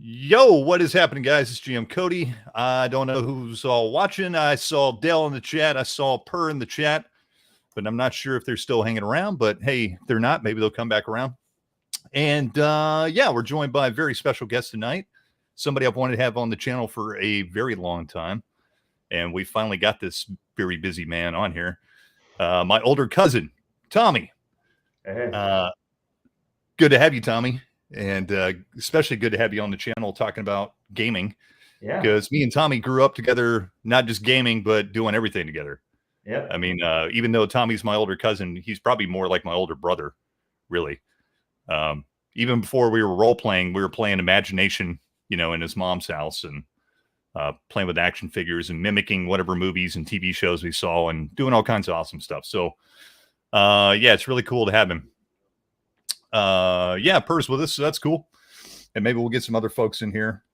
Yo, what is happening, guys? It's GM Cody. I don't know who's all watching. I saw Dell in the chat. I saw Purr in the chat, but I'm not sure if they're still hanging around. But hey, if they're not, maybe they'll come back around. And yeah, we're joined by a very special guest tonight. Somebody I've wanted to have on the channel for a very long time. And we finally got this very busy man on here. My older cousin, Tommy. Hey. Good to have you, Tommy. And especially good to have you on the channel talking about gaming. Yeah. Because me and Tommy grew up together, not just gaming, but doing everything together. Yeah. I mean, even though Tommy's my older cousin, he's probably more like my older brother, really. Even before we were role playing, we were playing Imagination, in his mom's house and playing with action figures and mimicking whatever movies and TV shows we saw and doing all kinds of awesome stuff. So, yeah, it's really cool to have him. Yeah, Purr's with us, so that's cool. And maybe we'll get some other folks in here.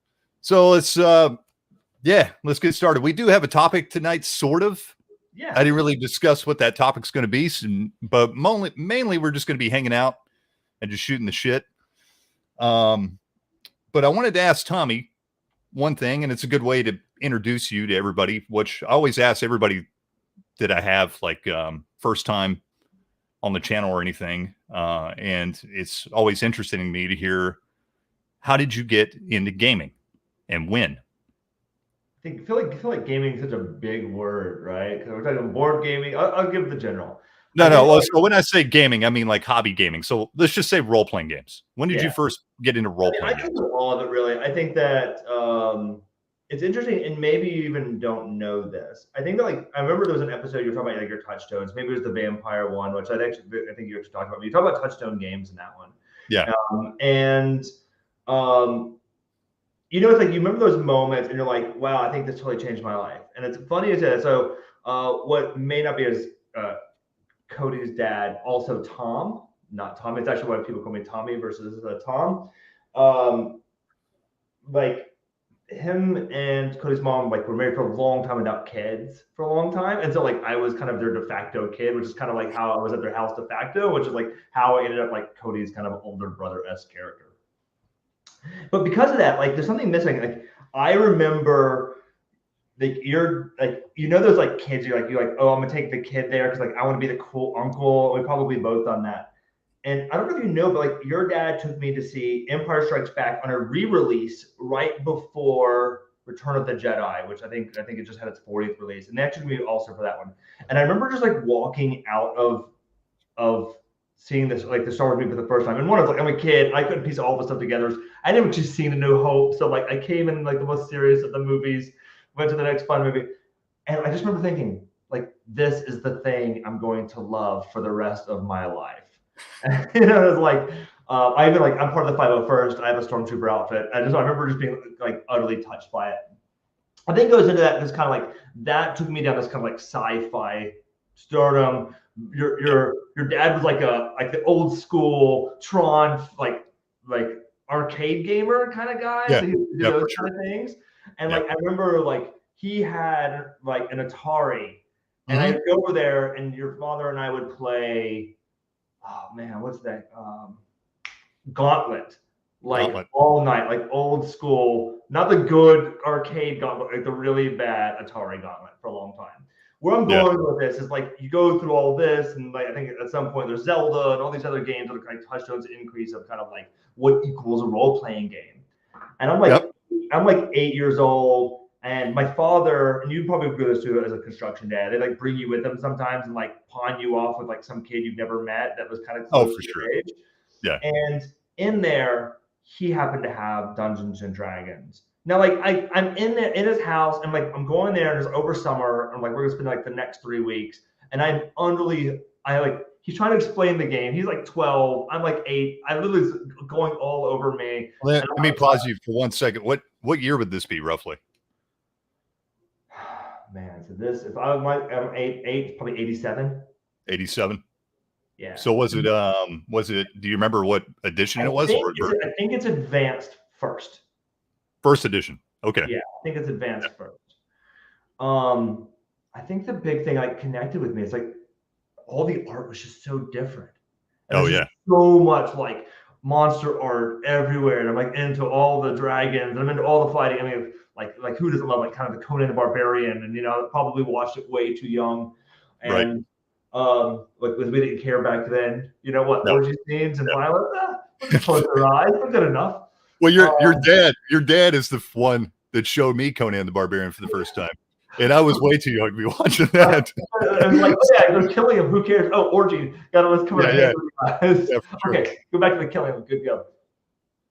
So let's get started. We do have a topic tonight, sort of. Yeah. I didn't really discuss what that topic's going to be, but mainly we're just going to be hanging out and just shooting the shit. But I wanted to ask Tommy one thing, and it's a good way to introduce you to everybody, which I always ask everybody that I have, like, first time on the channel or anything. And it's always interesting to me to hear, how did you get into gaming and when? I feel like gaming is such a big word, right? Because we're talking board gaming. I'll give the general. No. So when I say gaming, I mean like hobby gaming. So let's just say role-playing games. When did you first get into role-playing games? I think all of it, really. I think that it's interesting, and maybe you even don't know this. I think that, like, I remember there was an episode you were talking about, like, your Touchstones. Maybe it was the vampire one, which I think you actually talked about. You talk about Touchstone games in that one. Yeah. It's like you remember those moments and you're like, wow, I think this totally changed my life. And it's funny as that. So what may not be as Cody's dad, also Tom, not Tom. It's actually why people call me Tommy versus Tom. Like, him and Cody's mom, like, were married for a long time without kids for a long time. And so, like, I was kind of their de facto kid, which is kind of like how I was at their house de facto, which is like how I ended up like Cody's kind of older brother-esque character. But because of that, like, there's something missing. Like, I remember, like, those like kids, you're like, oh, I'm gonna take the kid there because, like, I want to be the cool uncle. We probably both done that. And I don't know if you know, but, like, your dad took me to see Empire Strikes Back on a re-release right before Return of the Jedi, which I think it just had its 40th release, and they actually took me also for that one. And I remember just, like, walking out of seeing this, like, the Star Wars movie for the first time. And one, I was like, I'm a kid, I couldn't piece all the stuff together. I never just seen A New Hope, so, like, I came in, like, the most serious of the movies, went to the next fun movie, and I just remember thinking, like, this is the thing I'm going to love for the rest of my life. It was like, I'm part of the 501st. I have a stormtrooper outfit. I remember just being, like, utterly touched by it. I think it goes into that, this kind of, like, that took me down this kind of, like, sci-fi stardom. Your dad was like the old school Tron, like arcade gamer kind of guy. Yeah. So he would do those kind of things. And like, I remember, like, he had like an Atari, and I'd go over there, and your father and I would play, oh man, what's that? Gauntlet. All night, like old school, not the good arcade Gauntlet, like the really bad Atari Gauntlet for a long time. Where I'm going with this is, like, you go through all this, and, like, I think at some point there's Zelda and all these other games that are like Touchstone's increase of kind of like what equals a role-playing game. And I'm like, I'm like 8 years old, and my father, and you probably do this too as a construction dad, they like bring you with them sometimes and like pawn you off with like some kid you've never met that was kind of close to your age. Yeah. And in there, he happened to have Dungeons and Dragons. Now, like, I'm in there in his house, and like I'm going there, and it's over summer, and like we're gonna spend like the next 3 weeks, and he's trying to explain the game. He's like 12, I'm like 8. I literally is going all over me. Let me pause you for 1 second. What year would this be roughly? Man, so this, if I'm 8, probably 87. 87. Yeah. So was it? Do you remember what edition it was? I think it's advanced first. First edition. Okay. Yeah, I think it's advanced first. I think the big thing like connected with me is like all the art was just so different. And oh yeah. So much like monster art everywhere, and I'm like into all the dragons, and I'm into all the fighting. I mean, like who doesn't love like kind of the Conan the Barbarian? And probably watched it way too young, Right. and like we didn't care back then. You know what, No. orgy scenes and violence? Close their eyes, we're good enough. Well, your dad is the one that showed me Conan the Barbarian for the first time, and I was way too young to be watching that. And like, oh, yeah, they're killing him. Who cares? Oh, orgy. Got to come Yeah, in. Yeah, for sure. Okay, go back to the killing him. Good to go.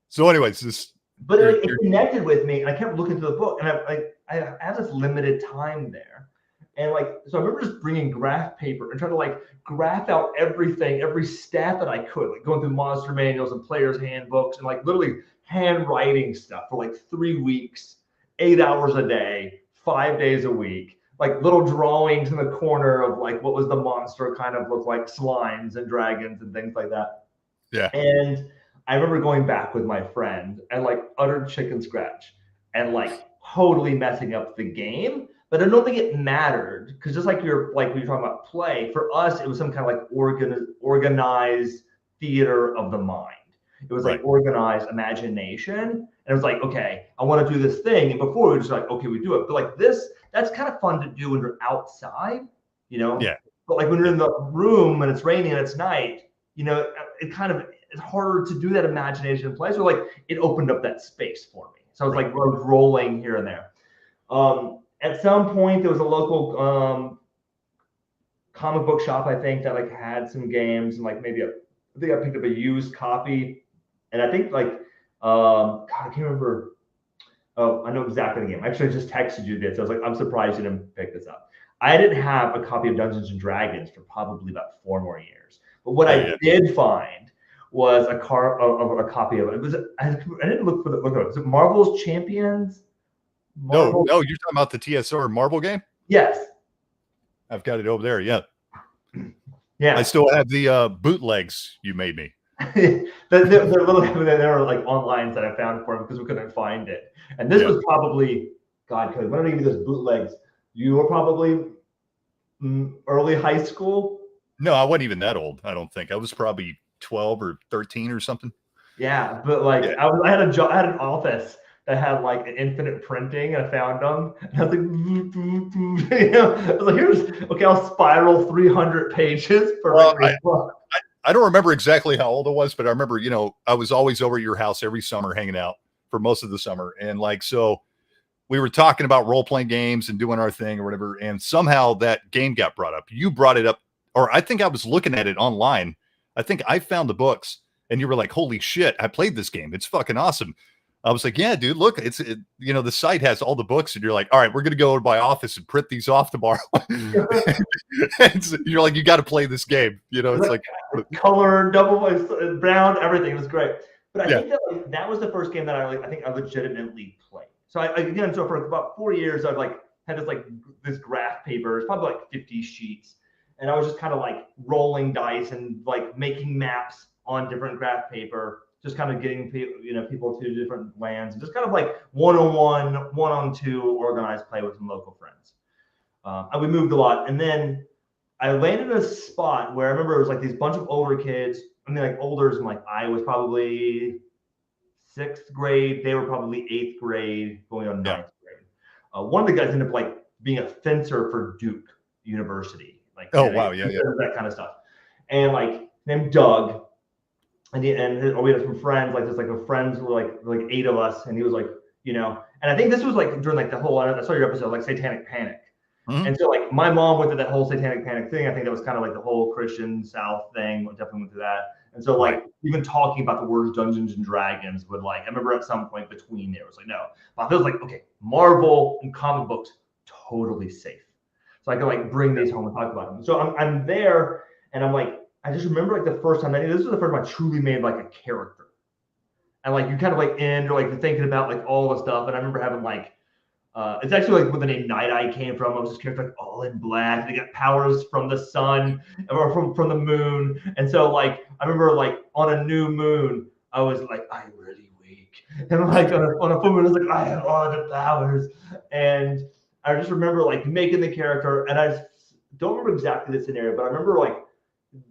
So, anyways, this. But it connected with me. I kept looking through the book, and I have this limited time there, and so I remember just bringing graph paper and trying to graph out everything, every stat that I could, like going through monster manuals and players' handbooks, and literally handwriting stuff for 3 weeks, 8 hours a day, 5 days a week, little drawings in the corner of what was the monster kind of look like, slimes and dragons and things like that. Yeah. And I remember going back with my friend and utter chicken scratch and totally messing up the game. But I don't think it mattered, because just when you're talking about play, for us it was some kind of organized theater of the mind. It was organized imagination, and it was okay, I want to do this thing. And before we were just okay, we do it. But that's kind of fun to do when you're outside, Yeah. But when you're in the room and it's raining and it's night, it kind of, it's harder to do that imagination play. So it opened up that space for me. So I was rolling here and there. At some point, there was a local comic book shop, I think, that had some games, and maybe I think I picked up a used copy, and I think God, I can't remember. Oh, I know exactly the game. Actually, I just texted you this. I was I'm surprised you didn't pick this up. I didn't have a copy of Dungeons and Dragons for probably about 4 more years. But what I did find was a copy of it. It was I didn't look for the look at it. Was it Marvel's Champions? No, you're talking about the TSR Marvel game? Yes. I've got it over there. Yeah. Yeah. I still have the bootlegs you made me. they're little, they were online that I found for them because we couldn't find it. And this was probably, God, when did I give you those bootlegs? You were probably early high school. No, I wasn't even that old. I don't think I was probably 12 or 13 or something. Yeah, but I had an office that had an infinite printing, and I found them. And I was I was here's I'll spiral 300 pages for I don't remember exactly how old I was, but I remember, I was always over at your house every summer hanging out for most of the summer. And so we were talking about role-playing games and doing our thing or whatever. And somehow that game got brought up. You brought it up, or I think I was looking at it online. I think I found the books and you were like, holy shit, I played this game. It's fucking awesome. I was like, yeah, dude, look, the site has all the books, and you're like, all right, we're going to go to my office and print these off tomorrow. And so you're like, you got to play this game. It's color, double brown, everything. It was great. But I think that was the first game that I think I legitimately played. So so for about 4 years, I've had this graph paper. It's probably 50 sheets. And I was just kind of rolling dice and making maps on different graph paper, just kind of getting people to different lands, and just kind of one-on-one, one-on-two organized play with some local friends. And we moved a lot. And then I landed in a spot where I remember it was these bunch of older kids. I mean, older as I was probably 6th grade. They were probably 8th grade, going on 9th grade. One of the guys ended up being a fencer for Duke University. Wow, yeah. That kind of stuff. And named Doug. And we had some friends, friends were 8 of us, and he was and I think this was during the whole, I saw your episode, Satanic Panic. Mm-hmm. And so my mom went to that whole Satanic Panic thing. I think that was kind of the whole Christian South thing. We definitely went to that. And so even talking about the words Dungeons and Dragons would I remember at some point between there, it was no. But I was okay, Marvel and comic books, totally safe. So I could bring these home and talk about them. So I'm there, and I'm I just remember the first time, this was the first time I truly made a character. And you kind of end, or you're thinking about all the stuff. And I remember having it's actually where the name Night Eye came from. I was this character all in black. They got powers from the sun or from the moon. And so I remember on a new moon, I was I'm really weak. And on a full moon, I was I have all the powers. And I just remember making the character, and I don't remember exactly the scenario, but I remember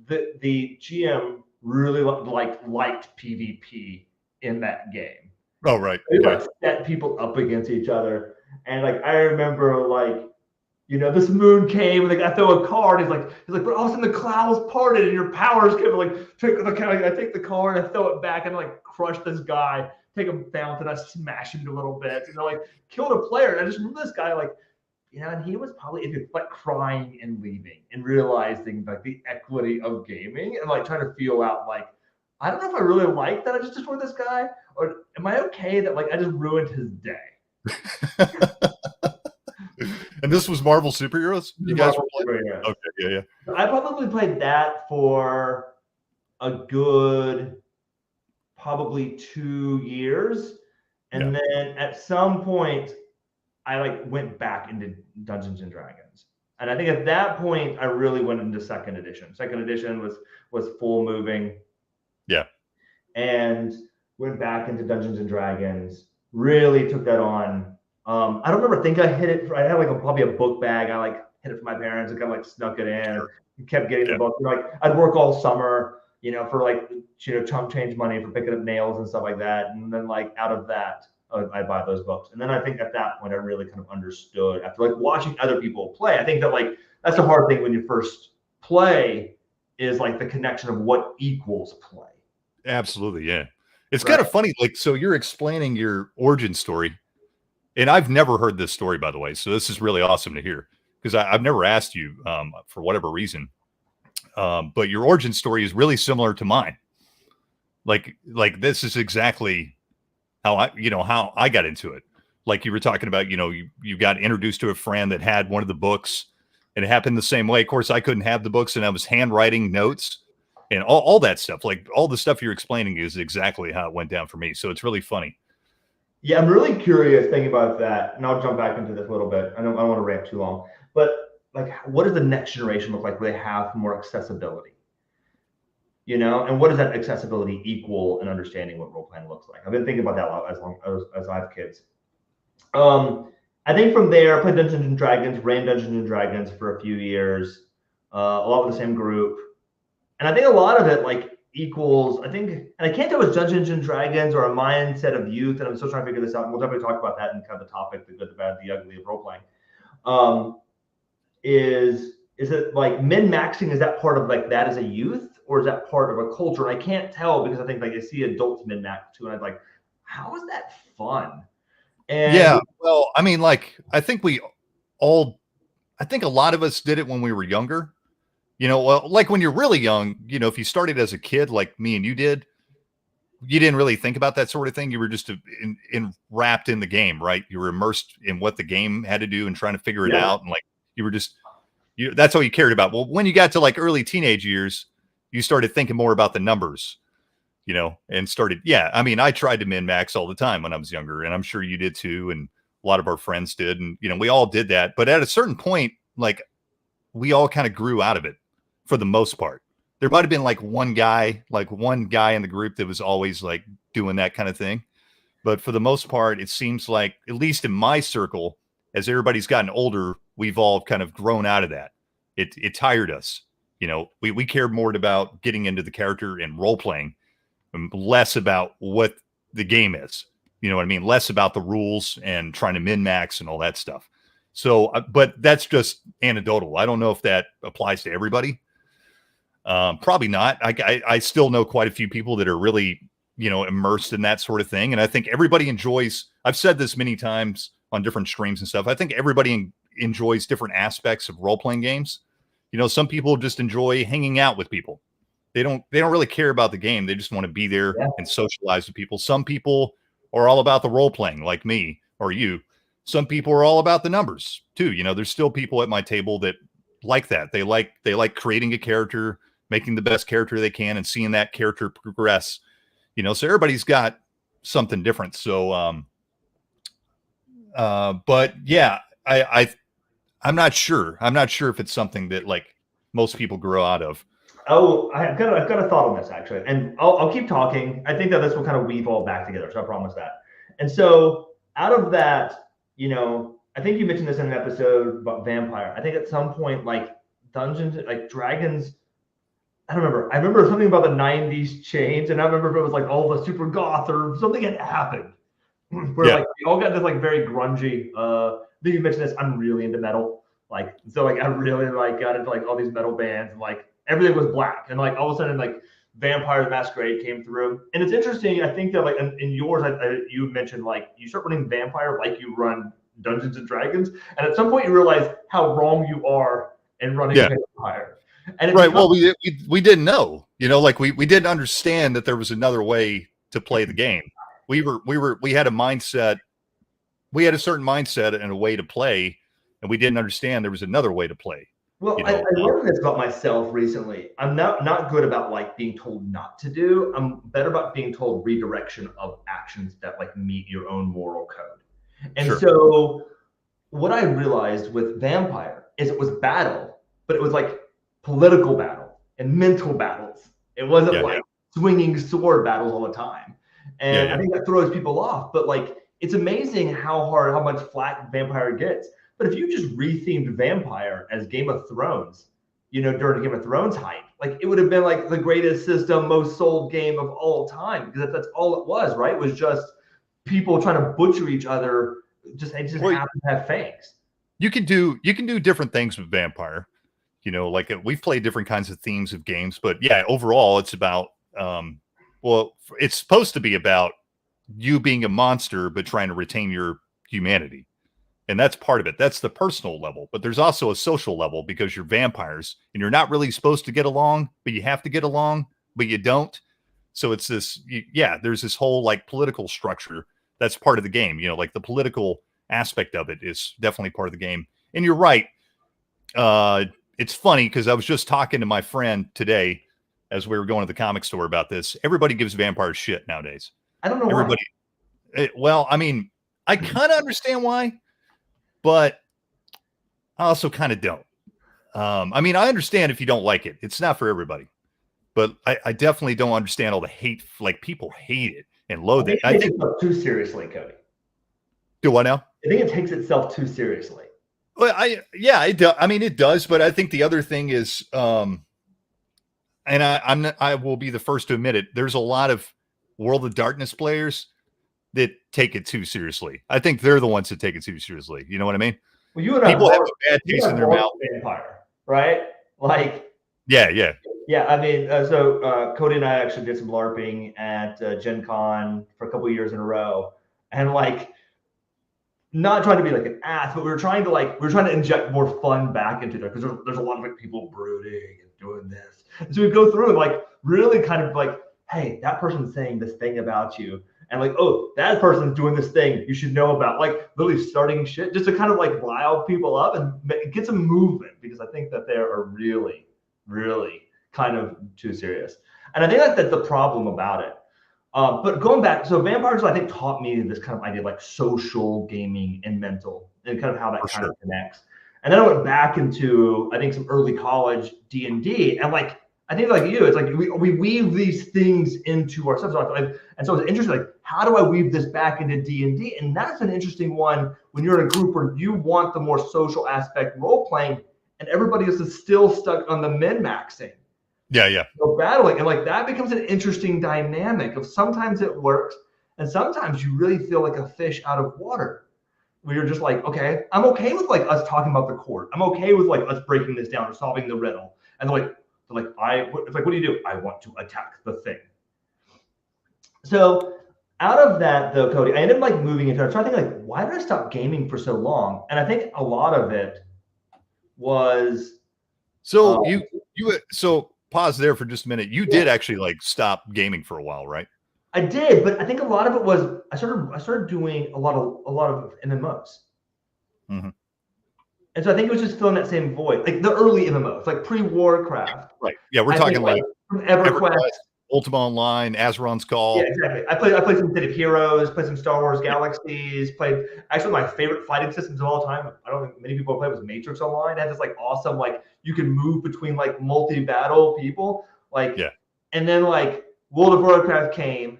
the GM really liked PvP in that game. Oh, right. They Okay. like set people up against each other. And like I remember like, you know, this moon came and like I throw a card. He's like, but all of a sudden the clouds parted and your powers came. Like, I take the card and I throw it back and like crush this guy, take him down, and I smash him to little bits. And they're like, killed a player. And I just remember this guy like, you know, and he was probably like crying and leaving and realizing like the equity of gaming and like trying to feel out like, I don't know if I really like that I just destroyed this guy, or am I okay that like I just ruined his day? And this was Marvel superheroes? You guys were playing? Superheroes. Okay, yeah. I probably played that for a good probably 2 years. And then at some point I like went back into Dungeons and Dragons. And I think at that point I really went into second edition. Second edition was full moving. Yeah. And went back into Dungeons and Dragons, really took that on. I don't remember, I think I hit it. I had like probably a book bag. I like hit it for my parents and kind of like snuck it in and kept getting the book. Like I'd work all summer, you know, for like, you know, chump change money for picking up nails and stuff like that. And then like out of that, I buy those books. And then I think at that point, I really kind of understood after like watching other people play. I think that like, that's the hard thing when you first play is like the connection of what equals play. Absolutely, yeah. It's kind of funny, like, so you're explaining your origin story, and I've never heard this story, by the way, so this is really awesome to hear, because I've never asked you for whatever reason, but your origin story is really similar to mine. Like this is exactly how I got into it. Like you were talking about, you know, you got introduced to a friend that had one of the books, and it happened the same way. Of course, I couldn't have the books, and I was handwriting notes. And all that stuff, like all the stuff you're explaining is exactly how it went down for me. So it's really funny. Yeah, I'm really curious thinking about that. And I'll jump back into this a little bit. I don't want to rant too long. But like, what does the next generation look like where they have more accessibility? You know, and what does that accessibility equal in understanding what role playing looks like? I've been thinking about that a lot as long as I have kids. I think from there, I played Dungeons and Dragons, ran Dungeons and Dragons for a few years, a lot with the same group. And I think a lot of it like equals, I think, and I can't tell if it's Dungeons and Dragons or a mindset of youth, and I'm still trying to figure this out. And we'll definitely talk about that in kind of the topic, the good, the bad, the ugly of role playing. Is it like min-maxing? Is that part of like that as a youth, or is that part of a culture? And I can't tell because I think like I see adults min-max too, and I'm like, how is that fun? And yeah, well, I mean, like I think a lot of us did it when we were younger. You know, well, like when you're really young, you know, if you started as a kid like me and you did, you didn't really think about that sort of thing. You were just wrapped in the game, right? You were immersed in what the game had to do and trying to figure it out. And like, you were just, that's all you cared about. Well, when you got to like early teenage years, you started thinking more about the numbers, you know, and started, I mean, I tried to min-max all the time when I was younger, and I'm sure you did too. And a lot of our friends did. And, you know, we all did that. But at a certain point, like we all kind of grew out of it. For the most part, there might have been like one guy in the group that was always like doing that kind of thing. But for the most part, it seems like, at least in my circle, as everybody's gotten older, we've all kind of grown out of that. It tired us. You know, we cared more about getting into the character and role playing, and less about what the game is. You know what I mean? Less about the rules and trying to min-max and all that stuff. So, but that's just anecdotal. I don't know if that applies to everybody. Probably not. I still know quite a few people that are really, you know, immersed in that sort of thing. And I think everybody enjoys, I've said this many times on different streams and stuff. I think everybody enjoys different aspects of role-playing games. You know, some people just enjoy hanging out with people. They don't really care about the game. They just want to be there and socialize with people. Some people are all about the role-playing, like me or you. Some people are all about the numbers too. You know, there's still people at my table that like that. They like creating a character, making the best character they can, and seeing that character progress, you know, so everybody's got something different. So, but yeah, I'm not sure. I'm not sure if it's something that like most people grow out of. Oh, I've got a thought on this actually, and I'll keep talking. I think that this will kind of weave all back together. So I promise that. And so out of that, you know, I think you mentioned this in an episode about vampire. I think at some point, like Dungeons, like Dragons, I don't remember. I remember something about the 90s change, and I remember if it was like all the super goth or something had happened where Yeah. like we all got this like very grungy. I think you mentioned this. I'm really into metal. Like so, like I really like got into like all these metal bands, and like everything was black, and like all of a sudden like Vampire the Masquerade came through, and it's interesting. I think that like in yours, you mentioned like you start running Vampire like you run Dungeons and Dragons, and at some point you realize how wrong you are in running Yeah. Vampire. And Right. Well, we didn't know, like we didn't understand that there was another way to play the game. We had a mindset. We had a certain mindset and a way to play, and we didn't understand there was another way to play. Well, I learned this about myself recently. I'm not good about like being told not to do. I'm better about being told redirection of actions that like meet your own moral code. And Sure. so what I realized with Vampire is it was battle, but it was like political battle and mental battles. It wasn't like swinging sword battles all the time. And I think that throws people off. But like, it's amazing how much flack Vampire gets. But if you just rethemed Vampire as Game of Thrones, during Game of Thrones hype, like it would have been like the greatest system, most sold game of all time, because that's all it was, right? It was just people trying to butcher each other. They just happen to have fangs. You can do different things with Vampire. Like we've played different kinds of themes of games, but yeah, overall it's about it's supposed to be about you being a monster but trying to retain your humanity. And that's part of it. That's the personal level, but there's also a social level because you're vampires and you're not really supposed to get along, but you have to get along, but you don't. So it's this, there's this whole like political structure that's part of the game. Like the political aspect of it is definitely part of the game. And you're right. It's funny because I was just talking to my friend today as we were going to the comic store about this. Everybody gives vampires shit nowadays. I don't know Everybody. Well, I mean, I kind of understand why, but I also kind of don't. I mean, I understand if you don't like it. It's not for everybody. But I definitely don't understand all the hate. Like people hate it and loathe it. I think it's too seriously, Cody. Do what now? I think it takes itself too seriously. Well, I mean, it does. But I think the other thing is, and I will be the first to admit it. There's a lot of World of Darkness players that take it too seriously. I think they're the ones that take it too seriously. You know what I mean? Well, you and people have a bad taste in their mouth. Vampire, right? Like, yeah. I mean, so Cody and I actually did some LARPing at Gen Con for a couple of years in a row, and like, not trying to be like an ass, but we were trying to inject more fun back into there because there's a lot of like people brooding and doing this. And so we go through and like really kind of like, hey, that person's saying this thing about you. And like, oh, that person's doing this thing you should know about, like literally starting shit just to kind of like rile people up and get some movement, because I think that they are really, really kind of too serious. And I think that's the problem about it. But going back, so Vampires, I think, taught me this kind of idea of like social gaming and mental and kind of how that kind of connects. And then I went back into, I think, some early college D&D, and like, I think like you, it's like we weave these things into ourselves. And so it's interesting, like, how do I weave this back into D&D? And that's an interesting one when you're in a group where you want the more social aspect role playing, and everybody is still stuck on the min-maxing. Yeah. So battling, and like that becomes an interesting dynamic of sometimes it works, and sometimes you really feel like a fish out of water, where you're just like, okay, I'm okay with like us talking about the court. I'm okay with like us breaking this down or solving the riddle. And it's like, what do you do? I want to attack the thing. So out of that though, Cody, I ended up like moving into it. So I think like, why did I stop gaming for so long? And I think a lot of it was. So so pause there for just a minute. You did actually like stop gaming for a while, right? I did, but I think a lot of it was I started doing a lot of MMOs. Mm-hmm. And so I think it was just filling that same void, like the early MMOs, like pre-Warcraft. Right. Yeah, we're talking like from EverQuest, Ultima Online, Azeron's Call. Yeah, exactly. I played some City of Heroes, played some Star Wars Galaxies, played actually my favorite fighting systems of all time. I don't think many people have played was Matrix Online. It had this like awesome, like you can move between like multi-battle people. And then like World of Warcraft came,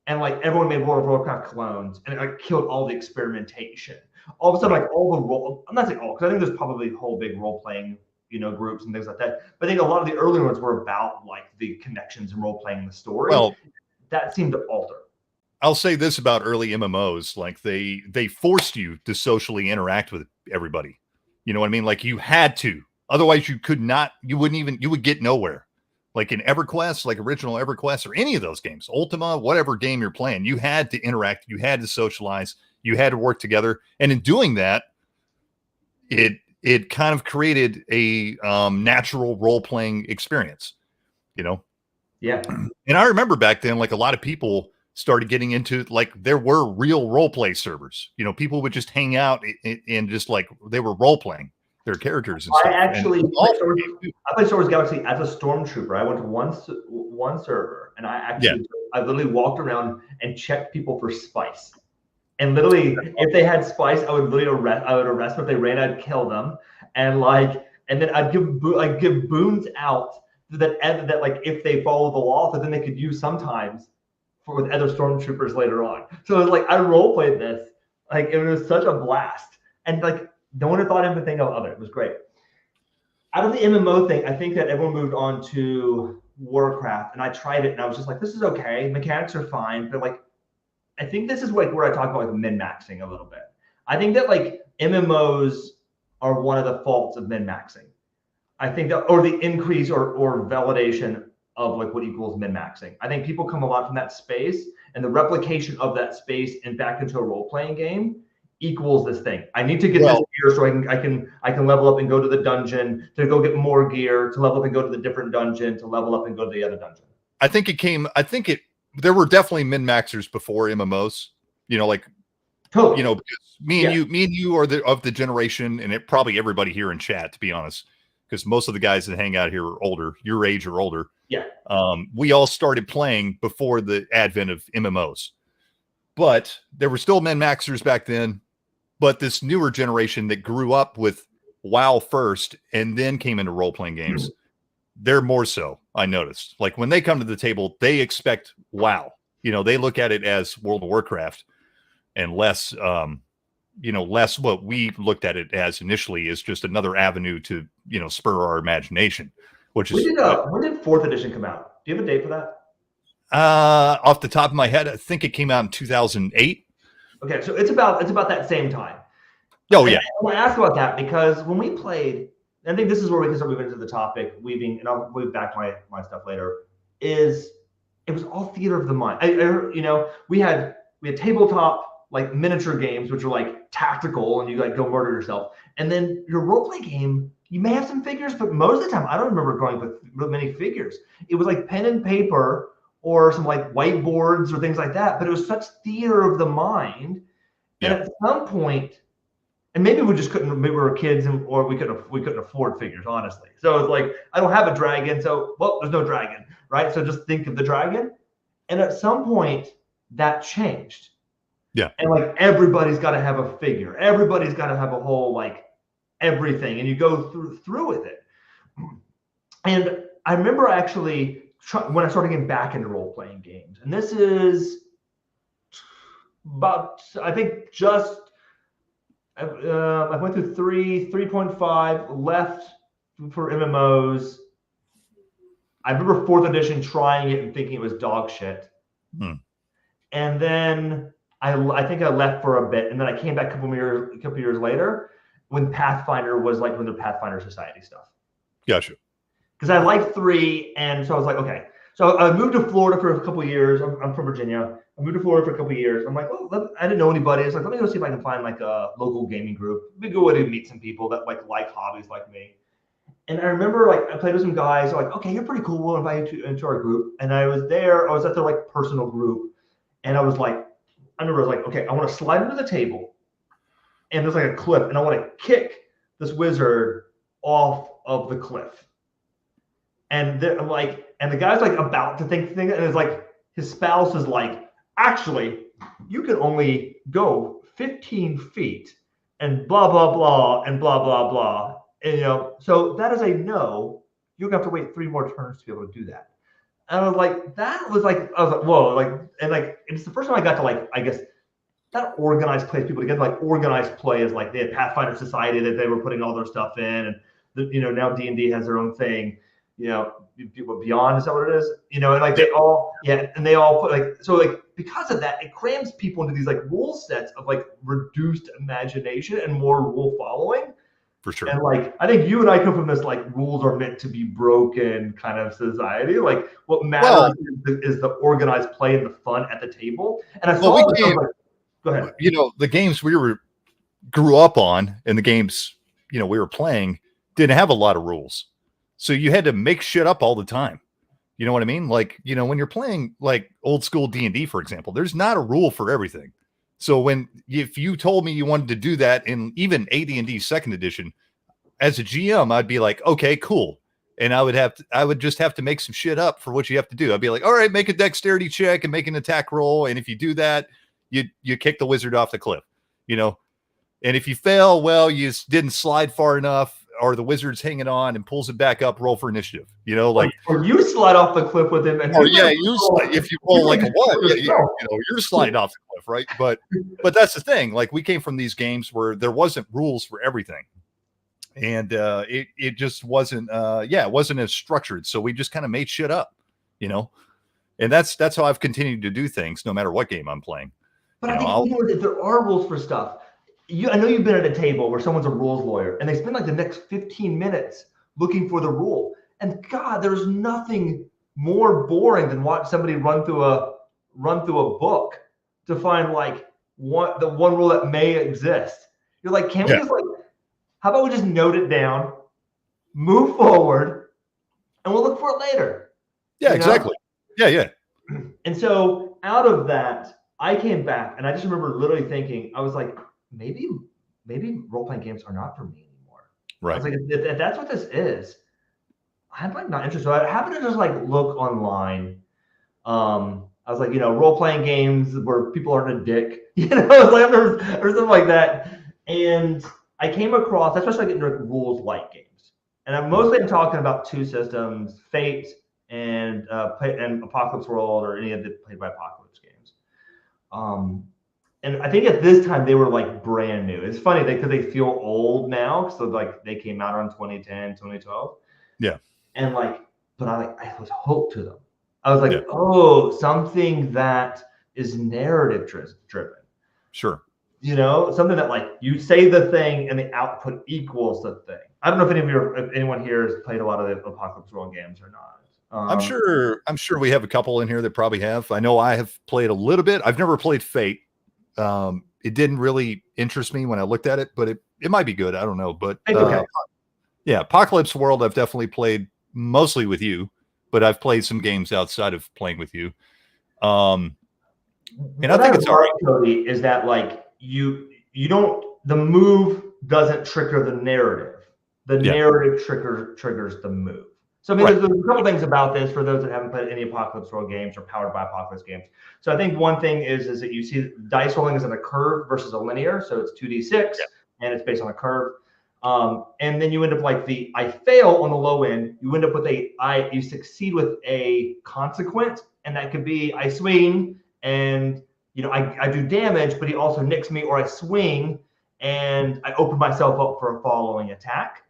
and like everyone made World of Warcraft clones, and it like killed all the experimentation. All of a sudden, like all the role, I'm not saying all, because I think there's probably a whole big role playing groups and things like that. But I think a lot of the early ones were about like the connections and role playing the story. Well, that seemed to alter. I'll say this about early MMOs, like they forced you to socially interact with everybody. You know what I mean? Like you had to, otherwise you could not, you would get nowhere. Like in EverQuest, like original EverQuest or any of those games, Ultima, whatever game you're playing, you had to interact, you had to socialize, you had to work together. And in doing that, it kind of created a natural role-playing experience, Yeah. And I remember back then, like a lot of people started getting into, like, there were real role play servers. People would just hang out and just like they were role playing their characters and stuff. I played Star Wars Galaxy as a stormtrooper. I went to one server, and I literally walked around and checked people for spice. And literally, if they had spice, I would arrest them. If they ran, I'd kill them. And then I'd give boons out that like if they follow the law, that then they could use sometimes with other stormtroopers later on. So it was like I role played this, like it was such a blast, and like no one had thought anything of it. It was great. Out of the MMO thing, I think that everyone moved on to Warcraft, and I tried it, and I was just like, this is okay. Mechanics are fine, but like, I think this is like where I talk about like min-maxing a little bit. I think that like MMOs are one of the faults of min-maxing. I think that, or the increase or validation of like what equals min-maxing. I think people come a lot from that space, and the replication of that space and back into a role-playing game equals this thing. I need to get this gear so I can level up and go to the dungeon, to go get more gear, to level up and go to the different dungeon, to level up and go to the other dungeon. There were definitely min-maxers before MMOs, like, totally. Because me and you are of the generation, and it probably everybody here in chat, to be honest, because most of the guys that hang out here are older, your age or older. Yeah. We all started playing before the advent of MMOs, but there were still min-maxers back then. But this newer generation that grew up with WoW first and then came into role-playing games, they're more so, I noticed. Like when they come to the table, they expect WoW. They look at it as World of Warcraft and less what we looked at it as initially is just another avenue to, spur our imagination, which is. When did 4th edition come out? Do you have a date for that? Off the top of my head, I think it came out in 2008. Okay, so it's about that same time. Oh, yeah. I asked about that because when we played, I think this is where we can start moving into the topic, weaving, and I'll weave back my stuff later, is it was all theater of the mind. We had tabletop, like miniature games, which are like tactical and you like go murder yourself. And then your roleplay game, you may have some figures, but most of the time, I don't remember growing up with many figures. It was like pen and paper or some like whiteboards or things like that, but it was such theater of the mind. And at some point, and maybe we just couldn't, maybe we were kids or we couldn't afford figures, honestly. So it's like, I don't have a dragon, so, well, there's no dragon, right? So just think of the dragon. And at some point that changed. Yeah. And like, everybody's got to have a figure. Everybody's got to have a whole, like everything. And you go through with it. And I remember actually when I started getting back into role-playing games, and this is about, I think just, I went through 3.5, left for MMOs. I remember 4th edition trying it and thinking it was dog shit. And then I think I left for a bit, and then I came back a couple years later when Pathfinder was like when the Pathfinder Society stuff. Gotcha. Because I liked 3, and so I was like, okay. So I moved to Florida for a couple of years. I'm from Virginia. I moved to Florida for a couple of years. I'm like, oh, I didn't know anybody. It's like, let me go see if I can find like a local gaming group. Maybe go and meet some people that like hobbies like me. And I remember like I played with some guys. They're like, okay, you're pretty cool. We'll invite you into our group. And I was at their like personal group, and I remember I was like, okay, I want to slide under the table, and there's like a cliff, and I want to kick this wizard off of the cliff. And I'm like, and the guy's like about to think, and it's like his spouse is like, actually, you can only go 15 feet and blah, blah, blah, and blah, blah, blah. And, so that is a no. You're going to have to wait 3 more turns to be able to do that. And I was like, whoa, it's the first time I got to like, I guess, not organized play people together, like organized play is like they had Pathfinder Society that they were putting all their stuff in, and now D&D has their own thing, Beyond, is that what it is? And like they all put because of that, it crams people into these like rule sets of like reduced imagination and more rule following. For sure. And like, I think you and I come from this like rules are meant to be broken kind of society. Like what matters is the organized play and the fun at the table. And I saw go ahead. The games we grew up on and the games, we were playing didn't have a lot of rules. So you had to make shit up all the time. You know what I mean? Like, when you're playing like old school D&D, for example, there's not a rule for everything. So if you told me you wanted to do that in even AD&D second edition, as a GM, I'd be like, okay, cool. And I would just have to make some shit up for what you have to do. I'd be like, all right, make a dexterity check and make an attack roll. And if you do that, you kick the wizard off the cliff, and if you fail, well, you didn't slide far enough, or the wizard's hanging on and pulls it back up, roll for initiative, or you slide off the cliff with him. If you roll like a one, you're sliding off the cliff, right? But that's the thing. Like, we came from these games where there wasn't rules for everything. And it just wasn't, it wasn't as structured. So we just kind of made shit up, and that's how I've continued to do things no matter what game I'm playing. But I think that there are rules for stuff. I know you've been at a table where someone's a rules lawyer and they spend like the next 15 minutes looking for the rule. And God, there's nothing more boring than watch somebody run through a book to find like the one rule that may exist. You're like, we just how about we just note it down, move forward, and we'll look for it later. Yeah, exactly. Yeah. And so out of that, I came back and I just remember literally thinking, I was like, maybe role-playing games are not for me anymore. Right. I was like, if that's what this is, I'm like not interested. So I happened to just like look online. I was like, role-playing games where people aren't a dick. It's like or something like that. And I came across, especially getting into rules-light games. And I'm mostly talking about two systems, Fate and Apocalypse World, or any of the Played by Apocalypse games. And I think at this time they were like brand new. It's funny because they feel old now. So like they came out around 2010, 2012. Yeah. And but I was hooked to them. I was like, oh, something that is narrative driven. Sure. Something that like you say the thing and the output equals the thing. I don't know if anyone here has played a lot of the Apocalypse World games or not. I'm sure we have a couple in here that probably have. I know I have played a little bit. I've never played Fate. It didn't really interest me when I looked at it, but it might be good. I don't know. But Apocalypse World I've definitely played mostly with you, but I've played some games outside of playing with you. And I think it's all right. Cody, is that like you don't, the move doesn't trigger the narrative. The narrative triggers the move. So I mean, there's a couple things about this for those that haven't played any Apocalypse World games or Powered by Apocalypse games. So I think one thing is that you see dice rolling is in a curve versus a linear. So it's 2d6 and it's based on a curve. And then you end up like I fail on the low end. You end up with you succeed with a consequence, and that could be I swing and I do damage, but he also nicks me, or I swing and I open myself up for a following attack.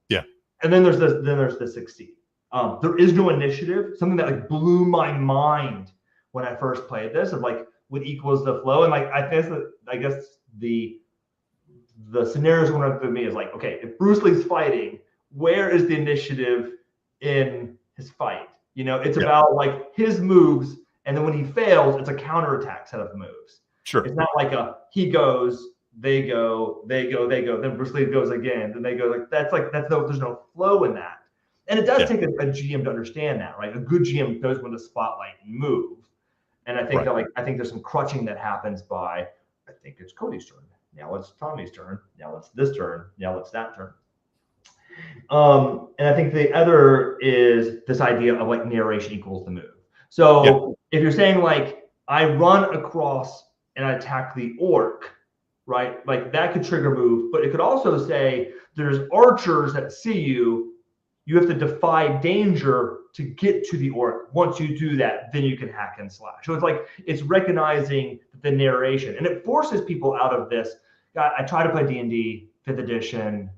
Yeah. And then there's the succeed. There is no initiative, something that like blew my mind when I first played this, of like what equals the flow. And like I guess the scenarios going up through me is like, okay, if Bruce Lee's fighting, where is the initiative in his fight? It's about like his moves, and then when he fails, it's a counterattack set of moves. Sure. It's not like he goes, they go, then Bruce Lee goes again, then they go. Like there's no flow in that. And it does take a GM to understand that, right? A good GM knows when to spotlight and move. And I think I think there's some crutching that happens by, I think it's Cody's turn. Now it's Tommy's turn. Now it's this turn. Now it's that turn. And I think the other is this idea of like narration equals the move. So if you're saying like I run across and I attack the orc, right? Like that could trigger move, but it could also say there's archers that see you. You have to defy danger to get to the orc. Once you do that, then you can hack and slash. So it's recognizing the narration, and it forces people out of this. I try to play D&D 5th edition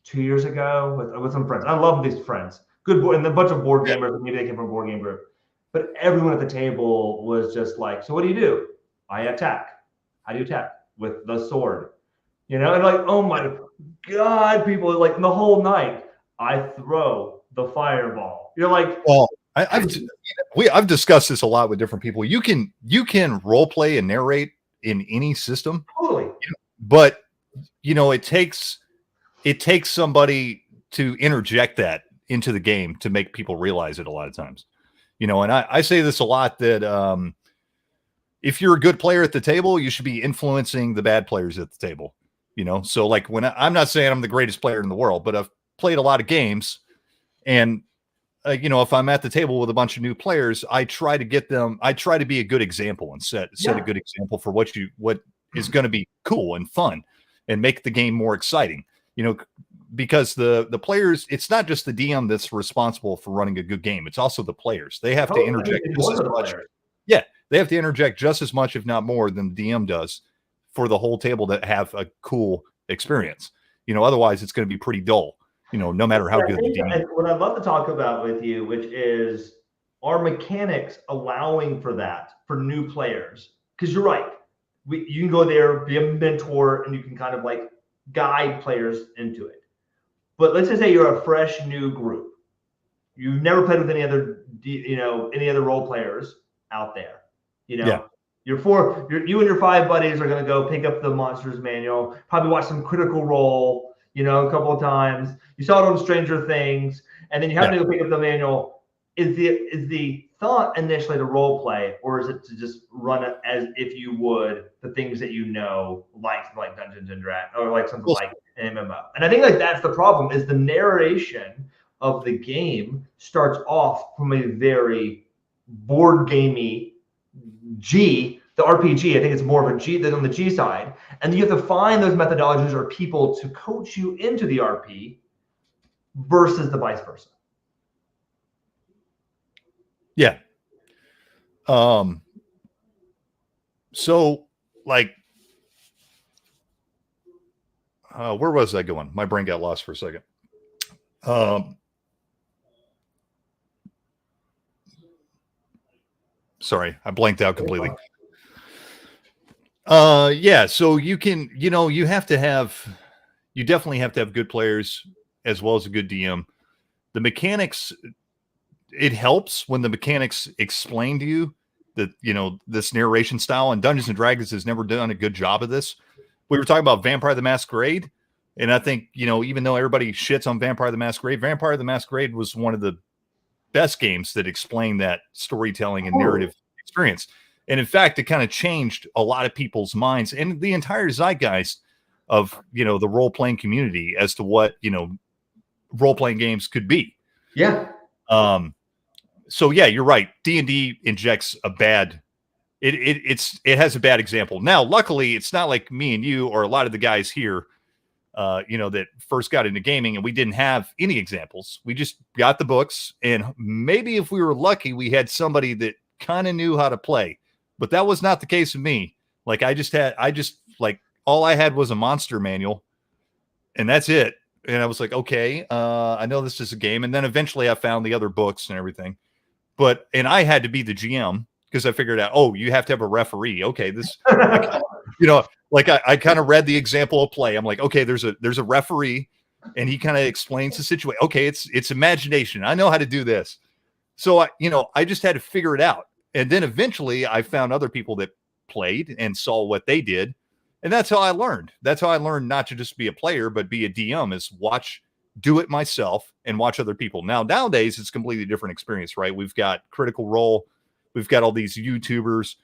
2 years ago with some friends. I love these friends, good and a bunch of board gamers. Maybe they came from a board game group, but everyone at the table was just like, "So what do you do?" "I attack." "How do you attack?" "With the sword." And like, oh my God, people like the whole night, "I throw the fireball." You're like, well, I've discussed this a lot with different people. You can role play and narrate in any system, totally. but it takes somebody to interject that into the game to make people realize it a lot of times. And I say this a lot, that if you're a good player at the table, you should be influencing the bad players at the table. So like when I'm not saying I'm the greatest player in the world, but I've played a lot of games, and if I'm at the table with a bunch of new players, I try to be a good example and set a good example for what is going to be cool and fun and make the game more exciting, because the players, it's not just the DM that's responsible for running a good game. It's also the players. They have to interject just as much. Yeah. They have to interject just as much, if not more, than the DM does for the whole table to have a cool experience. Otherwise it's going to be pretty dull. No matter how good the DM is. What I'd love to talk about with you, which is our mechanics allowing for that for new players. Because you're right. You can go there, be a mentor, and you can kind of like guide players into it. But let's just say you're a fresh new group. You've never played with any other role players out there. Yeah. You and your 5 buddies are going to go pick up the Monsters Manual, probably watch some Critical Role, a couple of times. You saw it on Stranger Things, and then you have to go pick up the manual. Is the thought initially to role play, or is it to just run it as if you would the things that like Dungeons and Dragons, or like something like an MMO? And I think like that's the problem, is the narration of the game starts off from a very board gamey the RPG. I think it's more of a G than on the G side. And you have to find those methodologies or people to coach you into the RP versus the vice versa. Yeah. So like, where was I going? My brain got lost for a second. Sorry, I blanked out completely. Yeah. So you can, you definitely have to have good players as well as a good DM. The mechanics, it helps when the mechanics explain to you that, this narration style, and Dungeons and Dragons has never done a good job of this. We were talking about Vampire the Masquerade. And I think, even though everybody shits on Vampire the Masquerade was one of the best games that explained that storytelling and narrative experience. And in fact, it kind of changed a lot of people's minds and the entire zeitgeist of, the role-playing community as to what, role-playing games could be. Yeah. So yeah, you're right. D&D injects a bad, it has a bad example. Now, luckily, it's not like me and you or a lot of the guys here, that first got into gaming and we didn't have any examples. We just got the books, and maybe if we were lucky, we had somebody that kind of knew how to play, but that was not the case with me. Like all I had was a monster manual, and that's it. And I was like, okay, I know this is a game. And then eventually I found the other books and everything, and I had to be the GM because I figured out, oh, you have to have a referee. Okay. This, I kind of read the example of play. I'm like, okay, there's a referee, and he kind of explains the situation. Okay. It's imagination. I know how to do this. So I just had to figure it out. And then eventually I found other people that played and saw what they did. And that's how I learned. That's how I learned not to just be a player, but be a DM, is do it myself and watch other people. Nowadays, it's a completely different experience, right? We've got Critical Role. We've got all these YouTubers.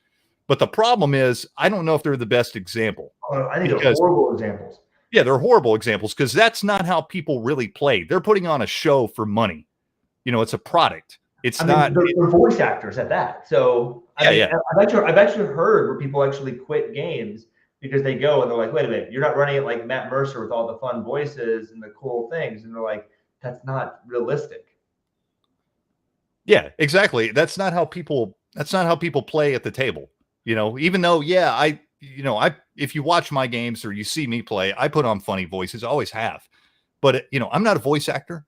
But the problem is, I don't know if they're the best example. I think they're horrible examples. Yeah, they're horrible examples because that's not how people really play. They're putting on a show for money. It's a product. It's not. They're voice actors at that. So yeah. I've actually heard where people actually quit games because they go and they're like, wait a minute, you're not running it like Matt Mercer with all the fun voices and the cool things. And they're like, that's not realistic. Yeah, exactly. That's not how people play at the table. Even though, if you watch my games or you see me play, I put on funny voices, always have. but I'm not a voice actor,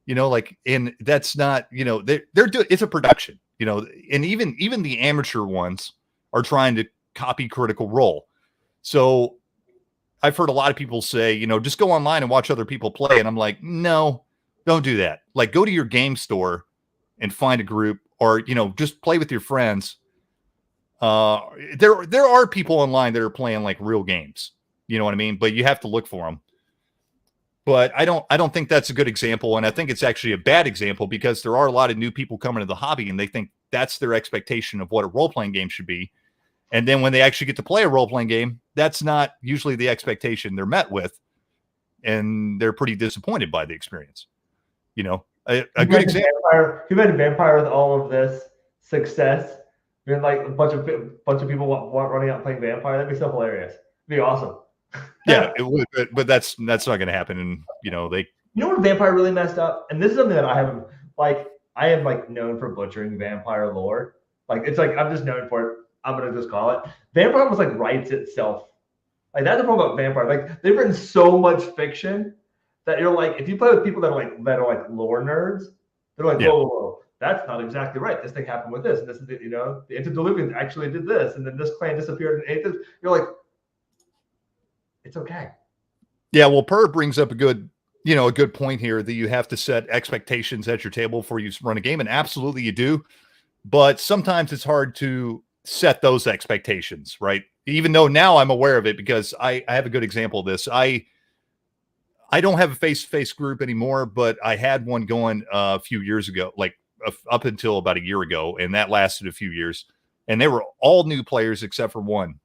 like, and that's not, they're doing, it's a production, and even the amateur ones are trying to copy Critical Role. So I've heard a lot of people say, just go online and watch other people play. And I'm like, no, don't do that. Like, go to your game store and find a group, or, just play with your friends. There are people online that are playing like real games, you know what I mean? But you have to look for them. But I don't think that's a good example. And I think it's actually a bad example, because there are a lot of new people coming to the hobby and they think that's their expectation of what a role-playing game should be. And then when they actually get to play a role-playing game, that's not usually the expectation they're met with. And they're pretty disappointed by the experience. A good example. Vampire, you imagine Vampire with all of this success, and like a bunch of people running out playing Vampire. That'd be so hilarious. It'd be awesome. Yeah, it would, but that's not going to happen. And they. You know what Vampire really messed up, and this is something that I am like known for butchering Vampire lore. Like, it's like I'm just known for it. I'm gonna just call it. Vampire almost like writes itself. Like, that's the problem about Vampire. Like, they've written so much fiction that you're like, if you play with people that are like lore nerds, they're like, whoa, that's not exactly right. This thing happened with this, and this is the Antediluvians actually did this, and then this clan disappeared and ate this. You're like, it's okay. Yeah, well, Per brings up a good point here, that you have to set expectations at your table before you run a game, and absolutely you do. But sometimes it's hard to set those expectations, right? Even though now I'm aware of it, because I have a good example of this. I don't have a face-to-face group anymore, but I had one going a few years ago, like up until about a year ago, and that lasted a few years. And they were all new players except for one.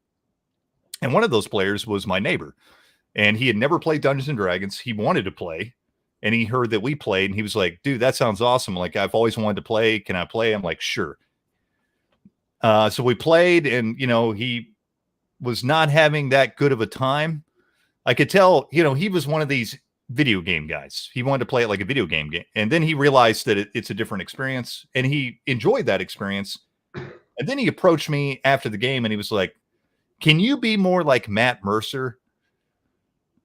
And one of those players was my neighbor, and he had never played Dungeons and Dragons. He wanted to play, and he heard that we played, and he was like, dude, that sounds awesome. Like, I've always wanted to play. Can I play? I'm like, sure. So we played, and, he was not having that good of a time. I could tell, he was one of these video game guys. He wanted to play it like a video game. And then he realized that it's a different experience, and he enjoyed that experience. And then he approached me after the game, and he was like, can you be more like Matt Mercer?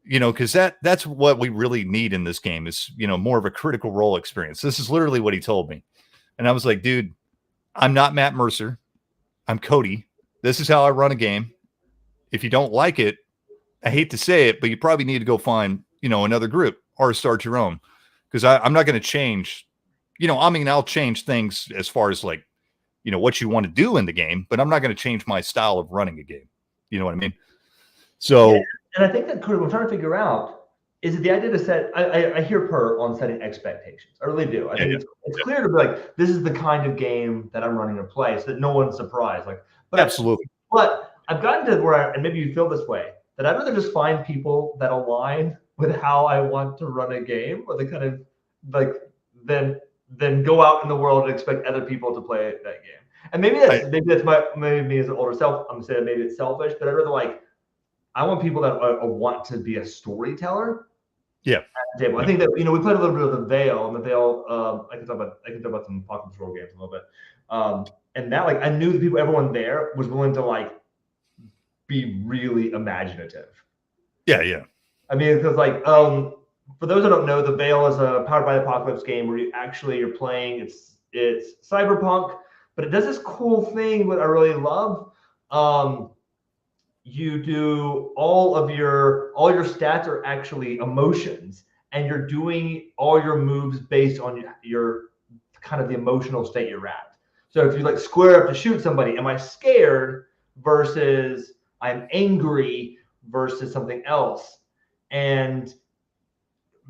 Because that's what we really need in this game is, more of a Critical Role experience. This is literally what he told me. And I was like, dude, I'm not Matt Mercer. I'm Cody. This is how I run a game. If you don't like it, I hate to say it, but you probably need to go find, another group or start your own. Because I'm not going to change, I'll change things as far as like, what you want to do in the game, but I'm not going to change my style of running a game. You know what I mean? So, yeah, and I think that what I'm trying to figure out is that the idea to set, I hear Per on setting expectations. I really do. I think it's clear to be like, this is the kind of game that I'm running to play, so that no one's surprised. Like, but absolutely. But I've gotten to where, and maybe you feel this way, that I'd rather just find people that align with how I want to run a game, or the kind of like, than go out in the world and expect other people to play that game. And maybe that's maybe me as an older self. I'm saying maybe it's selfish, but I'd rather like, I want people that want to be a storyteller. Yeah. I think that we played a little bit of the Veil, and the Veil. I can talk about some Apocalypse World games a little bit. And that, like, I knew the people, everyone there was willing to like be really imaginative. Yeah, yeah. I mean, because like, for those who don't know, the Veil is a Powered by the Apocalypse game where you're playing. It's cyberpunk, but it does this cool thing that I really love. You do all your stats are actually emotions, and you're doing all your moves based on your kind of the emotional state you're at. So if you like square up to shoot somebody, am I scared versus I'm angry versus something else? And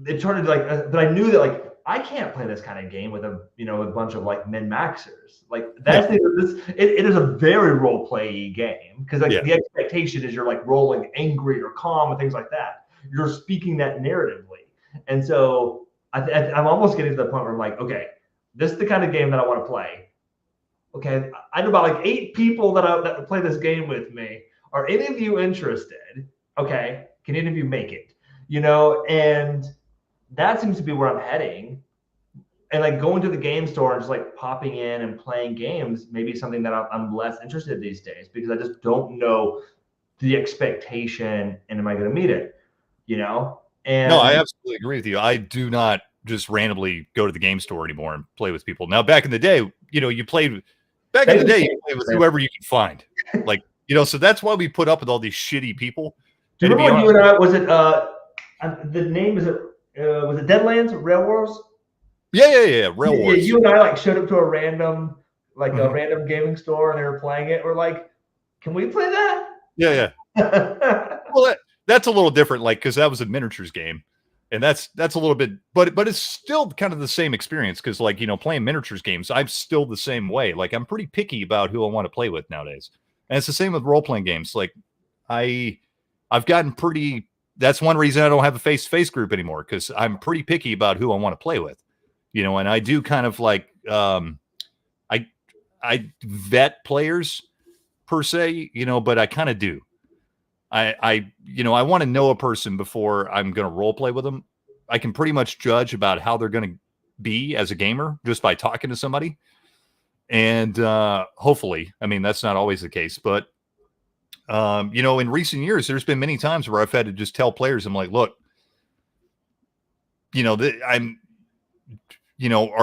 it started like, but I knew that like I can't play this kind of game with a bunch of like min maxers. Like that's it is a very role play game, because like the expectation is you're like rolling angry or calm and things like that. You're speaking that narratively, and so I'm almost getting to the point where I'm like, okay, this is the kind of game that I want to play. Okay, I know about like 8 people that play this game with me. Are any of you interested? Okay, can any of you make it? And that seems to be where I'm heading. And like going to the game store and just like popping in and playing games, maybe something that I'm less interested in these days, because I just don't know the expectation and am I going to meet it? And No, I absolutely agree with you. I do not just randomly go to the game store anymore and play with people. Now, back in the day, you played back in the day, you played with whoever you could find. Like, so that's why we put up with all these shitty people. Do you And to be remember when honest, you and I, was it, the name, was it Deadlands Rail Wars? yeah. Rail Yeah, Wars. you and I like showed up to a random, like a Mhm. random gaming store, and they were playing it. We're like, can we play that? Yeah. Well, that's a little different, like, because that was a miniatures game, and that's a little bit, but it's still kind of the same experience. Because, like, playing miniatures games, I'm still the same way. Like, I'm pretty picky about who I want to play with nowadays, and it's the same with role playing games. Like, I've gotten pretty. That's one reason I don't have a face-to-face group anymore, because I'm pretty picky about who I want to play with. And I do kind of like I vet players per se, but I kind of do. I want to know a person before I'm going to role play with them. I can pretty much judge about how they're going to be as a gamer just by talking to somebody. And hopefully, I mean, that's not always the case, but in recent years, there's been many times where I've had to just tell players, I'm like, look, are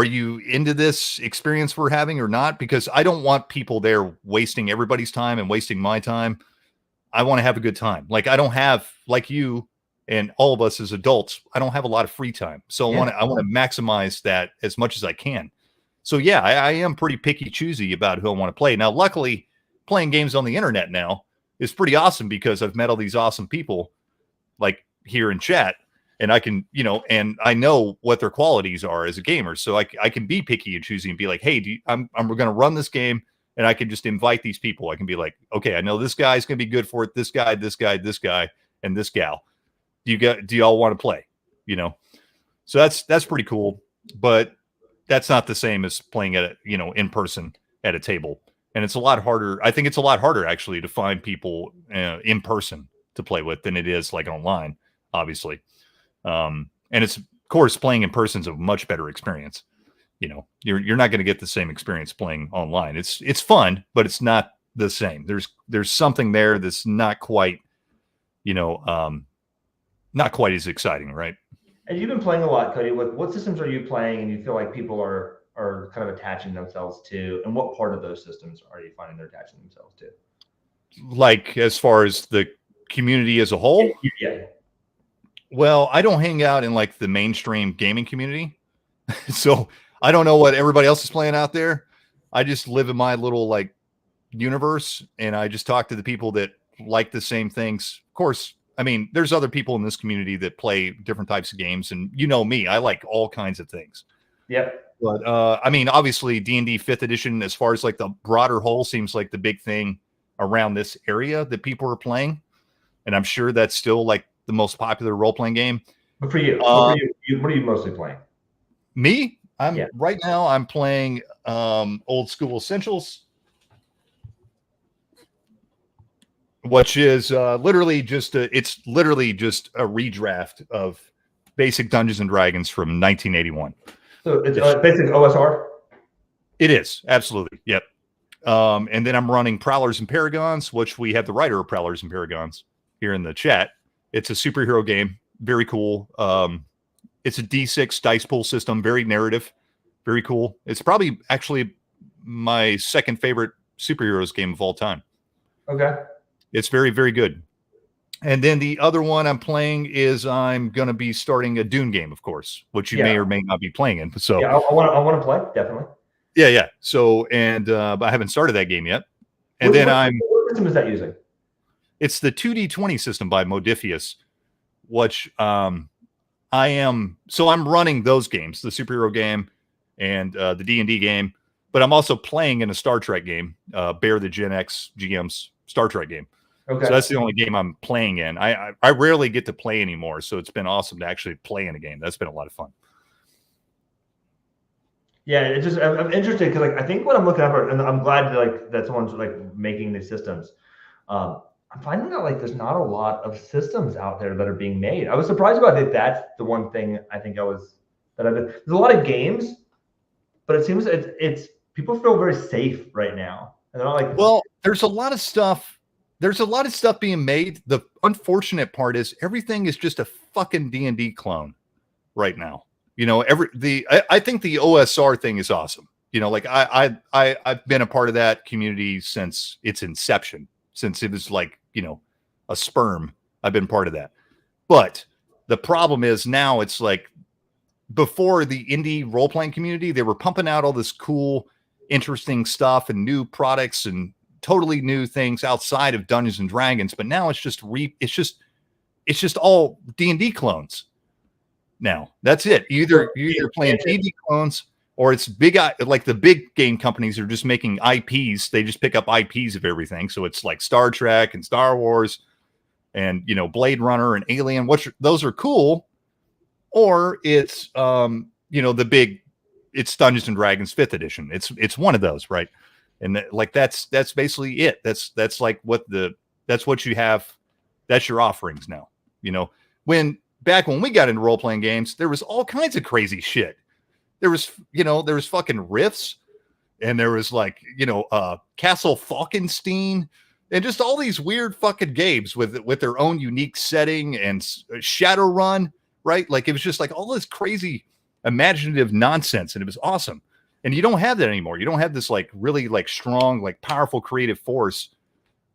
you into this experience we're having or not? Because I don't want people there wasting everybody's time and wasting my time. I want to have a good time. Like, I don't have, like you and all of us as adults, I don't have a lot of free time. So I want to maximize that as much as I can. So yeah, I am pretty picky choosy about who I want to play. Now, luckily, playing games on the internet now is pretty awesome, because I've met all these awesome people like here in chat, and I can, and I know what their qualities are as a gamer. So I can be picky and choosy and be like, hey, I'm going to run this game, and I can just invite these people. I can be like, okay, I know this guy's going to be good for it. This guy, and this gal. Do y'all want to play? So that's pretty cool, but that's not the same as playing at in person at a table. And it's a lot harder. I think it's a lot harder actually to find people in person to play with than it is like online, obviously. And it's, of course, playing in person is a much better experience. You're not going to get the same experience playing online. It's fun, but it's not the same. There's something there that's not quite, not quite as exciting, right? And you've been playing a lot, Cody. What systems are you playing, and you feel like people are kind of attaching themselves to? And what part of those systems are you finding they're attaching themselves to? Like, as far as the community as a whole? Yeah. Well, I don't hang out in like the mainstream gaming community. So I don't know what everybody else is playing out there. I just live in my little like universe, and I just talk to the people that like the same things. Of course, I mean, there's other people in this community that play different types of games, and me, I like all kinds of things. Yep. But I mean, obviously D&D 5th edition, as far as like the broader whole, seems like the big thing around this area that people are playing. And I'm sure that's still like the most popular role-playing game. But for you, what are you mostly playing? Me? Right now I'm playing Old School Essentials, which is literally just a redraft of basic Dungeons and Dragons from 1981. So it's basic OSR? It is, absolutely. Yep. And then I'm running Prowlers and Paragons, which we have the writer of Prowlers and Paragons here in the chat. It's a superhero game. Very cool. It's a D6 dice pool system. Very narrative. Very cool. It's probably actually my second favorite superheroes game of all time. Okay. It's very, very good. And then the other one I'm playing is I'm going to be starting a Dune game, of course, which you may or may not be playing in. So yeah, I want to play, definitely. Yeah. So, and but I haven't started that game yet. And what system is that using? It's the 2D20 system by Modiphius, which I'm running those games, the superhero game and the D&D game, but I'm also playing in a Star Trek game, Bear the Gen X GM's Star Trek game. Okay. So that's the only game I'm playing in. I rarely get to play anymore, so it's been awesome to actually play in a game. That's been a lot of fun. Yeah, I'm interested because I think what I'm looking for, and I'm glad that someone's making these systems. I'm finding that there's not a lot of systems out there that are being made. I was surprised about it. That's the one thing I think there's a lot of games, but it seems it's people feel very safe right now. And they're not well, there's a lot of stuff there's a lot of stuff being made. The unfortunate part is everything is just a fucking D&D clone right now. You know, I think the OSR thing is awesome. You know, like I've been a part of that community since its inception, since it was like, you know, a sperm. I've been part of that. But the problem is now it's like before the indie role-playing community, they were pumping out all this cool, interesting stuff and new products and totally new things outside of Dungeons and Dragons. But now it's just all D&D clones. Now that's it. You're either playing D&D clones or it's like the big game companies are just making IPs. They just pick up IPs of everything. So it's like Star Trek and Star Wars and, you know, Blade Runner and Alien, those are cool. Or it's, you know, it's Dungeons and Dragons 5th edition. It's one of those, right? And like, that's basically it. That's like that's what you have. That's your offerings now. You know, back when we got into role-playing games, there was all kinds of crazy shit. There was fucking Rifts, and there was like, you know, Castle Falkenstein, and just all these weird fucking games with their own unique setting, and Shadowrun, right? Like it was just like all this crazy imaginative nonsense, and it was awesome. And you don't have that anymore. You don't have this like really like strong, like powerful creative force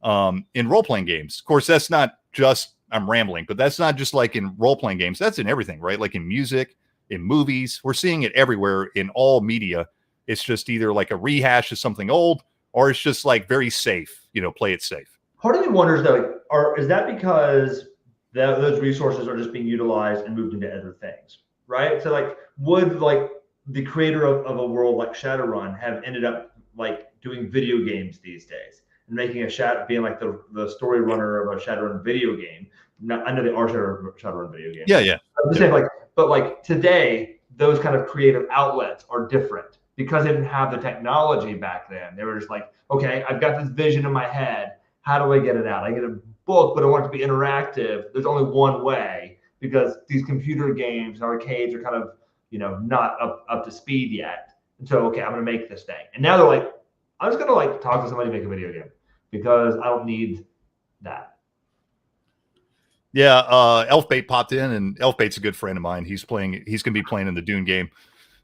in role-playing games. Of course, that's not just, I'm rambling, but that's not just like in role-playing games. That's in everything, right? Like in music, in movies, we're seeing it everywhere in all media. It's just either like a rehash of something old, or it's just like very safe, you know, play it safe. Part of me wonders though, is that because those resources are just being utilized and moved into other things, right? So like, would like the creator of a world like Shadowrun have ended up like doing video games these days and making being like the story runner of a Shadowrun video game? I know they are Shadowrun video games. Yeah. I'm just saying, like, but like today, those kind of creative outlets are different because they didn't have the technology back then. They were just like, okay, I've got this vision in my head. How do I get it out? I get a book, but I want it to be interactive. There's only one way because these computer games and arcades are kind of, you know, not up to speed yet. And so, okay, I'm going to make this thing. And now they're like, I'm just going to like talk to somebody to make a video game because I don't need that. Yeah, Elfbait popped in, and Elfbait's a good friend of mine. He's going to be playing in the Dune game.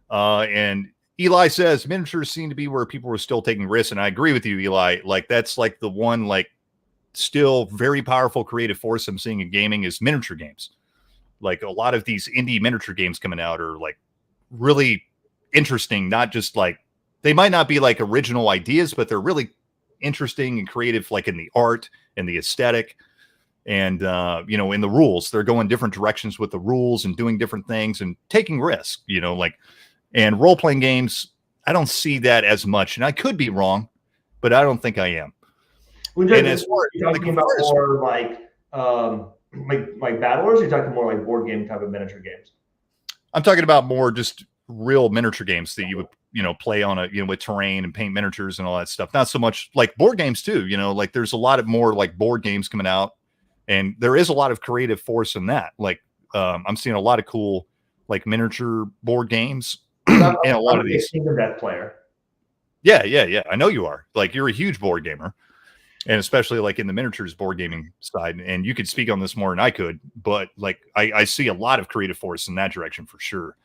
And Eli says miniatures seem to be where people were still taking risks. And I agree with you, Eli. Like that's like the one, like still very powerful creative force I'm seeing in gaming is miniature games. Like a lot of these indie miniature games coming out are like really interesting. Not just like, they might not be like original ideas, but they're really interesting and creative, like in the art and the aesthetic. And, you know, in the rules, they're going different directions with the rules and doing different things and taking risks, you know, like, and role-playing games, I don't see that as much. And I could be wrong, but I don't think I am. And as far as talking about more like battlers, you're talking more like board game type of miniature games. I'm talking about more just real miniature games that you would, you know, play on with terrain and paint miniatures and all that stuff. Not so much like board games too, you know, like there's a lot of more like board games coming out. And there is a lot of creative force in that. Like I'm seeing a lot of cool like miniature board games and a lot of these. I'm a Death player. Yeah. I know you are. Like you're a huge board gamer, and especially like in the miniatures board gaming side. And you could speak on this more than I could, but like I see a lot of creative force in that direction for sure.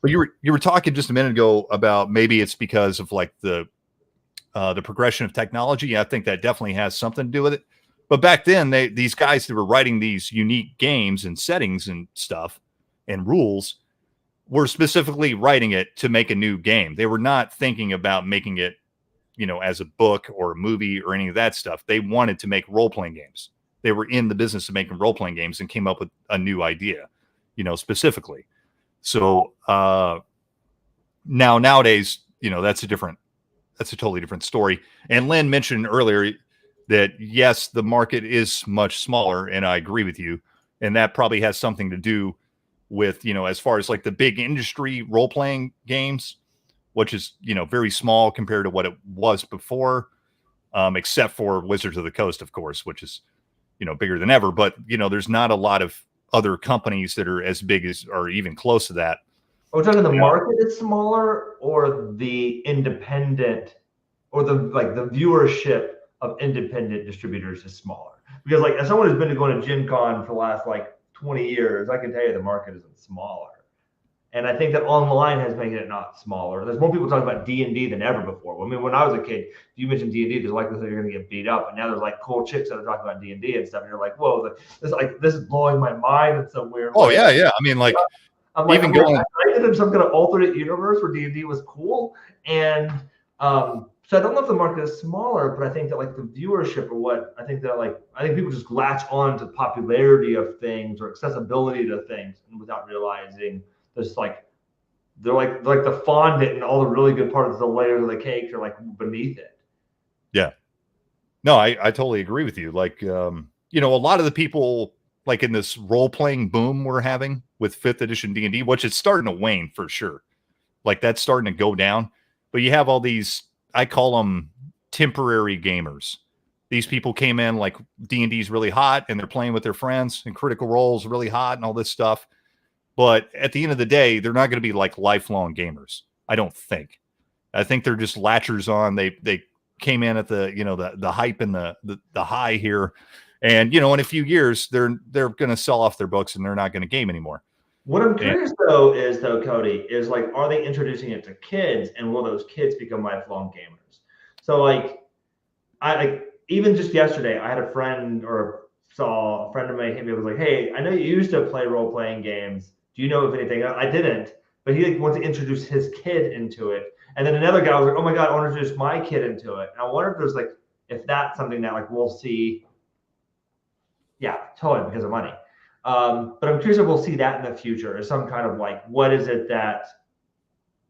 But you were talking just a minute ago about maybe it's because of like the progression of technology. I think that definitely has something to do with it. But back then, these guys that were writing these unique games and settings and stuff and rules were specifically writing it to make a new game. They were not thinking about making it, you know, as a book or a movie or any of that stuff. They wanted to make role-playing games. They were in the business of making role-playing games and came up with a new idea, you know, specifically. So nowadays, you know, that's a totally different story. And Lynn mentioned earlier that yes, the market is much smaller, and I agree with you. And that probably has something to do with, you know, as far as like the big industry role-playing games, which is, you know, very small compared to what it was before, except for Wizards of the Coast, of course, which is, you know, bigger than ever. But, you know, there's not a lot of other companies that are as big as or even close to that. Are we talking the market is smaller or the independent or the viewership of independent distributors is smaller. Because like as someone who's been going to Gen Con for the last like 20 years, I can tell you the market isn't smaller. And I think that online has made it not smaller. There's more people talking about D&D than ever before. I mean, when I was a kid, you mentioned D&D, there's likelihood you're going to get beat up. And now there's like cool chicks that are talking about D&D and stuff. And you're like, whoa, this is blowing my mind in some weird way. Yeah. I mean, like, I'm like, I did in some kind of alternate universe where D&D was cool. And so I don't know if the market is smaller, but I think that like the viewership or what, I think people just latch on to popularity of things or accessibility to things and without realizing there's like, they're like the fondant and all the really good parts of the layers of the cake are like beneath it. Yeah. No, I totally agree with you. Like, a lot of the people like in this role-playing boom we're having with 5th edition D&D, which is starting to wane for sure. Like that's starting to go down, but you have all these, I call them temporary gamers. These people came in like D&D is really hot and they're playing with their friends and Critical Role is really hot and all this stuff. But at the end of the day, they're not going to be like lifelong gamers. I don't think. I think they're just latchers on. They came in at the, the hype and the high here. And, in a few years, they're going to sell off their books and they're not going to game anymore. What I'm curious though, Cody, is like, are they introducing it to kids and will those kids become lifelong gamers? So like, even just yesterday, I had a friend saw a friend of mine hit me, was like, hey, I know you used to play role-playing games. Do you know of anything? I didn't, but he like wants to introduce his kid into it. And then another guy was like, oh my God, I want to introduce my kid into it. And I wonder if there's like, if that's something that like we'll see. Yeah, totally, because of money. But I'm curious if we'll see that in the future as some kind of like, what is it that,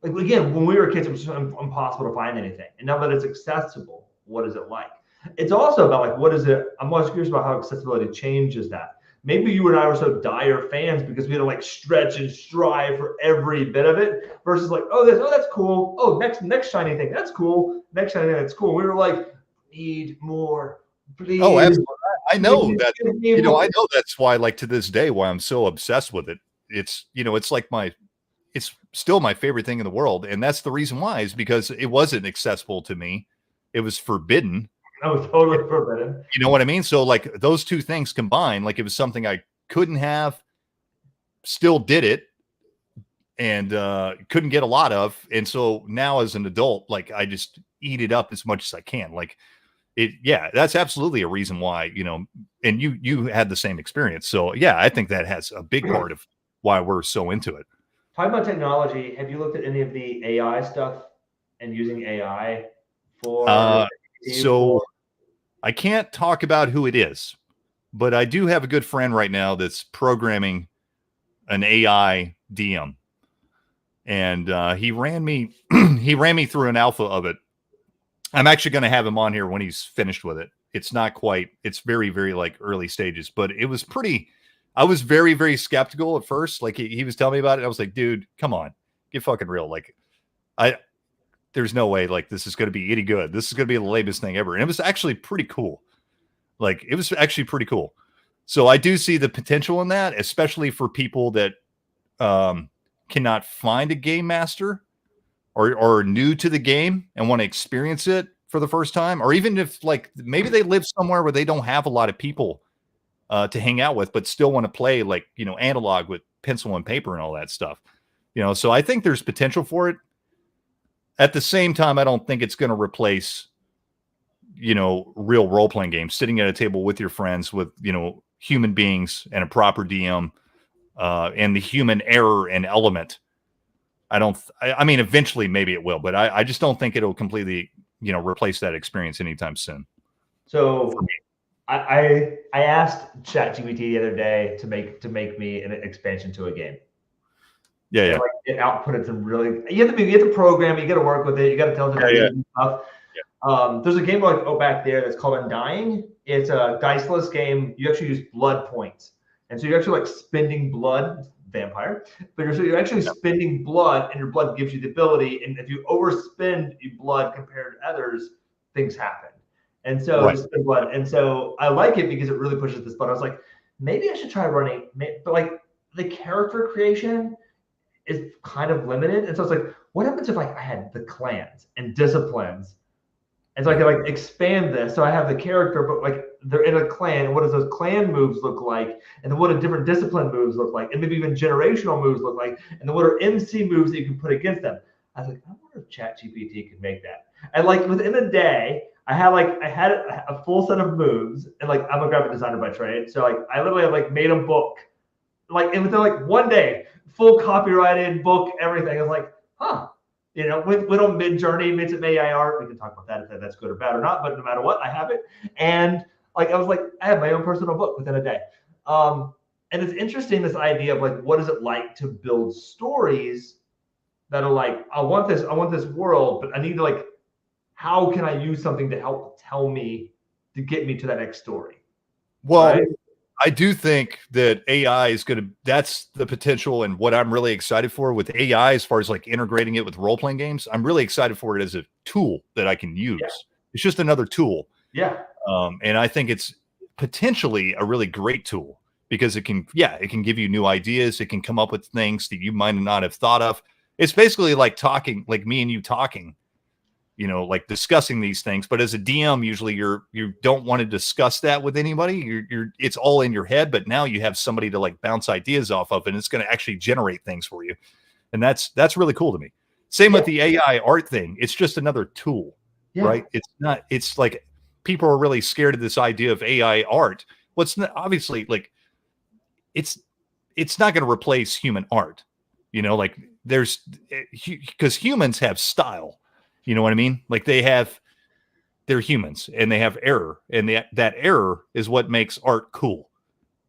like, again, when we were kids, it was impossible to find anything. And now that it's accessible, what is it like? It's also about like, what is it? I'm most curious about how accessibility changes that. Maybe you and I were so dire fans because we had to like stretch and strive for every bit of it versus like, that's cool. Oh, next shiny thing. That's cool. Next shiny thing. That's cool. We were like, need more, please. Oh, absolutely. I know that, I know that's why, like to this day, why I'm so obsessed with it. It's, it's like it's still my favorite thing in the world. And that's the reason why, is because it wasn't accessible to me. It was forbidden. That was totally forbidden. You know what I mean? So like those two things combined, like it was something I couldn't have, still did it, and couldn't get a lot of. And so now as an adult, like I just eat it up as much as I can. Like that's absolutely a reason why, and you had the same experience. So yeah, I think that has a big part of why we're so into it. Talking about technology, have you looked at any of the AI stuff and using AI for? So I can't talk about who it is, but I do have a good friend right now that's programming an AI DM, and he ran me through an alpha of it. I'm actually going to have him on here when he's finished with it. It's not quite, it's very, very like early stages, but it was I was very, very skeptical at first. Like he was telling me about it. I was like, dude, come on, get fucking real. Like there's no way like this is going to be any good. This is going to be the lamest thing ever. And it was actually pretty cool. Like it was actually pretty cool. So I do see the potential in that, especially for people that cannot find a game master or are new to the game and want to experience it for the first time. Or even if like maybe they live somewhere where they don't have a lot of people to hang out with, but still want to play like, analog with pencil and paper and all that stuff. So I think there's potential for it. At the same time, I don't think it's going to replace, real role-playing games, sitting at a table with your friends with, human beings and a proper DM and the human error and element. I mean, eventually maybe it will, but I just don't think it'll completely, replace that experience anytime soon. So I asked ChatGPT the other day to make me an expansion to a game. Yeah, yeah. Like it outputted some really. You have to program it. You got to work with it. You got to tell it to do stuff. Yeah. There's a game like back there that's called Undying. It's a diceless game. You actually use blood points, and so you're actually like spending blood. Vampire, but you're actually spending blood, and your blood gives you the ability. And if you overspend your blood compared to others, things happen. And so just spend blood. And so I like it because it really pushes this button. I was like, maybe I should try running, but like the character creation is kind of limited. And so it's like, what happens if like I had the clans and disciplines And so I can like expand this. So I have the character, but like they're in a clan. What does those clan moves look like? And then what do different discipline moves look like? And maybe even generational moves look like? And then what are MC moves that you can put against them? I was like, I wonder if ChatGPT could make that. And like within a day, I had a full set of moves, and like I'm a graphic designer by trade, so like I literally like made a book, like and within like one day, full copyrighted book, everything. I was like, huh. Went on Midjourney, made some AI art. We can talk about that if that's good or bad or not, but no matter what, I have it. And like I was like, I have my own personal book within a day. And it's interesting, this idea of like, what is it like to build stories that are like, I want this world, but I need to like, how can I use something to help tell me to get me to that next story? Well, right? I do think that AI is going to, that's the potential, and what I'm really excited for with AI as far as like integrating it with role-playing games. I'm really excited for it as a tool that I can use. Yeah. It's just another tool. Yeah. And I think it's potentially a really great tool because it can give you new ideas. It can come up with things that you might not have thought of. It's basically like talking, like me and you talking, like discussing these things. But as a DM, usually you don't want to discuss that with anybody. It's all in your head, but now you have somebody to like bounce ideas off of, and it's going to actually generate things for you. And that's really cool to me. Same with the AI art thing. It's just another tool, right? It's like people are really scared of this idea of AI art. Well, it's not, obviously, like it's not going to replace human art, like because humans have style. You know what I mean? Like they're humans and they have error, and that error is what makes art cool.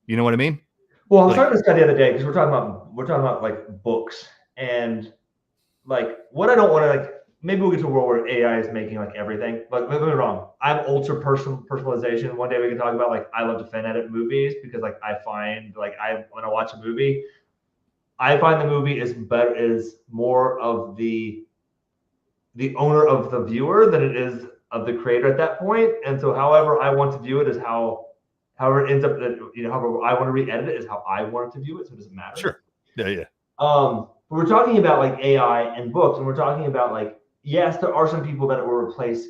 You know what I mean? Well, I was talking to this guy the other day because we're talking about like books, and like what I don't want to like. Maybe we'll get to a world where AI is making like everything. But don't get me wrong, I'm ultra personalization. One day we can talk about like I love to fan edit movies because like I find like when I watch a movie, I find the movie is more of the owner of the viewer than it is of the creator at that point. And so however I want to view it is however it ends up that however I want to re-edit it is how I want it to view it. So it doesn't matter. Sure. Yeah. But we're talking about like AI and books, and we're talking about like, yes, there are some people that it will replace,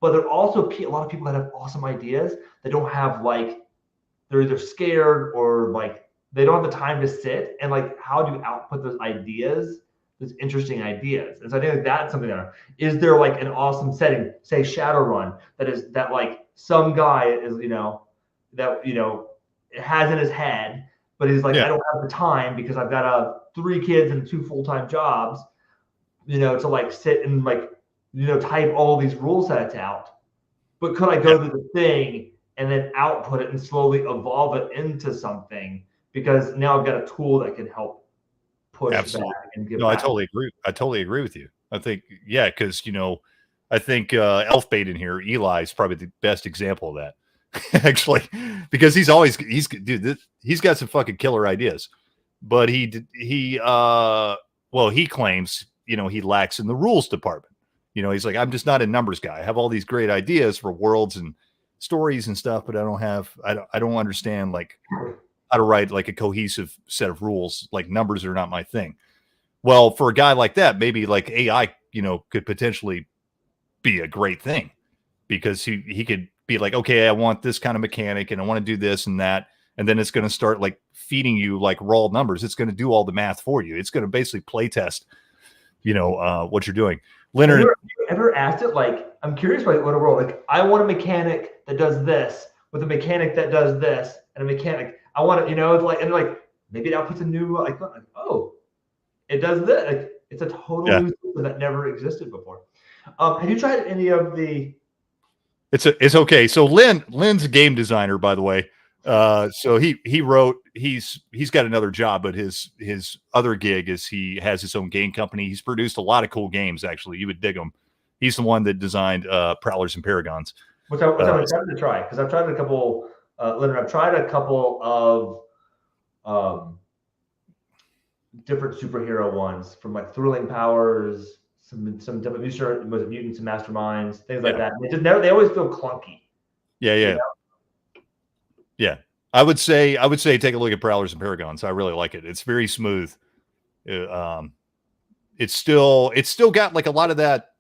but there are also a lot of people that have awesome ideas that don't have like, they're either scared or like they don't have the time to sit and like, how do you output those ideas, those interesting ideas? And so I think like that's something that is there like an awesome setting, say Shadowrun, that like some guy is, has in his head, but he's like, I don't have the time because I've got 3 kids and 2 full-time jobs, to like sit and like, type all these rule sets out. But could I go through the thing and then output it and slowly evolve it into something? Because now I've got a tool that can help push back and give back. I totally agree. I totally agree with you. I think, because, I think Elfbait in here, Eli, is probably the best example of that. Actually, because he's got some fucking killer ideas, but he claims, he lacks in the rules department. He's like, I'm just not a numbers guy. I have all these great ideas for worlds and stories and stuff, but I don't understand like how to write like a cohesive set of rules. Like numbers are not my thing. Well, for a guy like that, maybe like AI, could potentially be a great thing because he could be like, okay, I want this kind of mechanic and I want to do this and that. And then it's going to start like feeding you like raw numbers. It's going to do all the math for you. It's going to basically play test, what you're doing. Leonard, have you ever asked it? Like, I'm curious about what a world, like I want a mechanic that does this with a mechanic that does this and a mechanic. I want it, and like maybe it outputs a new, like, oh, it does this. Like, it's a total new system that never existed before. Have you tried any of the? It's okay. So Lynn's a game designer, by the way. So he wrote. He's got another job, but his other gig is he has his own game company. He's produced a lot of cool games. Actually, you would dig them. He's the one that designed Prowlers and Paragons. Which I'm excited to try because I've tried a couple. Leonard, I've tried a couple of different superhero ones from like Thrilling Powers. Some different mutants and masterminds, things like that. They always feel clunky. Yeah. I would say take a look at Prowlers and Paragons. I really like it. It's very smooth. It's still got like a lot of that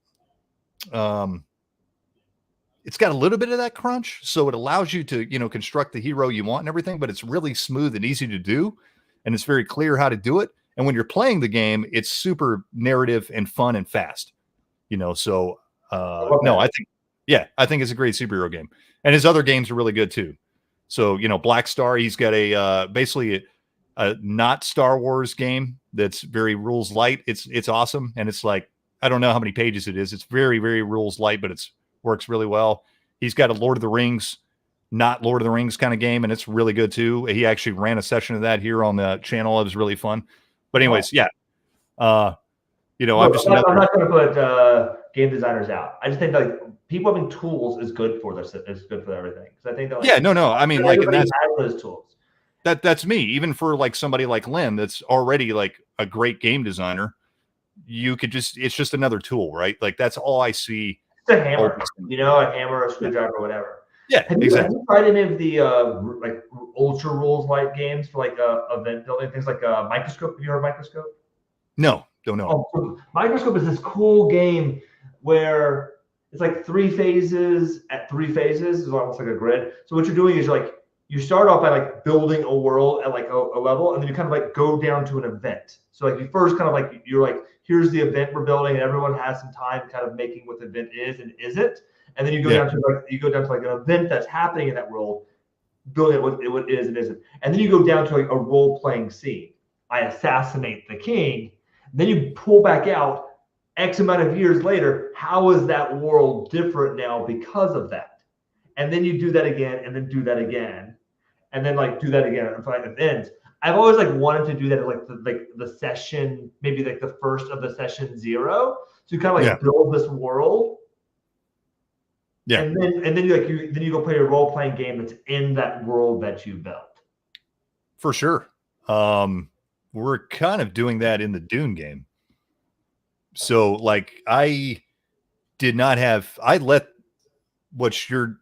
it's got a little bit of that crunch, so it allows you to, construct the hero you want and everything, but it's really smooth and easy to do, and it's very clear how to do it. And when you're playing the game, it's super narrative and fun and fast. So no, I think it's a great superhero game, and his other games are really good too. So Black Star, he's got a basically a not Star Wars game that's very rules light. It's awesome, and it's like, I don't know how many pages it is. It's very, very rules light, but it's works really well. He's got a Lord of the Rings, not Lord of the Rings kind of game, and it's really good too. He actually ran a session of that here on the channel. It was really fun. But anyways, yeah. I'm not going to put game designers out. I just think like people having tools is good for this. Is good for everything. Because I think that I mean, like, and that's those tools. That's me. Even for like somebody like Lynn, that's already like a great game designer. You could it's just another tool, right? Like that's all I see. It's a hammer, a hammer, a screwdriver, or whatever. Yeah, exactly. Have you tried any of the like ultra rules light games for like event building things like Microscope? Have you heard of Microscope? No, don't know. So Microscope is this cool game where it's like 3 phases at 3 phases. It's almost like a grid. So what you're doing is you start off by like building a world at like a level, and then you kind of like go down to an event. So like you first kind of like you're like, here's the event we're building, and everyone has some time kind of making what the event is and isn't. And then you go down to like an event that's happening in that world, building what it is and isn't. And then you go down to like a role-playing scene. I assassinate the king. Then you pull back out X amount of years later. How is that world different now because of that? And then you do that again, and then do that again, and then like do that again until it ends. I've always like wanted to do that at like the session, maybe like the first of the session 0. So you kind of like build this world. Yeah. And then you go play a role-playing game that's in that world that you built. For sure. We're kind of doing that in the Dune game. So like I let what you're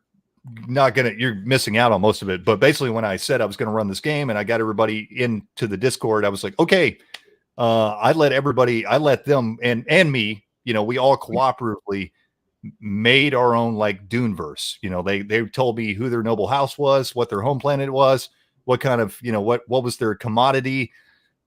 missing out on most of it. But basically when I said I was going to run this game and I got everybody into the Discord, I was like, okay, I let them and me, we all cooperatively made our own like Duneverse. They told me who their noble house was, what their home planet was, what kind of, what was their commodity.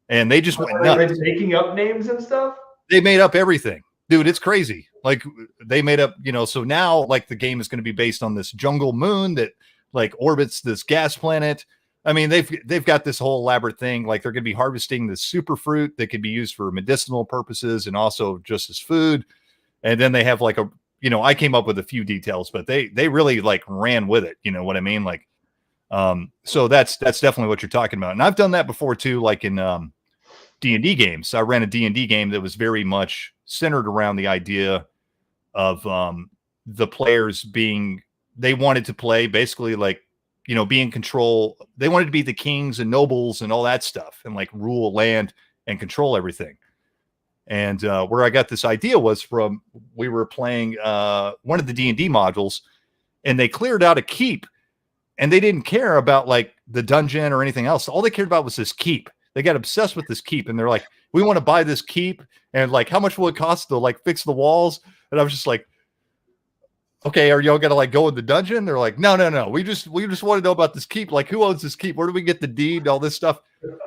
And they just went nuts. Making up names and stuff. They made up everything, dude. It's crazy. Like they made up, so now like the game is going to be based on this jungle moon that like orbits this gas planet. I mean, they've got this whole elaborate thing. Like they're going to be harvesting this super fruit that could be used for medicinal purposes and also just as food. And then they have like I came up with a few details, but they really like ran with it. You know what I mean? Like, so that's definitely what you're talking about. And I've done that before too, like in D&D games. I ran a D&D game that was very much centered around the idea of the players they wanted to play basically like, be in control. They wanted to be the kings and nobles and all that stuff and like rule land and control everything. And where I got this idea was from, we were playing one of the D&D modules, and they cleared out a keep, and they didn't care about like the dungeon or anything else. All they cared about was this keep. They got obsessed with this keep, and they're like, we want to buy this keep, and like, how much will it cost to like fix the walls? And I was just like, okay, are y'all gonna like go in the dungeon? They're like, no. We just want to know about this keep. Like, who owns this keep? Where do we get the deed? All this stuff.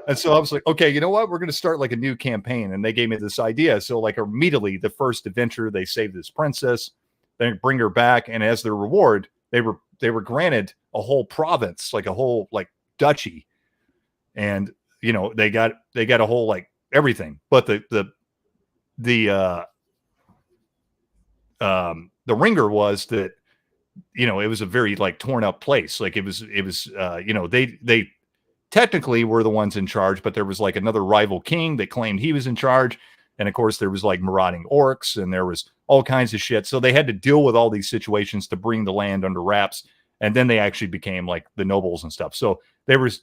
And so I was like, okay, you know what? We're gonna start like a new campaign. And they gave me this idea. So like immediately, the first adventure, they save this princess, they bring her back, and as their reward, they were granted a whole province, like a whole like duchy, and they got a whole like everything. But the ringer was that, it was a very like torn up place. Like it was, they technically were the ones in charge, but there was like another rival king that claimed he was in charge. And of course there was like marauding orcs, and there was all kinds of shit. So they had to deal with all these situations to bring the land under wraps. And then they actually became like the nobles and stuff. So it was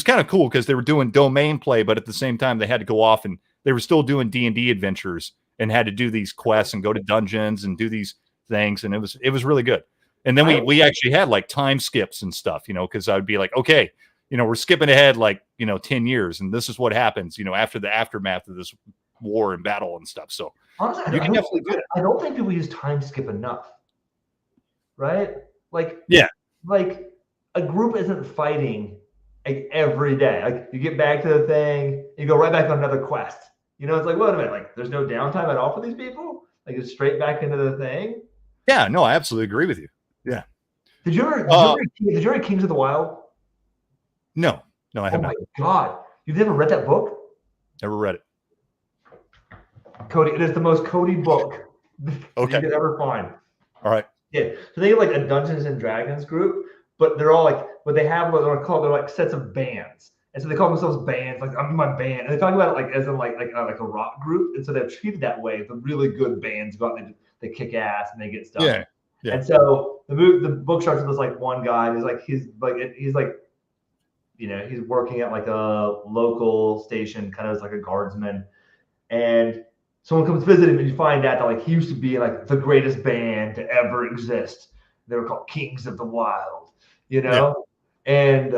kind of cool because they were doing domain play, but at the same time they had to go off and they were still doing D&D adventures and had to do these quests and go to dungeons and do these things. And it was really good. And then we actually had like time skips and stuff, because I would be like, okay, we're skipping ahead like, 10 years. And this is what happens, after the aftermath of this war and battle and stuff. So honestly, you can definitely do it. I don't think people use time skip enough. right? Like, Yeah. like a group isn't fighting like every day. Like you get back to the thing, you go right back on another quest. You know, it's like, wait a minute, like there's no downtime at all for these people. Like it's straight back into the thing. Yeah, no, I absolutely agree with you. Yeah. Did you ever read Kings of the Wild? No, I have not. Oh my God. You've never read that book? Never read it. Cody, it is the most Cody book Okay. you could ever find. All right. Yeah. So they have like a Dungeons and Dragons group, but they're all like, but they have what they're called, they're like sets of bands. And so they call themselves bands, like I'm in my band. And they talk about it like as in like a rock group. And so they're treated that way. The really good bands go out and they kick ass and they get stuff. Yeah. Yeah. And so the book starts with this like one guy, and he's like, you know, he's working at like a local station, kind of as like a guardsman. And someone comes visit him, and you find out that like he used to be like the greatest band to ever exist. They were called Kings of the Wild, you know, and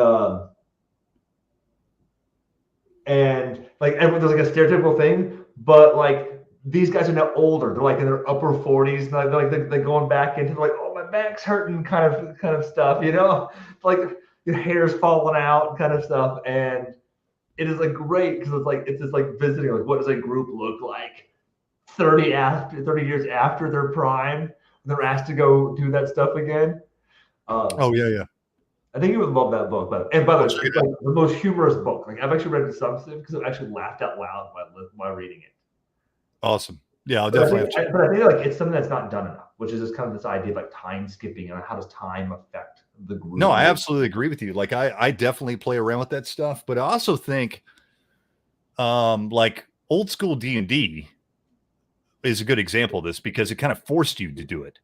like everyone, there's like a stereotypical thing, but like these guys are now older. They're like in their upper 40s. They're going back into like, oh, my back's hurting kind of stuff, you know, like your hair's falling out kind of stuff. And it is like great because it's just like visiting, like what does a group look like 30 years after their prime, they're asked to go do that stuff again. Oh yeah. I think you would love that book. And by the way, it's like the most humorous book. Like I've actually read it some because I've actually laughed out loud while reading it. Awesome. Yeah, I'll But definitely. I think like it's something that's not done enough, which is just kind of this idea of like time skipping and how does time affect the group. No, I absolutely agree with you. Like I definitely play around with that stuff, but I also think like old school D&D is a good example of this because it kind of forced you to do it.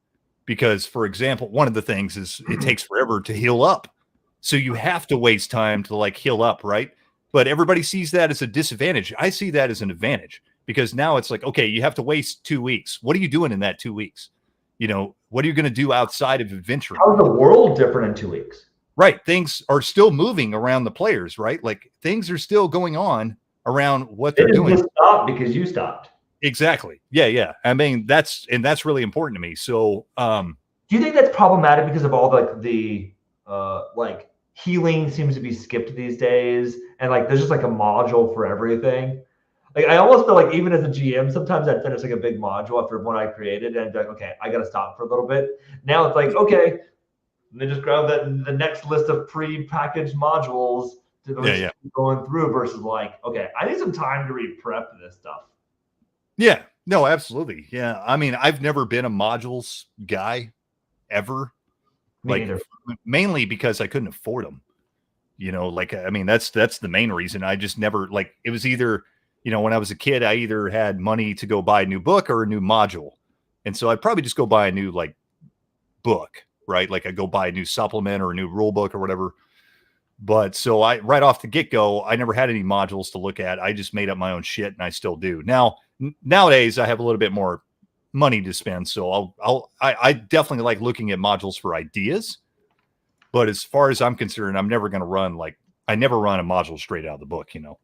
Because, for example, one of the things is it takes forever to heal up. So you have to waste time to like heal up, right? But everybody sees that as a disadvantage. I see that as an advantage because now it's like, okay, you have to waste 2 weeks. What are you doing in that 2 weeks? You know, what are you going to do outside of adventuring? How's the world different in 2 weeks? Right. Things are still moving around the players, right? Like things are still going on around what they're doing. Just stop because you stopped. Exactly. Yeah. I mean, that's really important to me. So, do you think that's problematic because of all the like healing seems to be skipped these days, and like there's just like a module for everything? Like I almost feel like even as a GM, sometimes I'd finish like a big module after one I created, and I'd be like, okay, I got to stop for a little bit. Now it's like, okay, and then just grab the next list of pre-packaged modules to keep going through versus like, okay, I need some time to re-prep this stuff. Yeah, no, absolutely. Yeah. I mean, I've never been a modules guy ever. Mainly because I couldn't afford them. You know, like, I mean, that's the main reason. I just never like, it was either, you know, when I was a kid, I either had money to go buy a new book or a new module. And so I'd probably just go buy a new like book, right? Like I go buy a new supplement or a new rule book or whatever. But so right off the get-go, I never had any modules to look at. I just made up my own shit, and I still do. Now, nowadays, I have a little bit more money to spend, so I definitely like looking at modules for ideas. But as far as I'm concerned, I'm never going to run I never run a module straight out of the book, you know.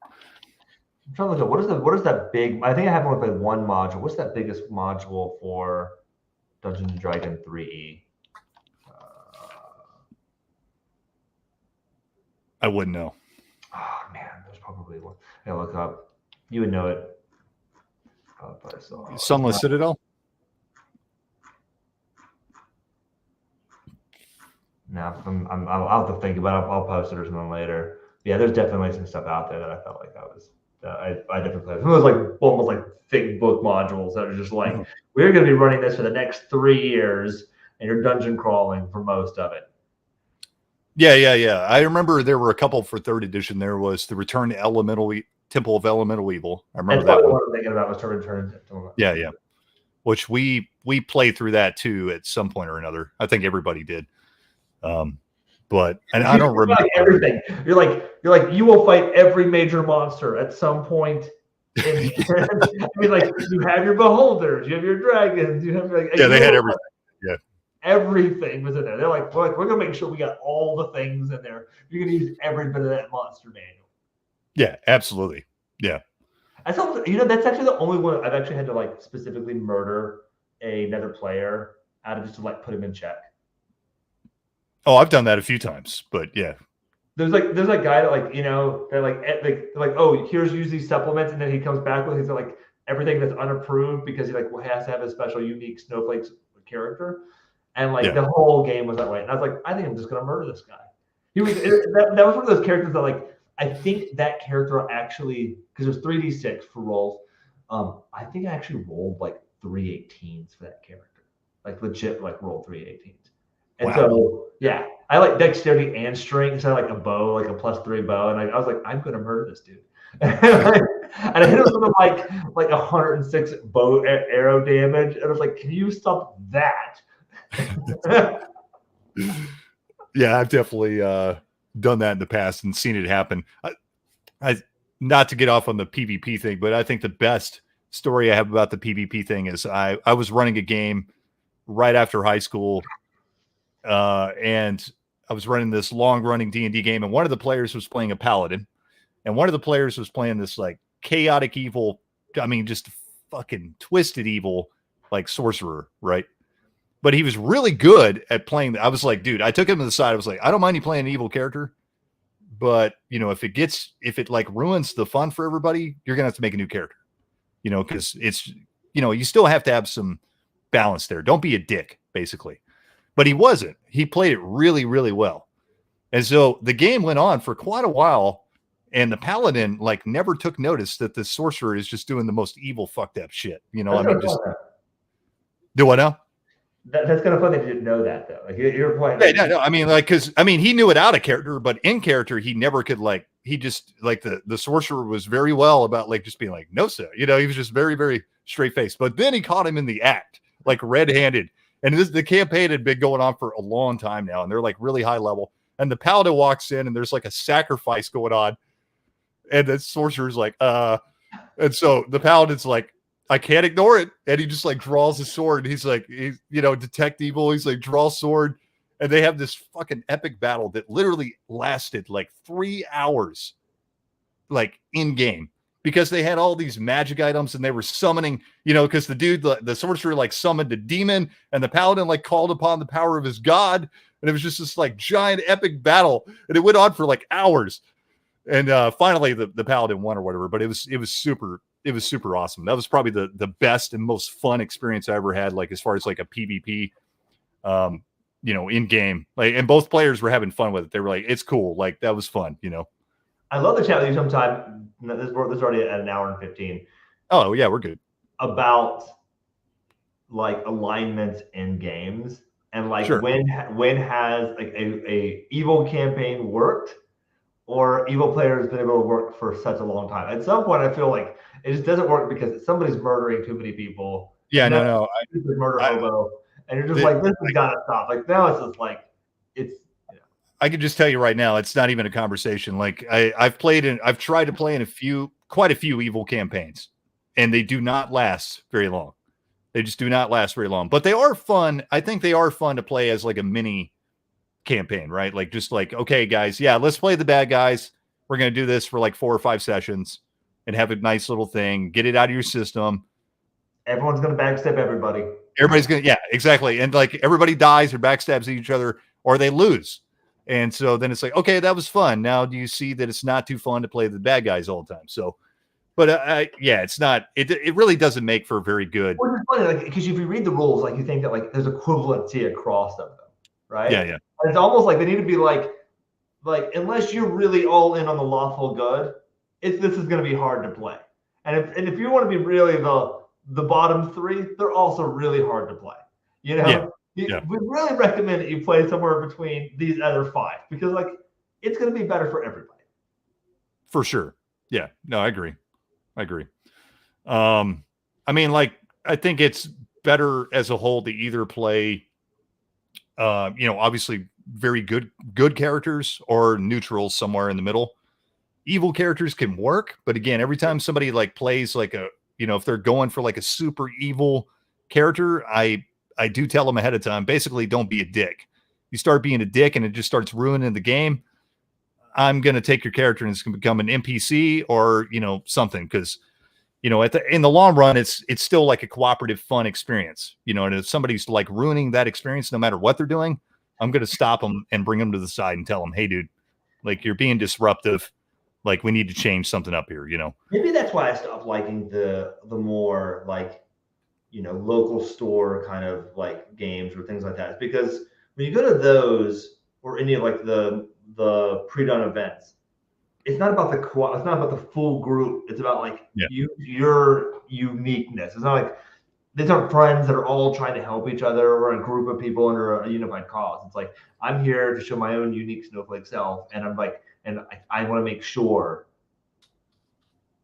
I'm trying to look at what is that big? I think I have only played one module. What's that biggest module for Dungeons and Dragons 3E? I wouldn't know. Oh man, there's probably one. I look up. You would know it. Sunless Citadel? No, I'll have to think about it. I'll post it or something later. Yeah, there's definitely some stuff out there that I felt like I definitely played. It was like almost like thick book modules that are just like, we're going to be running this for the next 3 years, and you're dungeon crawling for most of it. Yeah. I remember there were a couple for 3rd edition. There was the Return to Temple of Elemental Evil. I remember that one. What I'm thinking about was to Return to Yeah. Which we played through that too at some point or another. I think everybody did. But I don't remember like everything. You're like you will fight every major monster at some point. I mean, like you have your beholders, you have your dragons, you have like they had everything. Yeah. Everything was in there. They're like, we're gonna make sure we got all the things in there. You're gonna use every bit of that monster manual. Yeah, absolutely. Yeah. I thought, you know, that's actually the only one I've actually had to like specifically murder another player out of just to like put him in check. Oh, I've done that a few times, but yeah. There's a guy that like, you know, they're like, oh, here's use these supplements, and then he comes back with like everything that's unapproved because he like has to have a special unique snowflakes character, and like Yeah. the whole game was that way. And I was like, I think I'm just gonna murder this guy. That was one of those characters that like I think that character actually, because there's 3d6 for rolls. I think I actually rolled like 3 18s for that character, like legit like rolled 3 18s. And Wow. so yeah, I like dexterity and strength. So I like a bow, like a +3 bow, and I was like, I'm gonna murder this dude. And I hit him with like 106 bow arrow damage, and I was like, can you stop that? Yeah, I've definitely done that in the past and seen it happen. I not to get off on the PvP thing, but I think the best story I have about the PvP thing is I was running a game right after high school, and I was running this long running D&D game, and one of the players was playing a paladin, and one of the players was playing this like chaotic evil, I mean, just fucking twisted evil, like sorcerer, right? But he was really good at playing. I was like, dude, I took him to the side. I was like, I don't mind you playing an evil character, but you know, if it like ruins the fun for everybody, you're gonna have to make a new character, you know, because it's, you know, you still have to have some balance there. Don't be a dick, basically. But he wasn't. He played it really, really well. And so the game went on for quite a while, and the paladin like never took notice that the sorcerer is just doing the most evil, fucked up shit. You know, That's I mean, kind of just fun, do what now? that's kind of fun that you didn't know that though. Like you're playing. Yeah, no, I mean, like, because I mean, he knew it out of character, but in character, he never could like. He just like the sorcerer was very well about like just being like, no, sir. You know, he was just very, very straight faced. But then he caught him in the act, like red handed. And the campaign had been going on for a long time now, and they're like really high level. And the paladin walks in, and there's like a sacrifice going on, and the sorcerer's like, and so the paladin's like, I can't ignore it. And he just like draws his sword. He's like, he's, you know, detect evil. He's like, draw sword. And they have this fucking epic battle that literally lasted like 3 hours, like in game, because they had all these magic items and they were summoning, you know, because the dude, the sorcerer, like summoned a demon, and the paladin like called upon the power of his god. And it was just this like giant epic battle. And it went on for like hours. And finally the paladin won or whatever, but it was super awesome. That was probably the best and most fun experience I ever had, like as far as like a PvP, you know, in game. Like, and both players were having fun with it. They were like, it's cool. Like that was fun, you know. I love to chat with you sometime. This is already at an hour and 15 Oh yeah, we're good. about like alignments in games and like Sure. when has like a evil campaign worked or evil players been able to work for such a long time. At some point, I feel like it just doesn't work because somebody's murdering too many people. Yeah, no. Murder I, hobo, and you're just the, like, this has got to stop. Like now, it's just like it's. You know. I can just tell you right now, it's not even a conversation. Like I've tried to play in quite a few evil campaigns, and they do not last very long. They just do not last very long. But they are fun. I think they are fun to play as like a mini campaign, right? Like just like, okay, guys, yeah, let's play the bad guys. We're going to do this for like 4 or 5 sessions and have a nice little thing. Get it out of your system. Everyone's going to backstab everybody. Everybody's going to, yeah, exactly. And like everybody dies or backstabs each other or they lose. And so then it's like, okay, that was fun. Now do you see that it's not too fun to play the bad guys all the time? So, but yeah, it's not, it really doesn't make for a very good. Which is funny, like, because if you read the rules, like you think that like there's equivalency across them, right? Yeah. And it's almost like they need to be like unless you're really all in on the lawful good, this is going to be hard to play. And if you want to be really the bottom 3, they're also really hard to play. You know, we really recommend that you play somewhere between these other 5 because like it's going to be better for everybody. For sure. Yeah. No, I agree. I mean, like, I think it's better as a whole to either play, you know, obviously very good characters or neutral somewhere in the middle. Evil characters can work, but again, every time somebody like plays like a, you know, if they're going for like a super evil character, I do tell them ahead of time, basically don't be a dick. You start being a dick and it just starts ruining the game. I'm going to take your character and it's going to become an NPC or, you know, something. Cause you know, in the long run, it's still like a cooperative, fun experience, you know, and if somebody's like ruining that experience, no matter what they're doing, I'm going to stop him and bring him to the side and tell him, hey, dude, like you're being disruptive. Like we need to change something up here, you know? Maybe that's why I stopped liking the more like, local store kind of like games or things like that. It's because when you go to those or any of like the pre-done events, it's not about it's not about the full group. It's about like your uniqueness. It's not like these are friends that are all trying to help each other or a group of people under a unified cause. It's like I'm here to show my own unique Snowflake self, and I'm like, and I want to make sure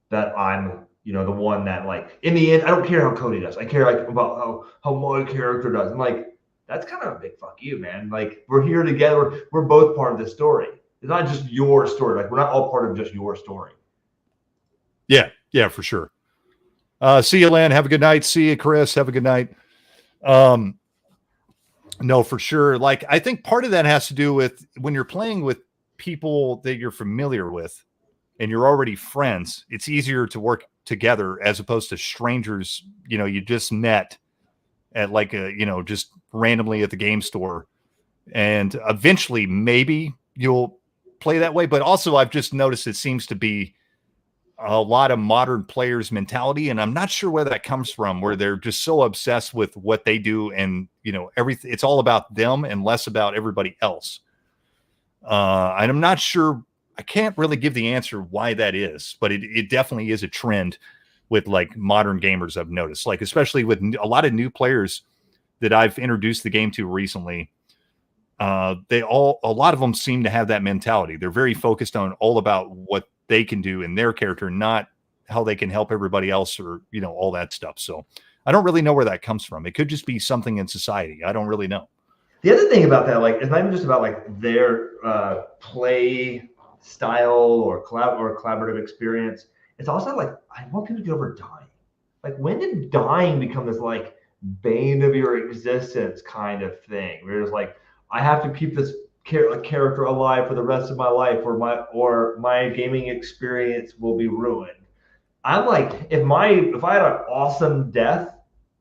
that I'm, the one that like in the end, I don't care how Cody does. I care like about how my character does. And like that's kind of a big fuck you, man. Like we're here together. We're both part of this story. It's not just your story. Like we're not all part of just your story. Yeah, for sure. See you, Len. Have a good night. See you, Chris. Have a good night. No, for sure. Like I think part of that has to do with when you're playing with people that you're familiar with and you're already friends, it's easier to work together as opposed to strangers, you just met at like just randomly at the game store. And eventually maybe you'll play that way. But also I've just noticed it seems to be a lot of modern players mentality. And I'm not sure where that comes from, where they're just so obsessed with what they do. And, everything, it's all about them and less about everybody else. And I'm not sure, I can't really give the answer why that is, but it definitely is a trend with like modern gamers I've noticed, like, especially with a lot of new players that I've introduced the game to recently. A lot of them seem to have that mentality. They're very focused on all about what they can do in their character, not how they can help everybody else or, all that stuff. So I don't really know where that comes from. It could just be something in society. I don't really know. The other thing about that, like, it's not even just about like their play style or collaborative experience. It's also like, I want people to get over dying. Like, when did dying become this like bane of your existence kind of thing? Where it's like, I have to keep this character alive for the rest of my life, or my gaming experience will be ruined. I'm like, if I had an awesome death,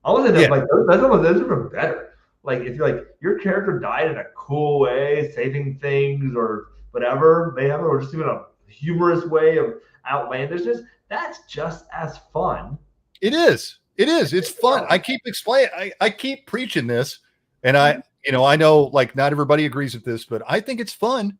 I was like those are better. Like if you're like your character died in a cool way, saving things or whatever, maybe, or just even a humorous way of outlandishness, that's just as fun. It is. It's fun. I keep explaining. I keep preaching this, and I know like not everybody agrees with this, but I think it's fun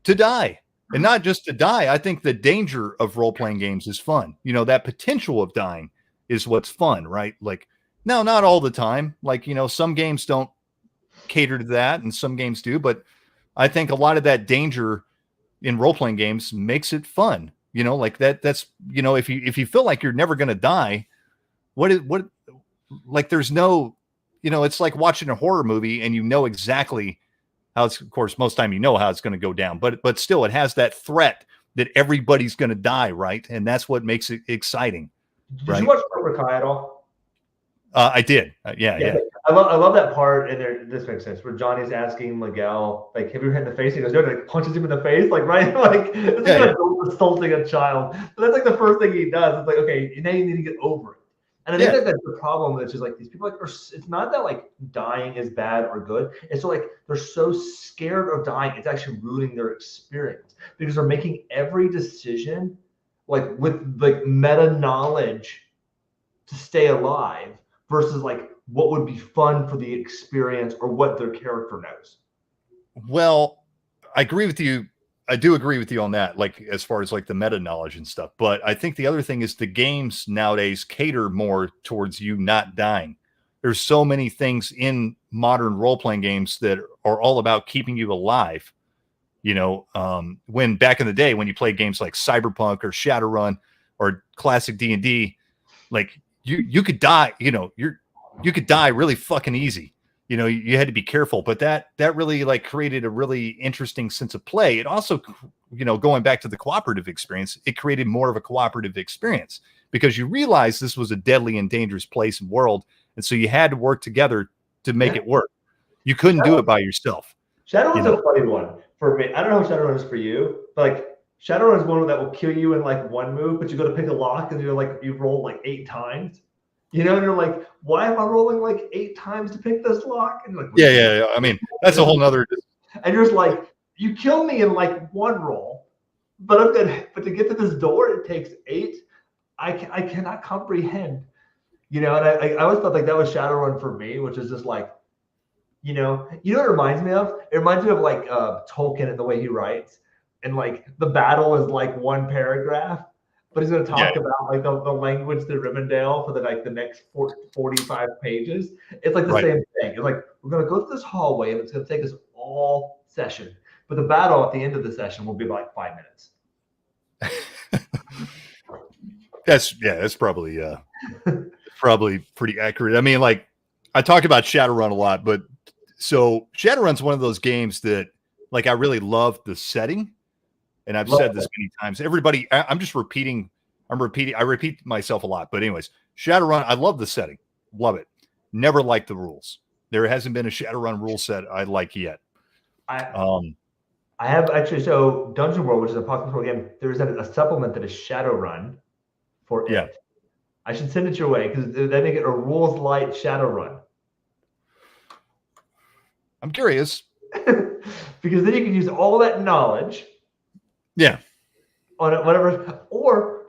to die. And not just to die. I think the danger of role-playing games is fun. That potential of dying is what's fun, right? Like, no, not all the time. Like, some games don't cater to that and some games do, but I think a lot of that danger in role-playing games makes it fun. Like that's, if you feel like you're never going to die, like there's no, it's like watching a horror movie and exactly how it's, of course, most time how it's going to go down, but still it has that threat that everybody's going to die, right? And that's what makes it exciting. Did you watch Cobra Kai at all? I did. Yeah. I love that part, and this makes sense, where Johnny's asking Miguel, like, have you hit in the face? He goes, no, like punches him in the face, like, right? Like, it's like an adult assaulting a child. So that's like the first thing he does. It's like, okay, now you need to get over it. And I think that's the problem. It's just like these people it's not that like dying is bad or good. It's like they're so scared of dying. It's actually ruining their experience because they're making every decision like with like meta knowledge to stay alive versus like what would be fun for the experience or what their character knows. Well, I agree with you. I do agree with you on that, like as far as like the meta knowledge and stuff. But I think the other thing is the games nowadays cater more towards you not dying. There's so many things in modern role-playing games that are all about keeping you alive. When back in the day, when you played games like Cyberpunk or Shadowrun or classic D&D, like you could die, you could die really fucking easy. You had to be careful, but that really like created a really interesting sense of play. It also, going back to the cooperative experience, it created more of a cooperative experience because you realized this was a deadly and dangerous place and world. And so you had to work together to make it work. You couldn't do it by yourself. Shadowrun's a funny one for me. I don't know how Shadowrun is for you, but like Shadowrun is one that will kill you in like one move, but you go to pick a lock and you roll like 8 times. You know, and you're like, why am I rolling like 8 times to pick this lock? And you're like, Yeah. I mean, that's a whole nother. and you're just like, you kill me in like 1 roll, but to get to this door, it takes 8. I cannot comprehend. You know, and I always felt like that was Shadowrun for me, which is just like, what it reminds me of? It reminds me of like Tolkien and the way he writes. And like the battle is like 1 paragraph, but he's going to talk about like the language to Rivendell for the next 45 pages. It's like the same thing. It's like, we're going to go through this hallway and it's going to take us all session. But the battle at the end of the session will be like 5 minutes. That's probably probably pretty accurate. I mean, like I talked about Shadowrun a lot, but so Shadowrun's one of those games that like I really love the setting. And I've said this many times. Everybody, I'm just repeating. I repeat myself a lot. But anyways, Shadowrun, I love the setting. Love it. Never liked the rules. There hasn't been a Shadowrun rule set I like yet. I have actually, so Dungeon World, which is a Pocket World game, there's a supplement that is Shadowrun for it. I should send it your way because they make it a rules light Shadowrun. I'm curious. Because then you can use all that knowledge. Yeah. On it, whatever, or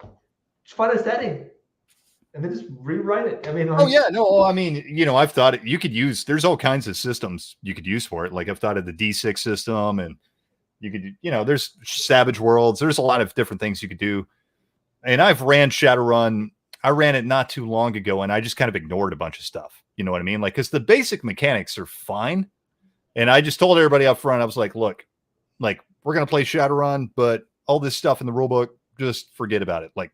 just find a setting and then just rewrite it. I mean, I mean, I've thought you could use. There's all kinds of systems you could use for it. Like I've thought of the D6 system, and you could, there's Savage Worlds. There's a lot of different things you could do. And I've ran Shadowrun. I ran it not too long ago, and I just kind of ignored a bunch of stuff. You know what I mean? Like, because the basic mechanics are fine. And I just told everybody up front, I was like, look, like we're gonna play Shadowrun, but all this stuff in the rule book, just forget about it. Like,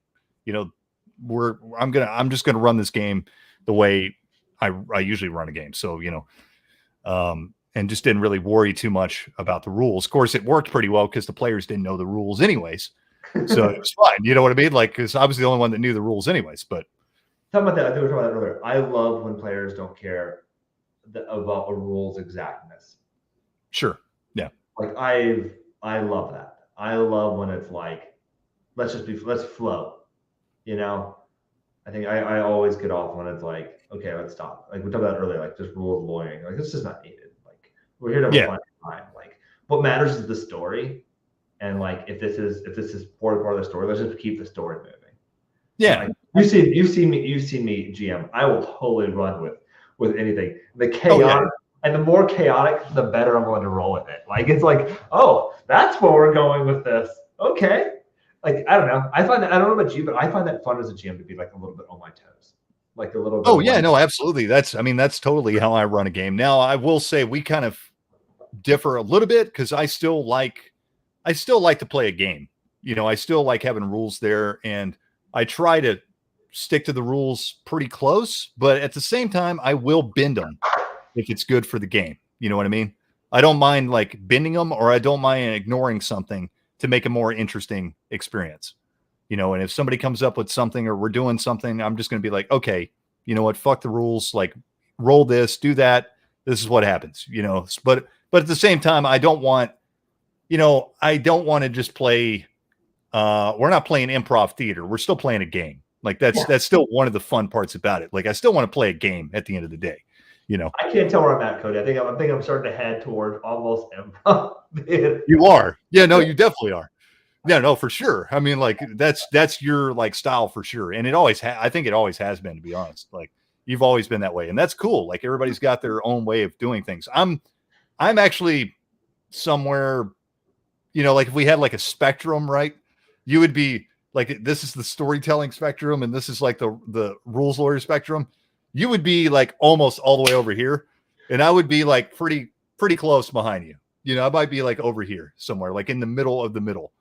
I'm just gonna run this game the way I usually run a game. So, and just didn't really worry too much about the rules. Of course, it worked pretty well because the players didn't know the rules anyways. So it was fine. You know what I mean? Like, because I was the only one that knew the rules anyways. But talking about that, I think we were talking about that earlier. I love when players don't care about a rule's exactness. Sure. Yeah. Like I love that. I love when it's like, let's flow. I think I always get off when it's like, okay, let's stop. Like we talked about earlier, like just rules lawyering. Like it's just not needed. Like we're here to have a fun time. Like what matters is the story. And like if this is part of the story, let's just keep the story moving. Yeah. Like, you've seen me GM. I will totally run with anything. The chaotic and the more chaotic, the better I'm willing to roll with it. Like it's like, oh, that's where we're going with this. Okay. Like I don't know. I don't know about you, but I find that fun as a GM to be like a little bit on my toes. Like a little bit. Oh yeah, no, absolutely. That's totally how I run a game. Now I will say we kind of differ a little bit because I still like to play a game. I still like having rules there, and I try to stick to the rules pretty close, but at the same time, I will bend them if it's good for the game. You know what I mean? I don't mind like bending them, or I don't mind ignoring something to make a more interesting experience. And if somebody comes up with something or we're doing something, I'm just going to be like, okay, you know what? Fuck the rules. Like roll this, do that. This is what happens, but at the same time, I don't want to just play. We're not playing improv theater. We're still playing a game. Like that's still one of the fun parts about it. Like I still want to play a game at the end of the day. I can't tell where I'm at, Cody. I think I'm starting to head toward almost improv. You are. Yeah, no, you definitely are. Yeah, no, for sure. I mean, like that's your like style for sure. And it always I think it always has been, to be honest. Like you've always been that way. And that's cool. Like everybody's got their own way of doing things. I'm actually somewhere, like if we had like a spectrum, right? You would be like, this is the storytelling spectrum, and this is like the rules lawyer spectrum. You would be like almost all the way over here, and I would be like pretty close behind you. I might be like over here somewhere, like in the middle of the middle.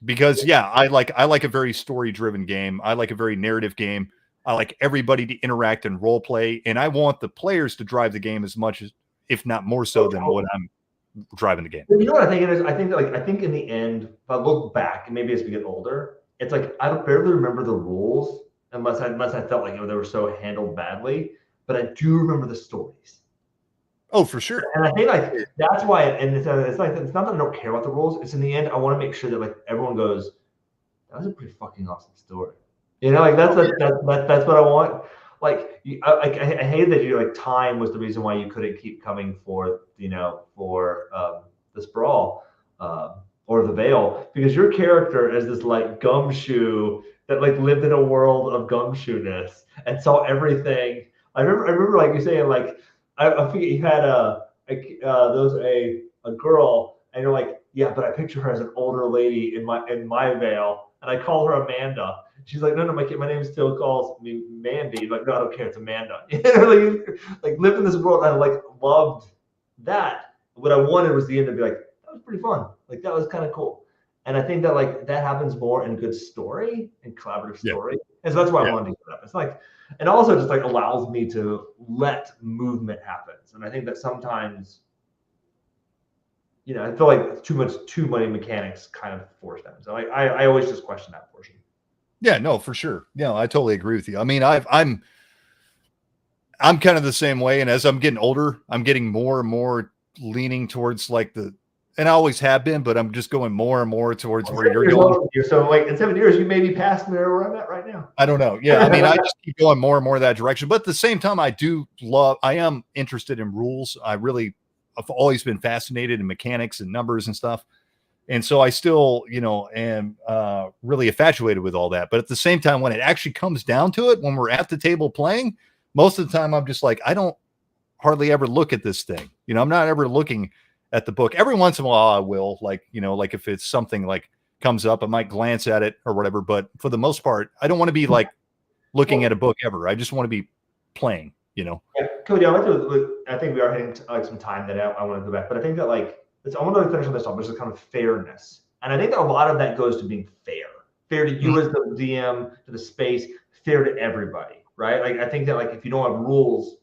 Because I like a very story driven game. I like a very narrative game. I like everybody to interact and role play, and I want the players to drive the game as much as, if not more so, than what I'm driving the game. You know what I think it is? I think in the end, if I look back, and maybe as we get older, it's like I barely remember the rules unless I felt like they were so handled badly. But I do remember the stories. Oh, for sure. And I think like that's why. And it's like it's not that I don't care about the rules. It's in the end I want to make sure that like everyone goes, that was a pretty fucking awesome story. You know, like that's what I want. Like, I hate that you like time was the reason why you couldn't keep coming for for the sprawl or the veil, because your character is this like gumshoe that like lived in a world of gumshoeness and saw everything. I remember like you saying like I forget you had there was a girl and you're like, yeah, but I picture her as an older lady in my veil, and I call her Amanda. She's like, no, my name still calls me Mandy. Like, no, I don't care. It's Amanda. Like live in this world. I like loved that. What I wanted was the end to be like, that was pretty fun. Like that was kind of cool. And I think that like that happens more in good story and collaborative Yeah. story. And so that's why I Yeah. wanted to get up. It's like, and also just like allows me to let movement happen. And I think that sometimes, I feel like too many mechanics kind of force them. So I always just question that portion. Yeah, no, for sure. No, I totally agree with you. I mean, I'm kind of the same way. And as I'm getting older, I'm getting more and more leaning towards like and I always have been, but I'm just going more and more towards where you're going. So like in 7 years, you may be past where I'm at right now. I don't know. Yeah. I mean, I just keep going more and more that direction, but at the same time, I am interested in rules. I've always been fascinated in mechanics and numbers and stuff. And so I still, am really infatuated with all that. But at the same time, when it actually comes down to it, when we're at the table playing, most of the time I'm just like, I don't hardly ever look at this thing. I'm not ever looking at the book. Every once in a while I will, like, like if it's something like comes up, I might glance at it or whatever. But for the most part, I don't want to be like looking at a book ever. I just want to be playing, Yeah, Cody, I think we are hitting like some time that I want to go back, but I think that like I want to finish on this topic, which is kind of fairness, and I think that a lot of that goes to being fair to you as the DM, to the space, fair to everybody, right? Like I think that like if you don't have rules,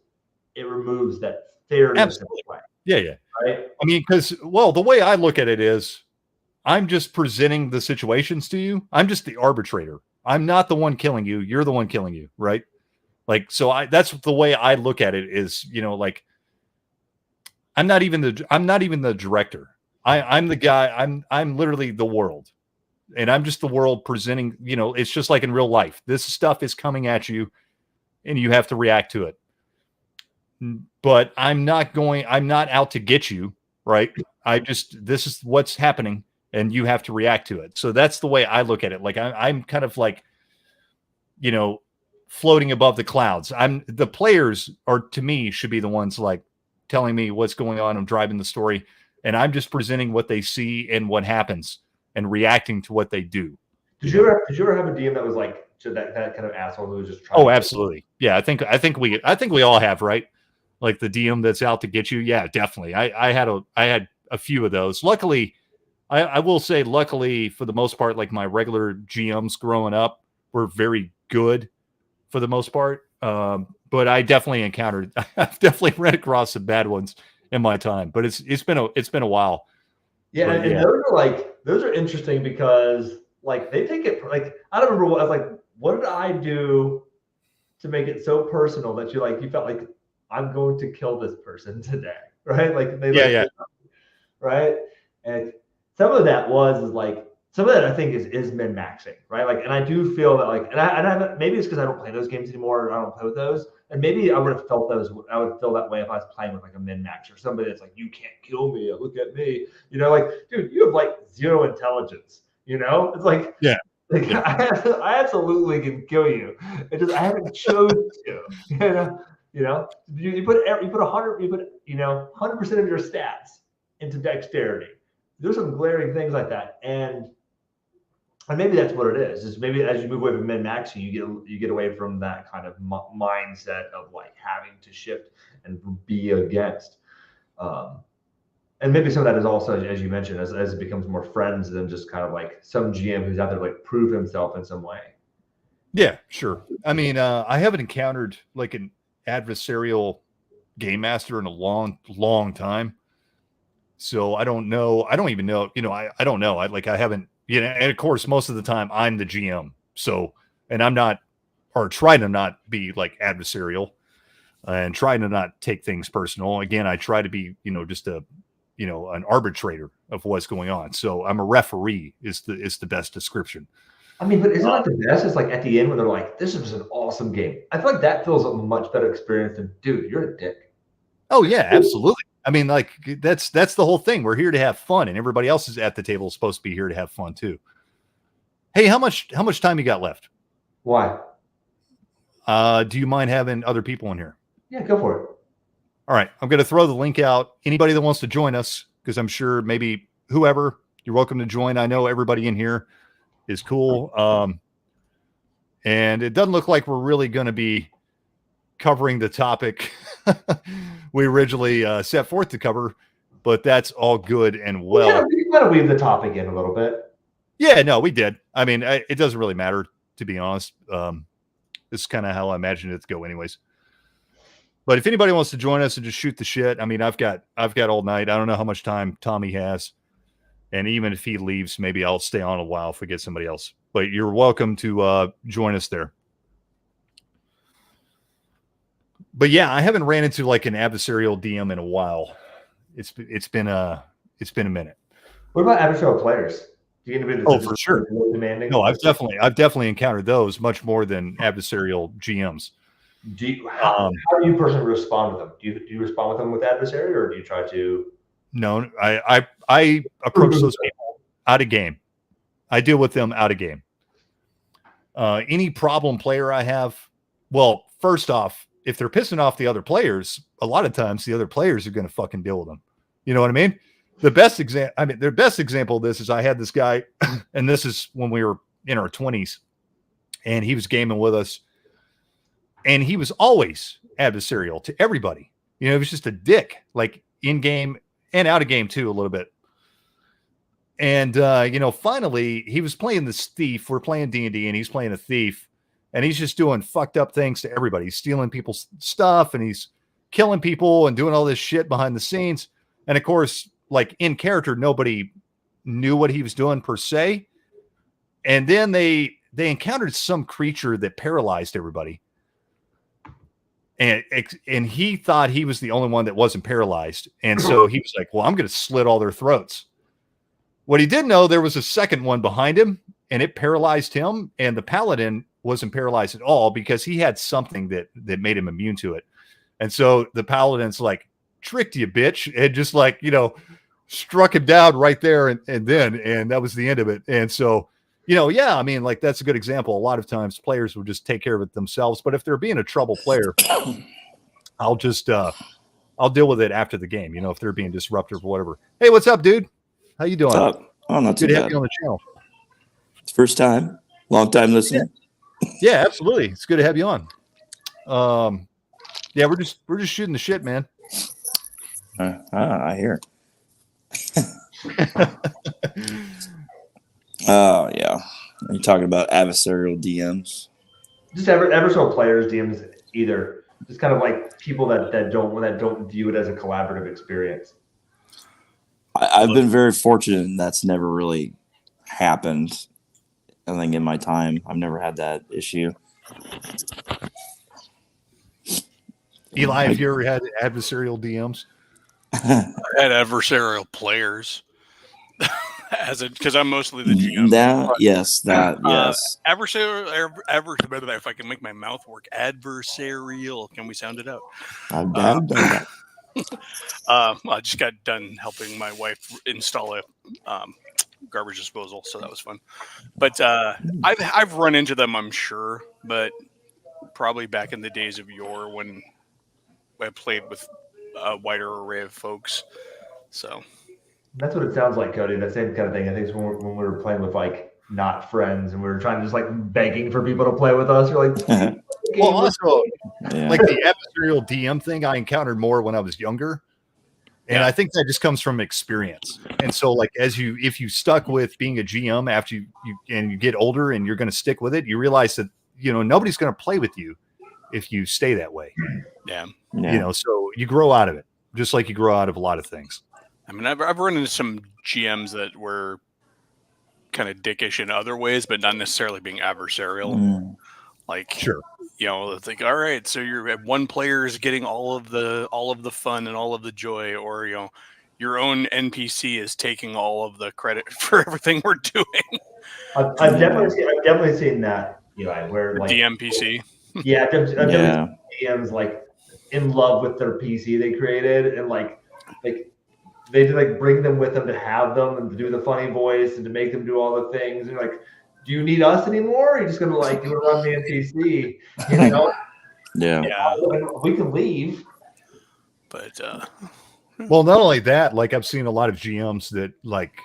it removes that fairness. Absolutely. In the way, yeah. right? I mean, because the way I look at it is, I'm just presenting the situations to you. I'm just the arbitrator. I'm not the one killing you. You're the one killing you, right? Like, so that's the way I look at it is, like I'm not even the director. I'm the guy. I'm literally the world, and I'm just the world presenting. It's just like in real life. This stuff is coming at you, and you have to react to it. But I'm not out to get you, right? This is what's happening, and you have to react to it. So that's the way I look at it. Like I'm kind of like, floating above the clouds. The players to me should be the ones like telling me what's going on. I'm driving the story, and I'm just presenting what they see and what happens and reacting to what they do. Did you ever have a DM that was like that kind of asshole who was just trying? Oh, absolutely. Yeah. I think we all have, right? Like the DM that's out to get you. Yeah, definitely. I had a few of those. Luckily, I will say, luckily for the most part, like my regular GMs growing up were very good for the most part. But I definitely I've definitely ran across some bad ones in my time, but it's been a while. Yeah. But, and those are interesting because like they take it like, I don't remember I was like, what did I do to make it so personal that you felt like I'm going to kill this person today, right? Like right? And some of that is like some of that I think is min maxing, right? Like, and I do feel that like, and I maybe it's because I don't play those games anymore. Or I don't play with those, and maybe I would have felt those. I would feel that way if I was playing with like a min max or somebody that's like, you can't kill me. Look at me, like, dude, you have like zero intelligence. It's like, yeah. Like, yeah. I absolutely can kill you. It just I haven't chosen to. You put 100% of your stats into dexterity. There's some glaring things like that, and maybe that's what it is. Is maybe as you move away from min maxing, you get away from that kind of mindset of like having to shift and be against. And maybe some of that is also, as you mentioned, as it becomes more friends than just kind of like some GM who's out there to like prove himself in some way. Yeah, sure. I mean, I haven't encountered like an adversarial game master in a long, long time. So I don't know. I don't even know. I don't know. I haven't, and of course, most of the time I'm the GM. So, and I'm not, or try to not be like adversarial and try to not take things personal. Again, I try to be, just an arbitrator of what's going on. So I'm a referee is the best description. I mean, but isn't like the best? It's like at the end when they're like, "This was an awesome game." I feel like that feels a much better experience than, "Dude, you're a dick." Oh yeah, absolutely. I mean, like that's the whole thing. We're here to have fun, and everybody else is at the table supposed to be here to have fun too. Hey, how much time you got left? Why? Do you mind having other people in here? Yeah, go for it. All right, I'm going to throw the link out. Anybody that wants to join us, because I'm sure maybe whoever, you're welcome to join. I know everybody in here is cool. And it doesn't look like we're really going to be covering the topic we originally set forth to cover, but that's all good and well. You gotta weave the topic in a little bit. Yeah, no, we did. I mean, it doesn't really matter, to be honest. This is kind of how I imagined it to go anyways. But if anybody wants to join us and just shoot the shit, I mean, I've got all night. I don't know how much time Tommy has. And even if he leaves, maybe I'll stay on a while if we get somebody else. But you're welcome to join us there. But yeah, I haven't ran into like an adversarial DM in a while. It's been a minute. What about adversarial players? Do you get Oh, for sure. Demanding? No, I've definitely encountered those much more than adversarial GMs. How do you personally respond with them? Do you respond with them with adversary, or do you try to? No, I approach those people out of game. I deal with them out of game. Any problem player I have, well, first off, if they're pissing off the other players, a lot of times the other players are going to fucking deal with them. You know what I mean? The best example of this is I had this guy, and this is when we were in our 20s, and he was gaming with us, and he was always adversarial to everybody. You know, he was just a dick, like in game and out of game too, a little bit. And finally, he was playing this thief. We're playing D&D, and he's playing a thief, and he's just doing fucked up things to everybody. He's stealing people's stuff, and he's killing people and doing all this shit behind the scenes. And of course, like in character, nobody knew what he was doing per se. And then they encountered some creature that paralyzed everybody. And he thought he was the only one that wasn't paralyzed. And so he was like, well, I'm going to slit all their throats. What he didn't know, there was a second one behind him, and it paralyzed him. And the paladin wasn't paralyzed at all because he had something that made him immune to it. And so the paladin's like, tricked you, bitch, and just like, struck him down right there. And that was the end of it. And so, yeah, I mean, like that's a good example. A lot of times players will just take care of it themselves. But if they're being a trouble player, I'll just, I'll deal with it after the game, if they're being disruptive or whatever. Hey, what's up, dude? How you doing? What's up? Oh, not too good to bad. have you on the channel. It's first time, long time listening. Yeah, absolutely. It's good to have you on. Yeah, we're just shooting the shit, man. I hear. Oh yeah, are you talking about adversarial DMs? Just adversarial players, DMs, either. Just kind of like people that don't view it as a collaborative experience. I've been very fortunate, and that's never really happened. I think in my time, I've never had that issue. Eli, have you ever had adversarial DMs? I had adversarial players, because I'm mostly the GM. Yes. Adversarial. If I can make my mouth work, adversarial. Can we sound it out? I've done that. I just got done helping my wife install a garbage disposal, so that was fun. But I've run into them, I'm sure, but probably back in the days of yore when I played with a wider array of folks. So that's what it sounds like, Cody. That same kind of thing. I think it's when we were playing with like not friends, and we were trying to just like begging for people to play with us. You're like, well, also like the adversarial DM thing, I encountered more when I was younger, and I think that just comes from experience. And so, like, if you stuck with being a GM after you get older and you're going to stick with it, you realize that nobody's going to play with you if you stay that way. Yeah. So you grow out of it, just like you grow out of a lot of things. I mean, I've run into some GMs that were kind of dickish in other ways, but not necessarily being adversarial. Like, sure, it's like, all right, so you're one player is getting all of the fun and all of the joy, or your own NPC is taking all of the credit for everything we're doing. I've definitely seen that, Eli, where like DMPC. yeah, I've definitely Yeah. seen DMs like in love with their PC they created, and like they did like bring them with them to have them and to do the funny voice and to make them do all the things. And like, do you need us anymore? Or are you just gonna like you run the NPC? You know, Yeah. Yeah, we can leave. but Well, not only that, like I've seen a lot of GMs that like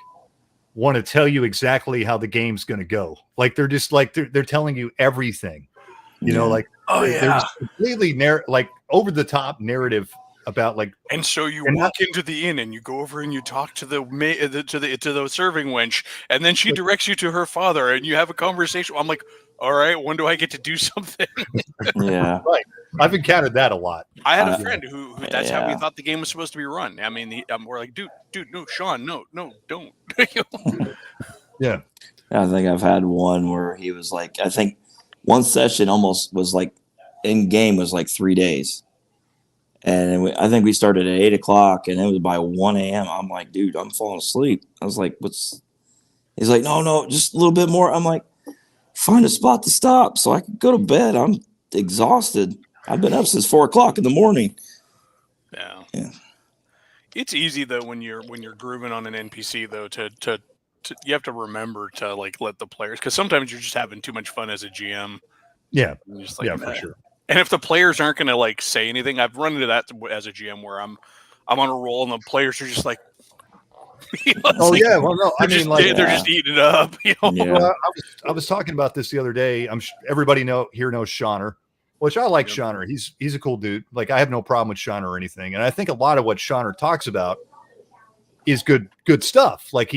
want to tell you exactly how the game's going to go. Like they're just like they're telling you everything. You know, Yeah. like oh they're yeah. just completely like over the top narrative about like And so you And walk into the inn and you go over and you talk to the to the serving wench, and then she directs you to her father, and you have a conversation. I'm like, all right, when do I get to do something? Yeah. I've encountered that a lot. I had a Uh, friend who that's how we yeah. thought the game was supposed to be run. I mean, we're like, dude, no, Sean, no, don't. Yeah. I think I've had one where he was like, I think one session almost was like in game was like 3 days. And I think we started at 8:00 and it was by 1 a.m. I'm like, dude, I'm falling asleep. I was like, he's like, no, just a little bit more. I'm like, find a spot to stop so I can go to bed. I'm exhausted. I've been up since 4:00 in the morning. Yeah. It's easy though when you're grooving on an NPC though to you have to remember to like let the players, because sometimes you're just having too much fun as a GM. Yeah. You're just like, Yeah, for sure. And if the players aren't going to like say anything, I've run into that as a GM where I'm on a roll and the players are just like, it's Oh like, yeah. Well, no, I they're mean, just, like, they're just eating it up. You know? Yeah. well, I was talking about this the other day. Everybody here knows Shauner, which I like. Yep. Shauner. He's a cool dude. Like I have no problem with Shauner or anything. And I think a lot of what Shauner talks about is good stuff. Like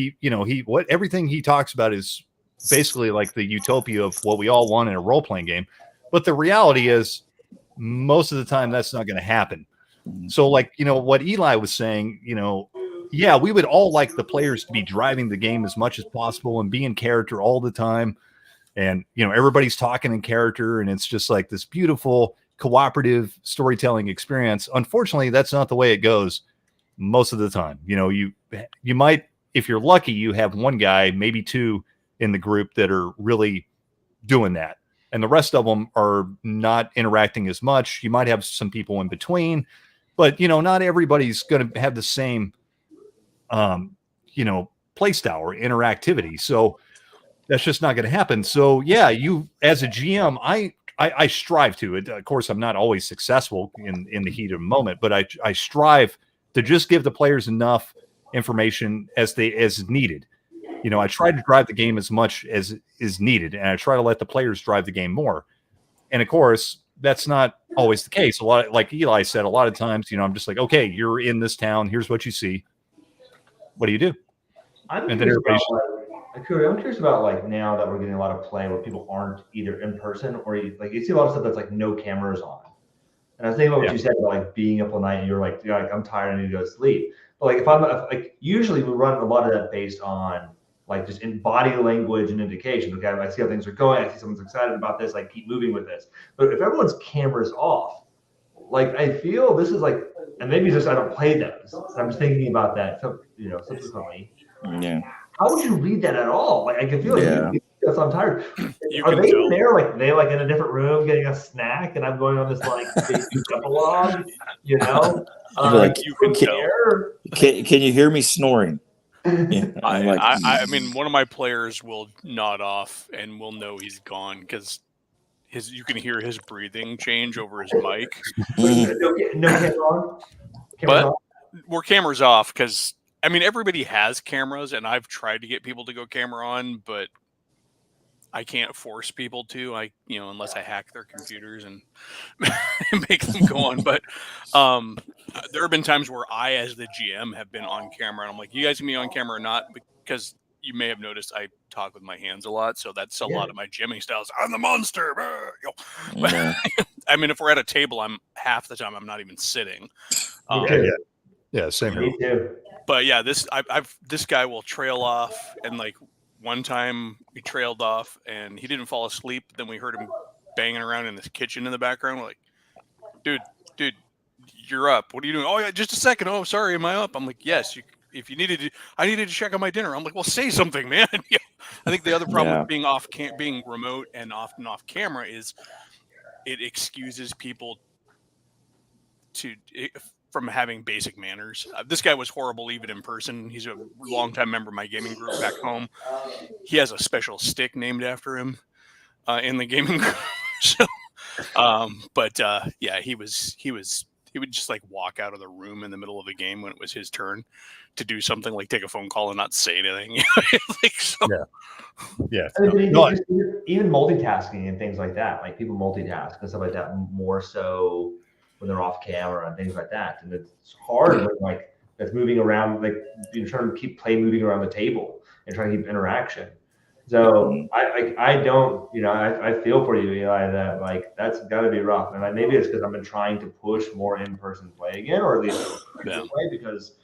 everything he talks about is basically like the utopia of what we all want in a role playing game. But the reality is, most of the time, that's not going to happen. So, like, what Eli was saying, yeah, we would all like the players to be driving the game as much as possible and be in character all the time. And, everybody's talking in character, and it's just like this beautiful cooperative storytelling experience. Unfortunately, that's not the way it goes most of the time. You might, if you're lucky, you have one guy, maybe two in the group that are really doing that. And the rest of them are not interacting as much. You might have some people in between, but, not everybody's going to have the same, play style or interactivity. So that's just not going to happen. So yeah, you as a GM, I strive to it. Of course, I'm not always successful in the heat of the moment, but I strive to just give the players enough information as needed. I try to drive the game as much as is needed, and I try to let the players drive the game more. And of course, that's not always the case. A lot, like Eli said, a lot of times, I'm just like, okay, you're in this town. Here's what you see. What do you do? I'm And then curious about like now that we're getting a lot of play where people aren't either in person or you see a lot of stuff that's like no cameras on. And I was thinking about what you said about like being up all night and you're like, I'm tired, I need to go to sleep. But like if usually we run a lot of that based on like just in body language and indication. Okay, I see how things are going. I see someone's excited about this. Like keep moving with this. But if everyone's cameras off, like I feel this is like, and maybe just I don't play those. I'm just thinking about that. Subsequently. Yeah. How would you read that at all? Like I can feel like because I'm tired. Are they tell. there? Like they like in a different room getting a snack, and I'm going on this like epilogue. Like, you can tell. Can you hear me snoring? Yeah, I mean, one of my players will nod off and we'll know he's gone because you can hear his breathing change over his mic. No camera on. But we're cameras off because I mean everybody has cameras, and I've tried to get people to go camera on, but I can't force people to. Unless I hack their computers and make them go on. But there have been times where I, as the GM, have been on camera, and I'm like, "You guys can be on camera or not?" Because you may have noticed I talk with my hands a lot, so that's a lot of my GMing styles. I'm the monster. But, I mean, if we're at a table, I'm half the time I'm not even sitting. Yeah, same here. Me too. But yeah, this guy will trail off, and like one time he trailed off and he didn't fall asleep. Then we heard him banging around in this kitchen in the background. We're like, dude, you're up. What are you doing? Oh yeah, just a second. Oh, sorry, am I up? I'm like, yes. If you needed to, I needed to check on my dinner. I'm like, well, say something, man. I think the other problem Yeah. with being remote and often off camera is it excuses people from having basic manners. This guy was horrible even in person. He's a longtime member of my gaming group back home. He has a special stick named after him in the gaming group. So, yeah, he would just like walk out of the room in the middle of the game when it was his turn to do something, like take a phone call and not say anything. Like, so, Yeah. I mean, No, even multitasking and things like that, like people multitask and stuff like that more so when they're off camera and things like that. And it's hard when like it's moving around, like you're trying to keep play moving around the table and trying to keep interaction. So I don't, I feel for you, Eli, that like that's got to be rough. And maybe it's because I've been trying to push more in-person play again, or at least play, because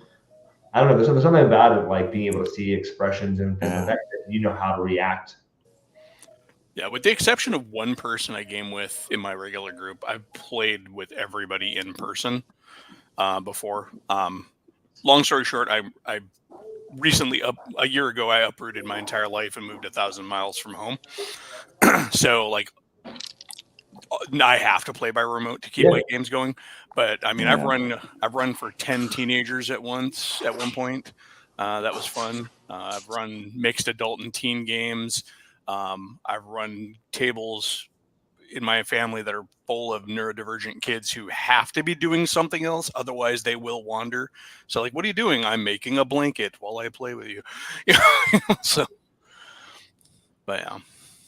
I don't know. There's something about it, like being able to see expressions and things like that. You know how to react. Yeah, with the exception of one person I game with in my regular group, I've played with everybody in person before. Long story short, I recently, a year ago, I uprooted my entire life and moved 1,000 miles from home. So like, I have to play by remote to keep my games going. But I mean, I've run for 10 teenagers at one point. That was fun. I've run mixed adult and teen games. I've run tables in my family that are full of neurodivergent kids who have to be doing something else, otherwise they will wander. So like, what are you doing? I'm making a blanket while I play with you. So, but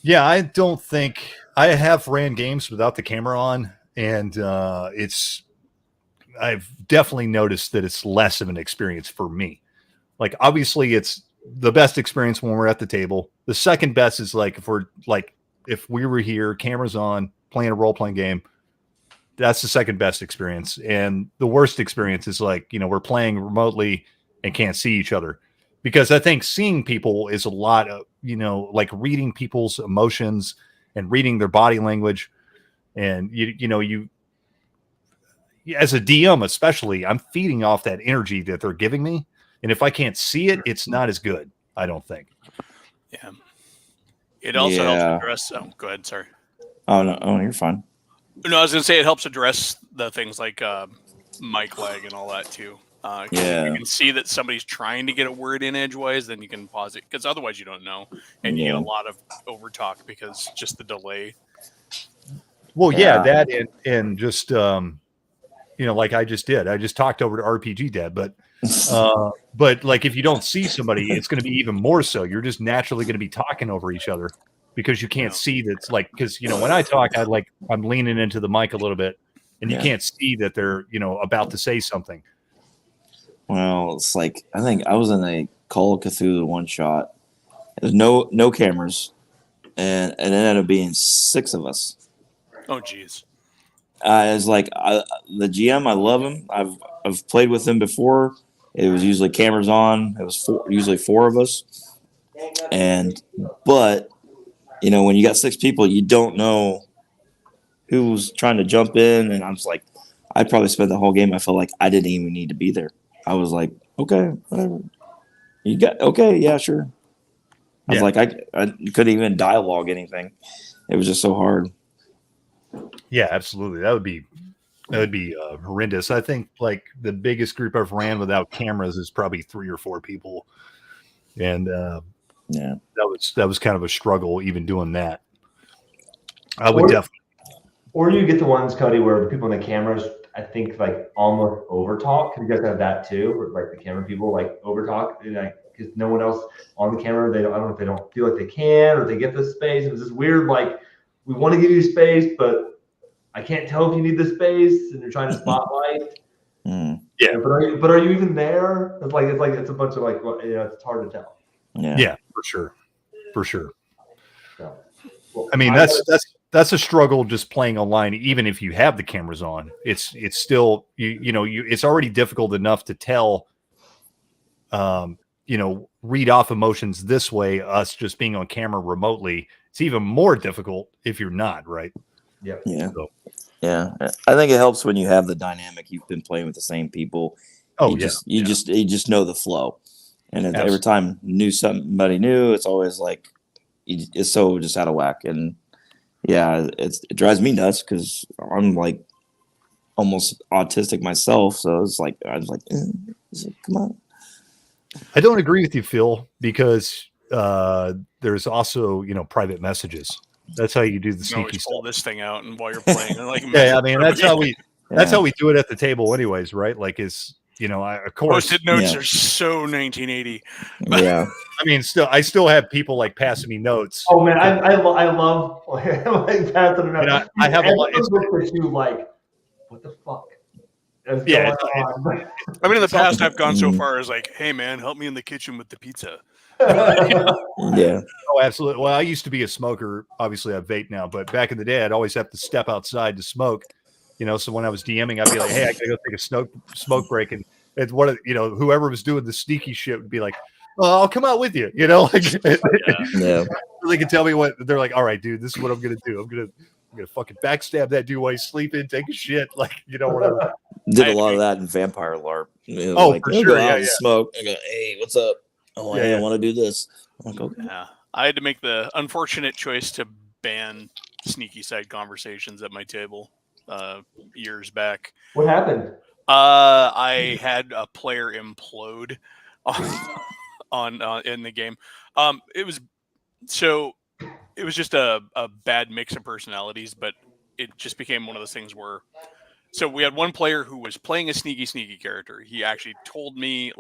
yeah, I don't think I have ran games without the camera on, and I've definitely noticed that it's less of an experience for me. Like, obviously it's the best experience when we're at the table. The second best is like if we were here, cameras on, playing a role-playing game, that's the second best experience. And the worst experience is like, we're playing remotely and can't see each other. Because I think seeing people is a lot of, like reading people's emotions and reading their body language. And, you as a DM especially, I'm feeding off that energy that they're giving me. And if I can't see it, it's not as good, I don't think. Yeah. It also helps address. Oh, go ahead. Sorry. Oh no, you're fine. No, I was gonna say it helps address the things like mic lag and all that too. If you can see that somebody's trying to get a word in edgewise, then you can pause it, because otherwise you don't know, and you get a lot of overtalk because just the delay. Well, that and just like I just did. I just talked over to RPG Dad, but like if you don't see somebody, it's going to be even more so. You're just naturally going to be talking over each other because you can't see that's like, because when I talk, I'm leaning into the mic a little bit, and you can't see that they're about to say something. Well, it's like I think I was in a Call of Cthulhu one shot. There's no cameras, and it ended up being 6 of us. Oh, geez. It's like the GM. I love him. I've played with him before. It was usually cameras on. It was usually 4 of us, but when you got 6 people, you don't know who's trying to jump in. And I'm just like, I probably spent the whole game. I felt like I didn't even need to be there. I was like, okay, whatever. You got okay, yeah, sure. I was like, I couldn't even dialogue anything. It was just so hard. Yeah, absolutely. That would be horrendous. I think like the biggest group I've ran without cameras is probably 3 or 4 people, and that was kind of a struggle even doing that. I would definitely. Or you get the ones, Cody, where the people in the cameras, I think, like almost overtalk. You guys have that too, where like the camera people like overtalk, because no one else on the camera. I don't know if they don't feel like they can, or they get the space. It was this weird, like, we want to give you space, but I can't tell if you need the space, and you're trying to spotlight. Yeah, but are you even there? It's a bunch of like, it's hard to tell. Yeah, for sure. So, I mean, that's a struggle just playing online. Even if you have the cameras on, it's still it's already difficult enough to tell, read off emotions this way. Us just being on camera remotely, it's even more difficult if you're not, right? Yeah. So. Yeah, I think it helps when you have the dynamic. You've been playing with the same people. You just know the flow, and every time somebody new, it's always like it's so just out of whack. And yeah, it drives me nuts because I'm like almost autistic myself. So it's like I was like, come on. I don't agree with you, Phil, because there's also private messages. That's how you do the You sneaky always pull stuff. this thing out and while you're playing, and like Yeah, I mean that's how we Yeah. do it at the table, anyways, right? Like, of course, Post-it notes Yeah. are so 1980. Yeah. I mean, I still have people like passing me notes. Oh man, I love like passing it out. I have a lot. Everyone looks at you like, what the fuck? is Yeah, going on? I mean, in the past, I've gone so Mm. far as like, hey man, help me in the kitchen with the pizza. Yeah. Oh, absolutely. Well, I used to be a smoker. Obviously, I vape now, but back in the day, I'd always have to step outside to smoke. So when I was DMing, I'd be like, "Hey, I gotta go take a smoke break," and it's whoever was doing the sneaky shit would be like, "Oh, I'll come out with you," like Yeah. they can tell me what they're like. All right, dude, this is what I'm gonna do. I'm gonna fucking backstab that dude while he's sleeping, take a shit, whatever. Did I a lot agree. of that in Vampire LARP. It was Oh, like, for "I'll sure, go yeah, out and yeah. smoke. I go, hey, what's up? Oh, Yeah, I yeah. want to do this. I'm like, okay. Yeah, I had to make the unfortunate choice to ban sneaky side conversations at my table years back. What happened? I had a player implode on in the game. It was just a bad mix of personalities, but it just became one of those things where. So we had one player who was playing a sneaky character. He actually told me,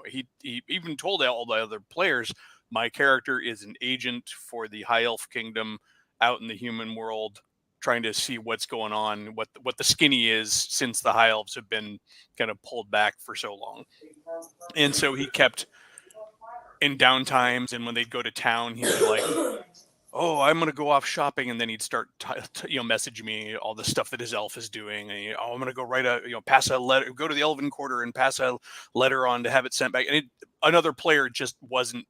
he even told all the other players, my character is an agent for the High Elf Kingdom out in the human world, trying to see what's going on, what the skinny is, since the High Elves have been kind of pulled back for so long. And so he kept in downtimes, and when they'd go to town, he'd be like, oh, I'm going to go off shopping. And then he'd start, message me all the stuff that his elf is doing. And, I'm going to go pass a letter, go to the Elven Quarter and pass a letter on to have it sent back. And another player just wasn't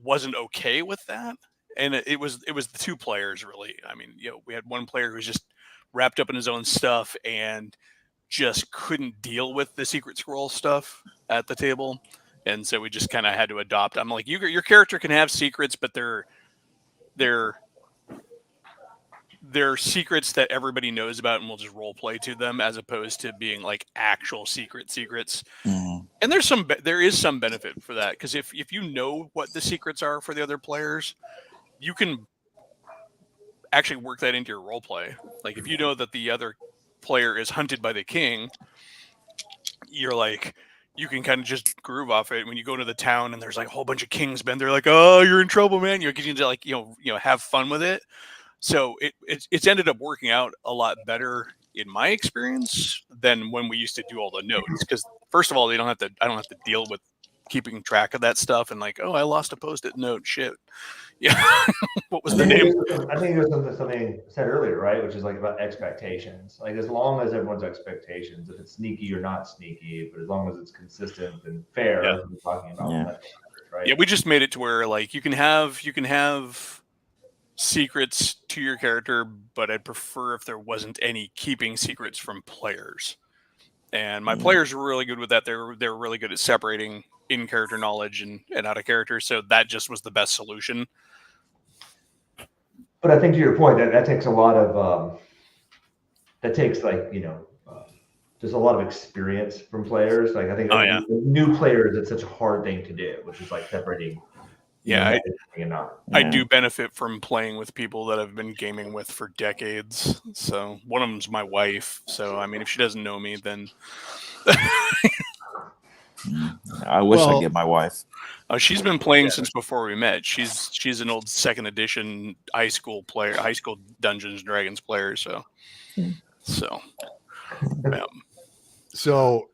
okay with that. And it was the two players, really. I mean, we had one player who was just wrapped up in his own stuff and just couldn't deal with the secret scroll stuff at the table. And so we just kind of had to adopt. I'm like, your character can have secrets, but they're secrets that everybody knows about, and we'll just role play to them, as opposed to being like actual secrets. Mhm. And there is some benefit for that, because if you know what the secrets are for the other players, you can actually work that into your role play. Like if you know that the other player is hunted by the king, you're like, you can kind of just groove off it when you go to the town and there's like a whole bunch of kingsmen. They're like, "Oh, you're in trouble, man!" You can like have fun with it. So it's ended up working out a lot better in my experience than when we used to do all the notes. Because first of all, I don't have to deal with keeping track of that stuff and like, oh, I lost a Post-it note. Shit. Yeah. What was the name? I think it was something said earlier, right? Which is like about expectations. Like as long as everyone's expectations, if it's sneaky or not sneaky, but as long as it's consistent and fair, Yeah. we're talking about Yeah. that, right? Yeah, we just made it to where like you can have secrets to your character, but I'd prefer if there wasn't any keeping secrets from players. And my players were really good with that. They're really good at separating in character knowledge and out of character. So that just was the best solution. But I think to your point, that takes a lot of that takes like just a lot of experience from players. Like I think new players, it's such a hard thing to do, which is like separating. Yeah, and not. I do benefit from playing with people that I've been gaming with for decades. So one of them's my wife. So I mean, if she doesn't know me, then I wish Well- I'd get my wife. she's been playing since before we met. She's an old second edition high school Dungeons and Dragons player. So yeah. So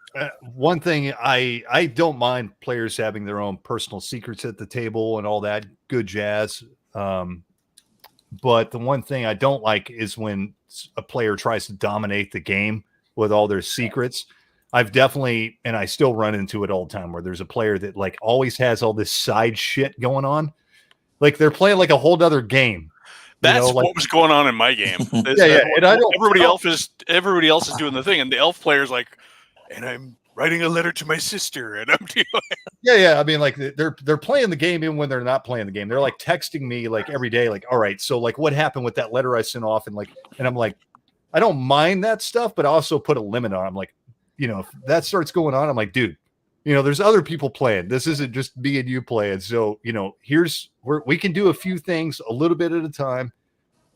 one thing I don't mind players having their own personal secrets at the table and all that good jazz. But the one thing I don't like is when a player tries to dominate the game with all their secrets. I've definitely, and I still run into it all the time, where there's a player that like always has all this side shit going on. Like they're playing like a whole other game. That's what was going on in my game. Yeah. And I don't. Everybody else is doing the thing, and the elf player's like, and I'm writing a letter to my sister, and I'm Yeah. I mean, like they're playing the game even when they're not playing the game. They're like texting me like every day, like, all right, so like what happened with that letter I sent off, and I'm like, I don't mind that stuff, but I also put a limit on. I'm like, if that starts going on, I'm like, dude, there's other people playing. This isn't just me and you playing. So, here's where we can do a few things a little bit at a time,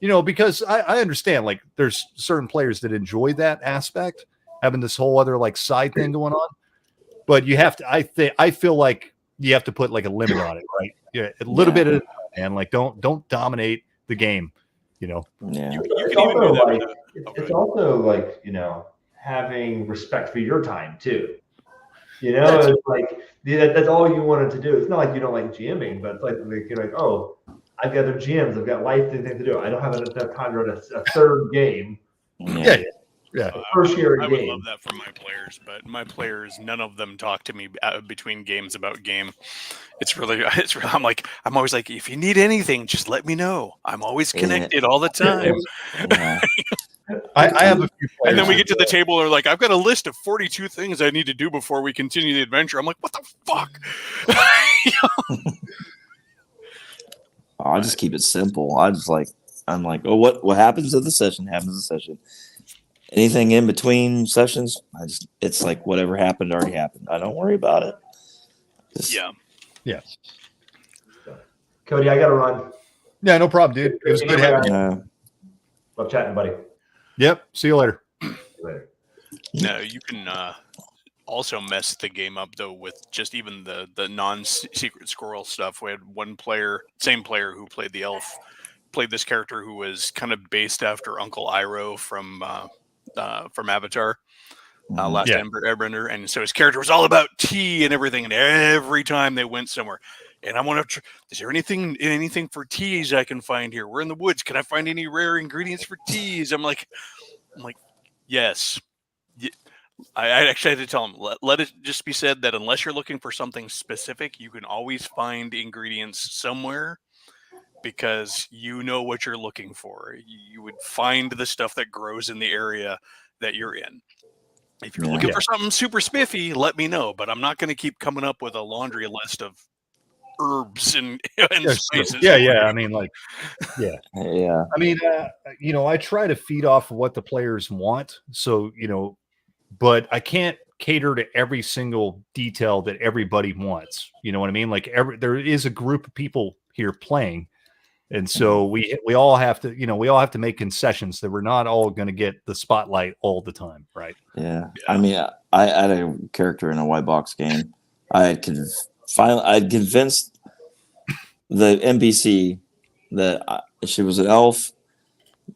because I understand like there's certain players that enjoy that aspect, having this whole other like side thing going on. But you have to, I feel like you have to put like a limit on it, right? Yeah, a little bit at a time, and like don't dominate the game, Yeah. you It's can even do also that. like it's also like having respect for your time too. It's like that's all you wanted to do. It's not like you don't like GMing, but it's like you're like, oh, I've got other GMs, I've got life things to do. I don't have enough time to run a third game. Yeah. First year I would game. love that for my players, but my players, none of them talk to me between games about game. I'm always like, if you need anything, just let me know. I'm always connected all the time. Yeah. I have a few players. And then we get to the table and they're like, I've got a list of 42 things I need to do before we continue the adventure. I'm like, what the fuck? I just keep it simple. I'm like, oh, what happens at the session happens at the session. Anything in between sessions, it's like whatever happened already happened. I don't worry about it. Yeah. Cody, I gotta run. Yeah, no problem, dude. It was good having you. Love chatting, buddy. Yep. See you later. Later. No, you can also mess the game up though with just even the non-secret squirrel stuff. We had same player who played the elf, played this character who was kind of based after Uncle Iroh from Avatar, Last Airbender, and so his character was all about tea and everything. And every time they went somewhere, and I want to. Is there anything for teas I can find here? We're in the woods. Can I find any rare ingredients for teas? I'm like, yes. I actually had to tell him, let it just be said that unless you're looking for something specific, you can always find ingredients somewhere because you know what you're looking for. You would find the stuff that grows in the area that you're in. If you're looking for something super spiffy, let me know. But I'm not going to keep coming up with a laundry list of herbs and spices. Yeah. I mean, like, yeah. Yeah. I mean, I try to feed off of what the players want. So, but I can't cater to every single detail that everybody wants. You know what I mean? Like there is a group of people here playing. And so we all have to make concessions that we're not all going to get the spotlight all the time. Right. Yeah. I mean, I had a character in a white box game. I'd convinced the NPC that she was an elf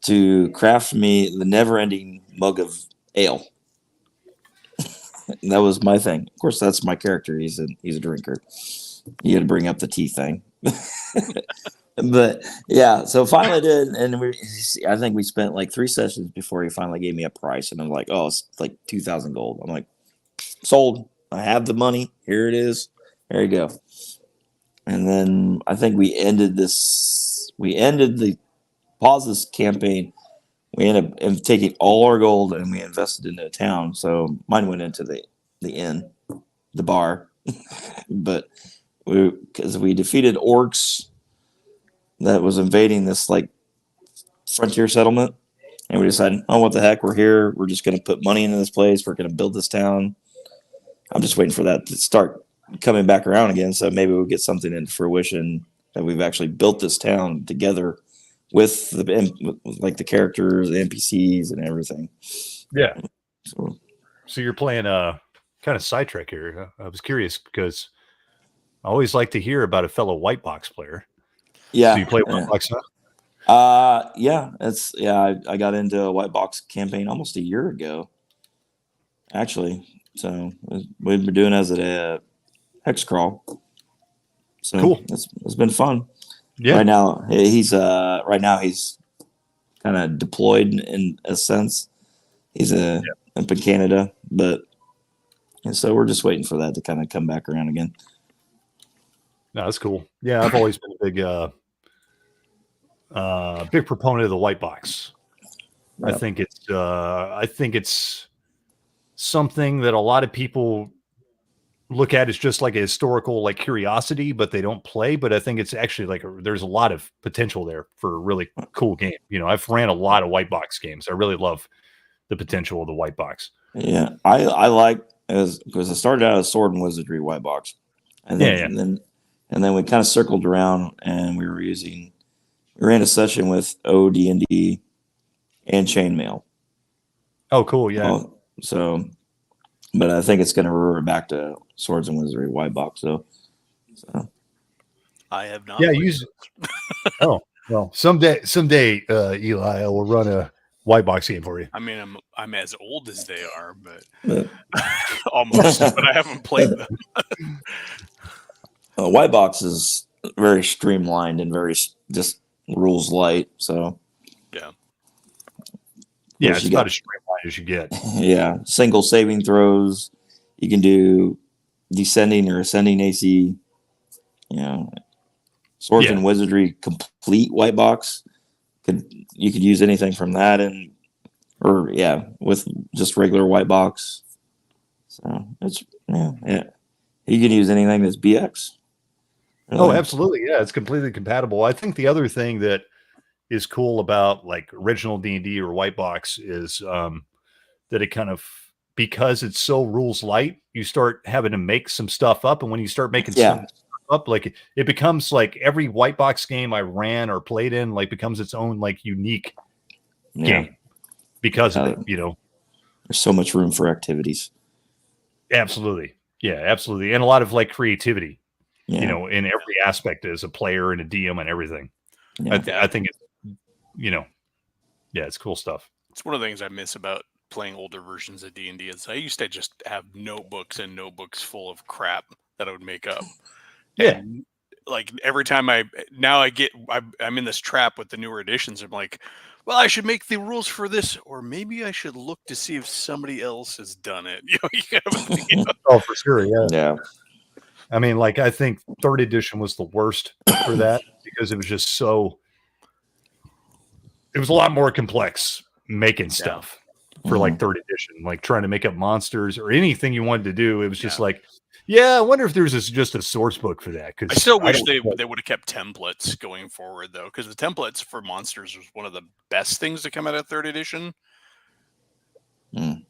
to craft me the never-ending mug of ale. That was my thing. Of course, that's my character. He's a drinker. You got to bring up the tea thing. But yeah, so finally did, and I think we spent like 3 sessions before he finally gave me a price, and I'm like, oh, it's like 2,000 gold. I'm like, sold. I have the money. Here it is. There you go. And then I think we ended the pauses campaign. We ended up taking all our gold and we invested into a town. So mine went into the inn, the bar, but because we defeated orcs that was invading this like frontier settlement, and we decided, oh, what the heck, we're here. We're just going to put money into this place. We're going to build this town. I'm just waiting for that to start coming back around again. So maybe we'll get something into fruition that we've actually built this town together with like the characters, the NPCs, and everything. Yeah. So you're playing kind of sidetrack here. I was curious because I always like to hear about a fellow white box player. Yeah. So you play white box now? Yeah. I got into a white box campaign almost a year ago, actually. So we've been doing as a hex crawl. So cool. It's been fun. Yeah. Right now he's kind of deployed in a sense. He's up in Canada, and so we're just waiting for that to kind of come back around again. No, that's cool. Yeah, I've always been a big proponent of the white box. Yep. I think it's something that a lot of people look at as just like a historical like curiosity, but they don't play. But I think it's actually like there's a lot of potential there for a really cool game. You know, I've ran a lot of white box games. I really love the potential of the white box. Yeah, I like as because I started out as Sword and Wizardry white box, and then and then we kind of circled around and we ran a session with OD&D and Chainmail. Oh, cool. Yeah. So, but I think it's going to revert back to Swords and Wizardry white box. So I have not. Yeah. Oh, well, someday, Eli, I will run a white box game for you. I mean, I'm as old as they are, but almost. But I haven't played them. white box is very streamlined and very just rules light. So Yeah, Plus it's you about got- as streamlined as you get. yeah, single saving throws. You can do descending or ascending AC. You know, Swords Yeah. and Wizardry complete white box. You could use anything from that with just regular white box. So it's yeah. You can use anything that's BX. Oh, Really. absolutely. Yeah, it's completely compatible. I think the other thing that is cool about like original D&D or white box is that it kind of, because it's so rules light, you start having to make some stuff up, and when you start making some stuff up, like it becomes like every white box game I ran or played in like becomes its own like unique game because of it, you know. There's so much room for activities. Absolutely. Yeah, absolutely. And a lot of like creativity, Yeah. you know, in every aspect as a player and a DM and everything. Yeah. I think it's, you know, yeah, it's cool stuff. It's one of the things I miss about playing older versions of D&D is I used to just have notebooks and notebooks full of crap that I would make up. Yeah. And like every time I'm in this trap with the newer editions. I'm like, well, I should make the rules for this, or maybe I should look to see if somebody else has done it. You know? Oh, for sure. Yeah. Yeah. I mean, like, I think third edition was the worst for that because it was just so, it was a lot more complex making stuff for like third edition, like trying to make up monsters or anything you wanted to do. It was just like, yeah, I wonder if there's just a source book for that. I still wish they would have kept templates going forward, though, because the templates for monsters was one of the best things to come out of third edition. The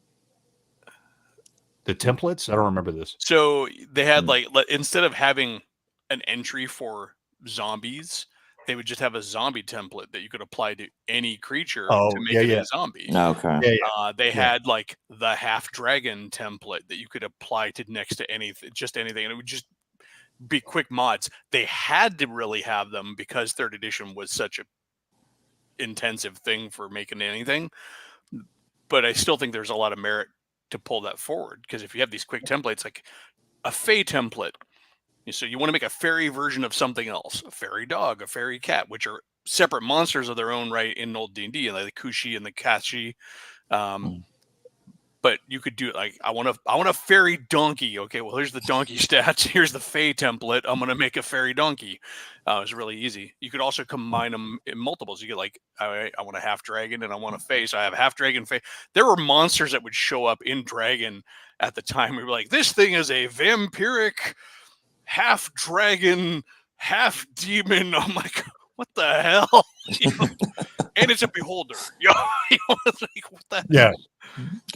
templates? I don't remember this. So they had like, instead of having an entry for zombies, they would just have a zombie template that you could apply to any creature to make it a zombie. Okay. They had like the half dragon template that you could apply to next to anything, just anything, and it would just be quick mods. They had to really have them because third edition was such a intensive thing for making anything. But I still think there's a lot of merit to pull that forward, because if you have these quick templates, like a Fey template, so you want to make a fairy version of something else, a fairy dog, a fairy cat, which are separate monsters of their own right in old D&D, like the Kushi and the Kashi. But you could do it like, I want a fairy donkey. Okay, well, here's the donkey stats. Here's the Fey template. I'm going to make a fairy donkey. It's really easy. You could also combine them in multiples. You get like, I want a half dragon and I want a Fey. So I have a half dragon Fey. There were monsters that would show up in Dragon at the time. We were like, this thing is a vampiric half dragon, half demon. I'm like, what the hell? And it's a beholder. It's like, what the hell?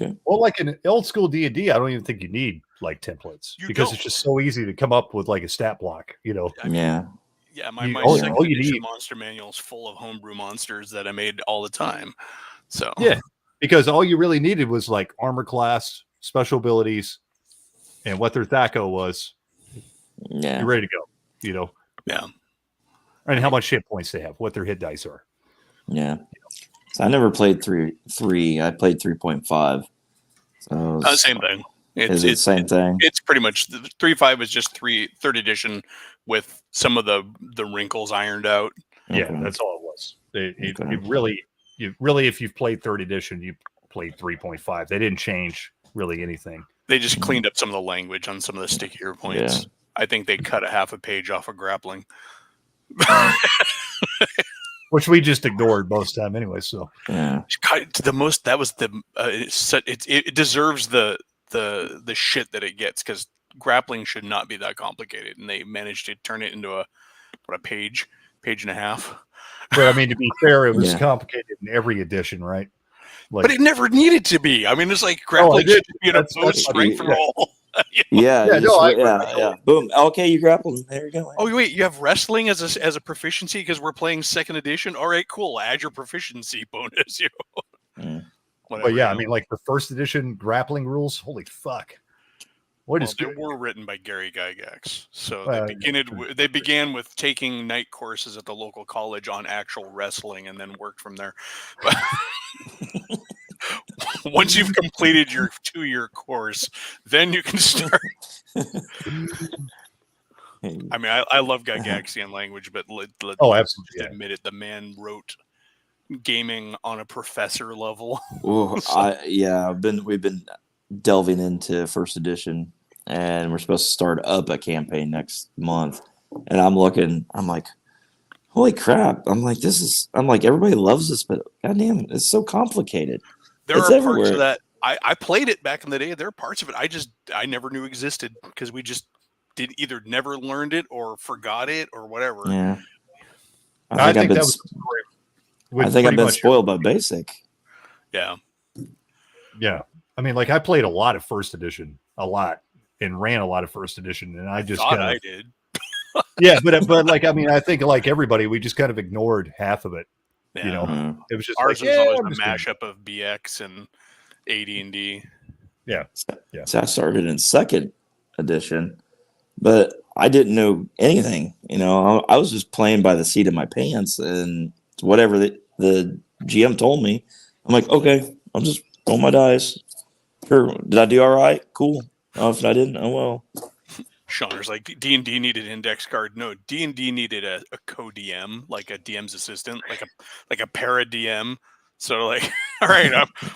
Okay. Well, like in old school D&D, I don't even think you need like templates because it's just so easy to come up with like a stat block, you know. I mean, my second edition monster manual is full of homebrew monsters that I made all the time. So because all you really needed was like armor class, special abilities, and what their THAC0 was. You're ready to go, you know. And how much hit points they have, what their hit dice are. So I never played 3. I played 3.5. So same thing. It's the same thing. It's pretty much 3.5 is just third edition with some of the wrinkles ironed out. Yeah, that's all it was. It really, if you've played third edition, you played 3.5. They didn't change really anything. They just cleaned up some of the language on some of the stickier points. I think they cut a half a page off of grappling. which we just ignored most of the time anyway. So Yeah. God, the most that was the it deserves the shit that it gets, because grappling should not be that complicated, and they managed to turn it into a page and a half. but I mean, to be fair, it was Yeah. complicated in every edition, right? Like, But it never needed to be. I mean, it's like grappling did. should be an That's- opposed that's- strength yeah. roll. Yeah. Yeah, you no, I just- agree. yeah. Boom. Okay, you grappled. There you go. Oh wait, you have wrestling as a proficiency because we're playing second edition. All right, cool. Add your proficiency bonus. Mm. Whatever, but yeah, I you know. mean, like the first edition grappling rules. Holy fuck! What Well, is they good? were written by Gary Gygax, so Well, they began with taking night courses at the local college on actual wrestling, and then worked from there. But once you've completed your 2-year course, then you can start. I mean, I love Gygaxian language, but let's Oh, absolutely. just admit it. The man wrote gaming on a professor level. Ooh, we've been delving into first edition, and we're supposed to start up a campaign next month. And I'm like, holy crap! I'm like, everybody loves this, but goddamn, it's so complicated. There It's are everywhere. parts of that. I played it back in the day. There are parts of it I never knew existed because we just did either never learned it or forgot it or whatever. Yeah, I think I've that was the story with I've pretty been much- spoiled by basic. Yeah. Yeah, I mean, like I played a lot of first edition, and ran a lot of first edition, and I just Thought kind I of did. but like I mean, I think like everybody, we just kind of ignored half of it. Yeah. You know, Mm. it was just Ours like, was yeah, always I'm a just gonna- mashup of BX and AD&D. Yeah. So I started in second edition, but I didn't know anything. You know, I was just playing by the seat of my pants, and whatever the GM told me, I'm like, okay, I'll just roll my dice. Sure, did I do all right? Cool. Oh, if I didn't, oh well. Seaner's like, D&D needed index card. No, D&D needed a co-DM, like a DM's assistant, like a para DM. So like, all right,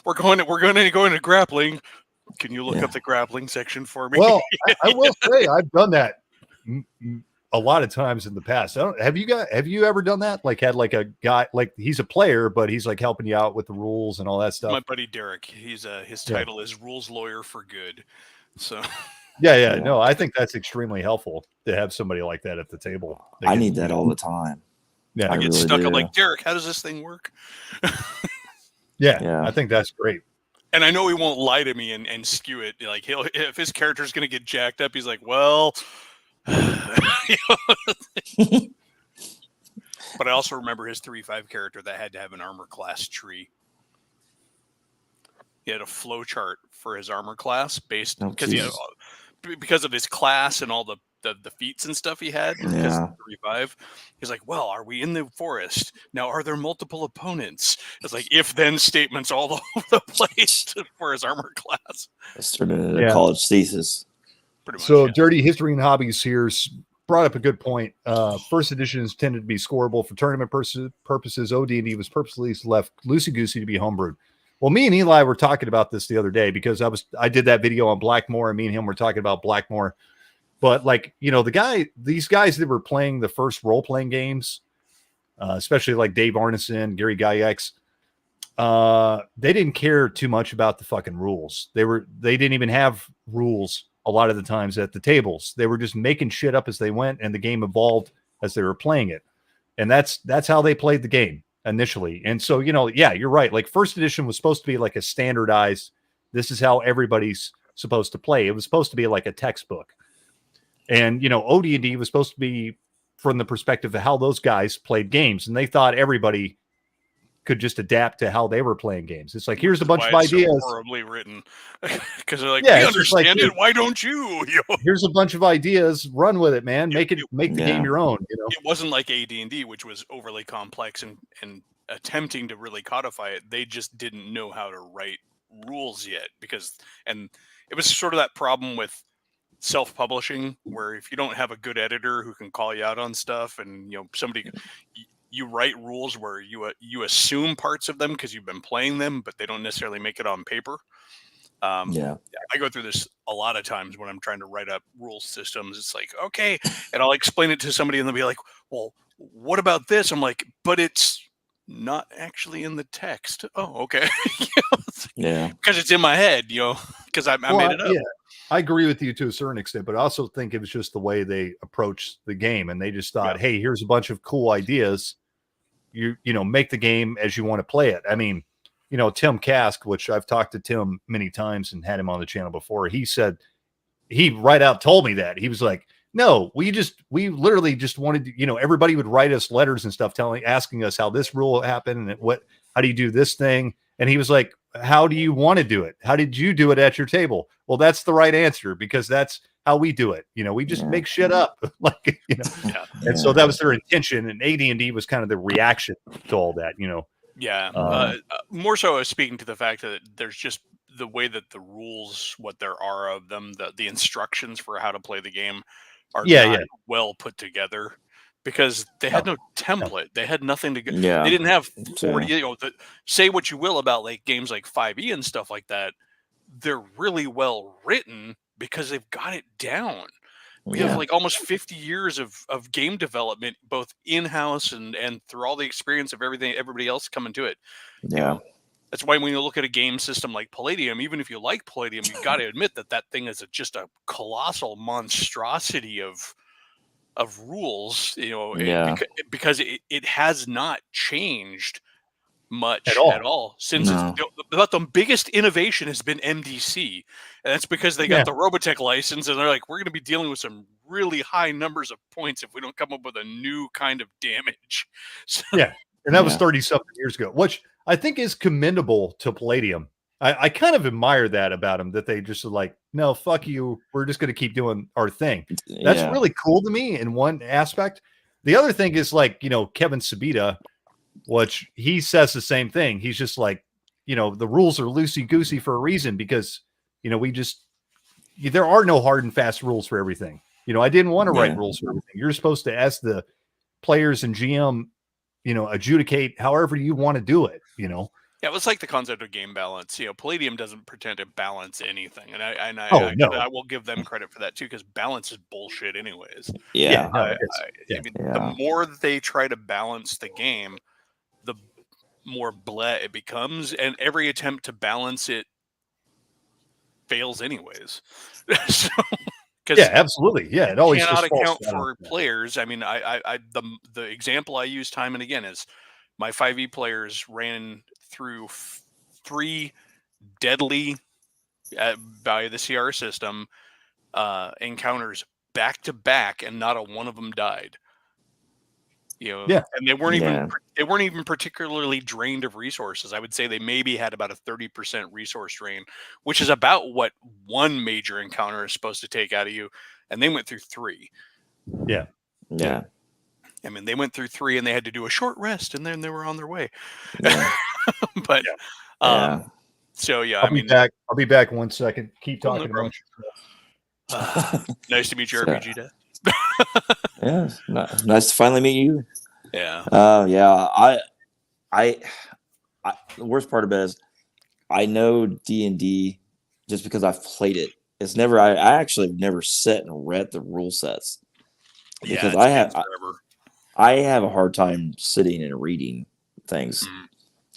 we're going to go into grappling. Can you look Yeah. up the grappling section for me? Well, I will say I've done that a lot of times in the past. Have you ever done that? Like had like a guy, like he's a player, but he's like helping you out with the rules and all that stuff. My buddy Derek, his title is Rules Lawyer for Good. So Yeah. No, I think that's extremely helpful to have somebody like that at the table. They I can, need that all the time. Yeah. I I get really stuck. do. I'm like, Derek, how does this thing work? Yeah. I think that's great. And I know he won't lie to me and skew it. Like if his character's gonna get jacked up, he's like, well. But I also remember his 3-5 character that had to have an armor class tree. He had a flow chart for his armor class based Oh, because of his class and all the feats and stuff he had. Because Yeah. of 3-5, he's like, well, are we in the forest now? Are there multiple opponents? It's like if-then statements all over the place for his armor class. It's turned into a Yeah. college thesis. Pretty much. So yeah. Dirty History and Hobbies here brought up a good point. First editions tended to be scoreable for tournament purposes. OD&D was purposely left loosey-goosey to be homebrewed. Well, me and Eli were talking about this the other day because I did that video on Blackmore, and me and him were talking about Blackmore. But like, you know, these guys that were playing the first role-playing games, especially like Dave Arneson, Gary Gygax, they didn't care too much about the fucking rules. They didn't even have rules a lot of the times at the tables. They were just making shit up as they went, and the game evolved as they were playing it. And that's how they played the game initially. And so, you know, yeah, you're right. Like first edition was supposed to be like a standardized, this is how everybody's supposed to play. It was supposed to be like a textbook. And, you know, OD&D was supposed to be from the perspective of how those guys played games. And they thought everybody could just adapt to how they were playing games. It's like, here's a bunch Why of it's so ideas. horribly written. Because they're like, Yeah, we it's just like, understand it. Why don't you? You know? Here's a bunch of ideas. Run with it, man. Make the Yeah. game your own. You know. It wasn't like AD&D, which was overly complex and attempting to really codify it. They just didn't know how to write rules yet and it was sort of that problem with self-publishing, where if you don't have a good editor who can call you out on stuff, and you know you write rules where you assume parts of them because you've been playing them, but they don't necessarily make it on paper. Yeah. I go through this a lot of times when I'm trying to write up rule systems. It's like, okay, and I'll explain it to somebody, and they'll be like, well, what about this? I'm like, but it's not actually in the text. Oh, okay. Yeah. Because it's in my head, because I made it up. Yeah, I agree with you to a certain extent, but I also think it was just the way they approached the game, and they just thought, "Hey, here's a bunch of cool ideas. You make the game as you want to play it." I mean, Tim Kask, which I've talked to Tim many times and had him on the channel before, he said he right out told me that he was like, "No, we literally just wanted to, everybody would write us letters and stuff asking us how this rule happened and how do you do this thing?" And he was like, "How do you want to do it? How did you do it at your table?" Well, that's the right answer because that's how we do it. We just make shit up. Yeah. And so that was their intention. And AD&D was kind of the reaction to all that, Yeah. More so speaking to the fact that there's just the way that the rules, what there are of them, the instructions for how to play the game are not well put together because they had no template. They had nothing to go. Yeah. They didn't have 40, say what you will about like games like 5e and stuff like that. They're really well written because they've got it down. We have like almost 50 years of game development, both in-house and through all the experience of everybody else coming to it. Yeah. That's why when you look at a game system like Palladium, even if you like Palladium, you got to admit that thing is just a colossal monstrosity of rules, because it has not changed much at all since about the biggest innovation has been MDC, and that's because they got the Robotech license and they're like, we're going to be dealing with some really high numbers of points if we don't come up with a new kind of damage. So, and that was 30 something years ago, which I think is commendable to Palladium. I kind of admire that about them, that they just are like, no, fuck you, we're just going to keep doing our thing. That's really cool to me in one aspect. The other thing is like, Kevin Sabita, which he says the same thing. He's just like, the rules are loosey goosey for a reason because, there are no hard and fast rules for everything. I didn't want to write rules for everything. You're supposed to ask the players and GM, adjudicate however you want to do it, Yeah, it was like the concept of game balance. Palladium doesn't pretend to balance anything, and I will give them credit for that too, because balance is bullshit, anyways. The more that they try to balance the game, the more bleh it becomes, and every attempt to balance it fails, anyways. So, absolutely, it always cannot account for players. I mean, the example I use time and again is my 5e players ran through 3 deadly by the CR system encounters back to back, and not a one of them died. And they weren't even particularly drained of resources. I would say they maybe had about a 30% resource drain, which is about what one major encounter is supposed to take out of you. And they went through 3. Yeah. I mean, they went through 3 and they had to do a short rest, and then they were on their way. But so I'll be back 1 second. Keep talking about nice to meet you, RPG Dad. Yeah, nice to finally meet you. Yeah. I the worst part about it is I know D&D just because I've played it. It's never I actually have never sat and read the rule sets because I have a hard time sitting and reading things.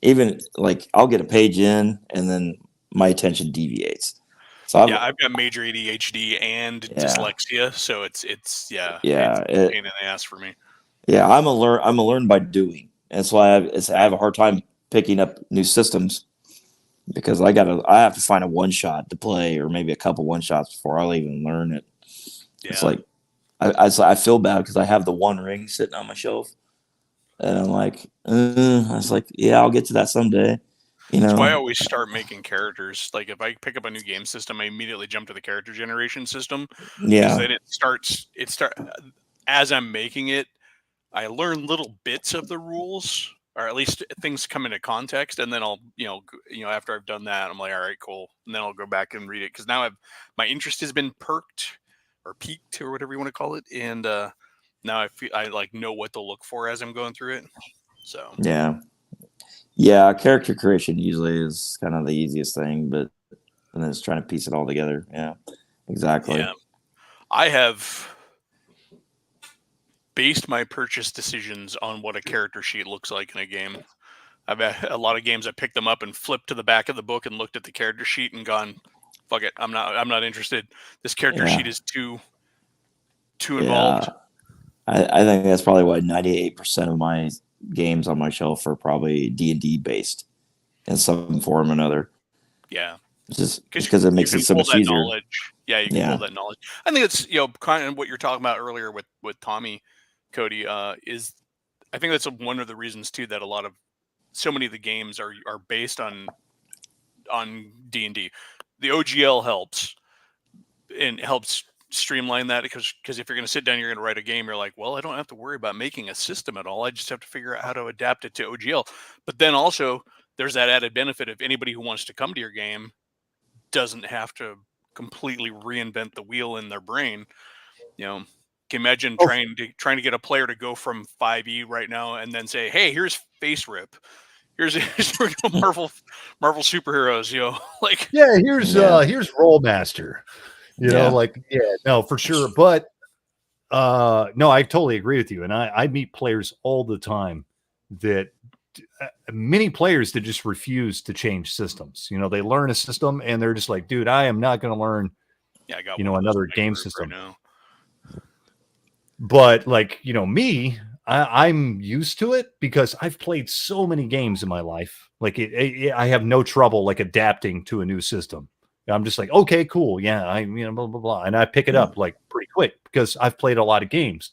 Even like I'll get a page in and then my attention deviates. So I've got major ADHD and dyslexia, so it's it's a pain in the ass for me. Yeah, I'm a learn by doing. That's why I have a hard time picking up new systems because I have to find a one shot to play or maybe a couple one shots before I'll even learn it. Yeah. It's like I feel bad because I have the One Ring sitting on my shelf, and I'm like, I was like, I'll get to that someday. That's why I always start making characters. Like if I pick up a new game system, I immediately jump to the character generation system. Yeah. Then it starts as I'm making it, I learn little bits of the rules, or at least things come into context, and then I'll, after I've done that, I'm like, all right, cool, and then I'll go back and read it because now my interest has been peaked or whatever you want to call it, and now I like know what to look for as I'm going through it. So yeah, character creation usually is kind of the easiest thing, and then it's trying to piece it all together. Yeah, exactly. Yeah, I have based my purchase decisions on what a character sheet looks like in a game. I've had a lot of games I picked them up and flipped to the back of the book and looked at the character sheet and gone, fuck it, I'm not interested. This character sheet is too involved. I think that's probably why 98% of my games on my shelf are probably D&D based in some form or another. Yeah. Just because it makes it so much easier. Knowledge. Yeah, you can pull that knowledge. I think it's kind of what you're talking about earlier with Tommy, Cody. Is I think that's one of the reasons too that so many of the games are based on D&D. The OGL helps and helps streamline that because if you're going to sit down, you're going to write a game. You're like, well, I don't have to worry about making a system at all. I just have to figure out how to adapt it to OGL. But then also there's that added benefit of anybody who wants to come to your game doesn't have to completely reinvent the wheel in their brain. Can you imagine trying to get a player to go from 5e right now and then say, hey, here's Face Rip. Here's Marvel superheroes, like here's Rollmaster. No, for sure. But no, I totally agree with you. And I meet players all the time that many players that just refuse to change systems. They learn a system and they're just like, dude, I am not going to learn, I got another game system. Right now. But me, I'm used to it because I've played so many games in my life. Like I have no trouble like adapting to a new system. I'm just like, okay, cool. Yeah. Blah, blah, blah. And I pick it up like pretty quick because I've played a lot of games.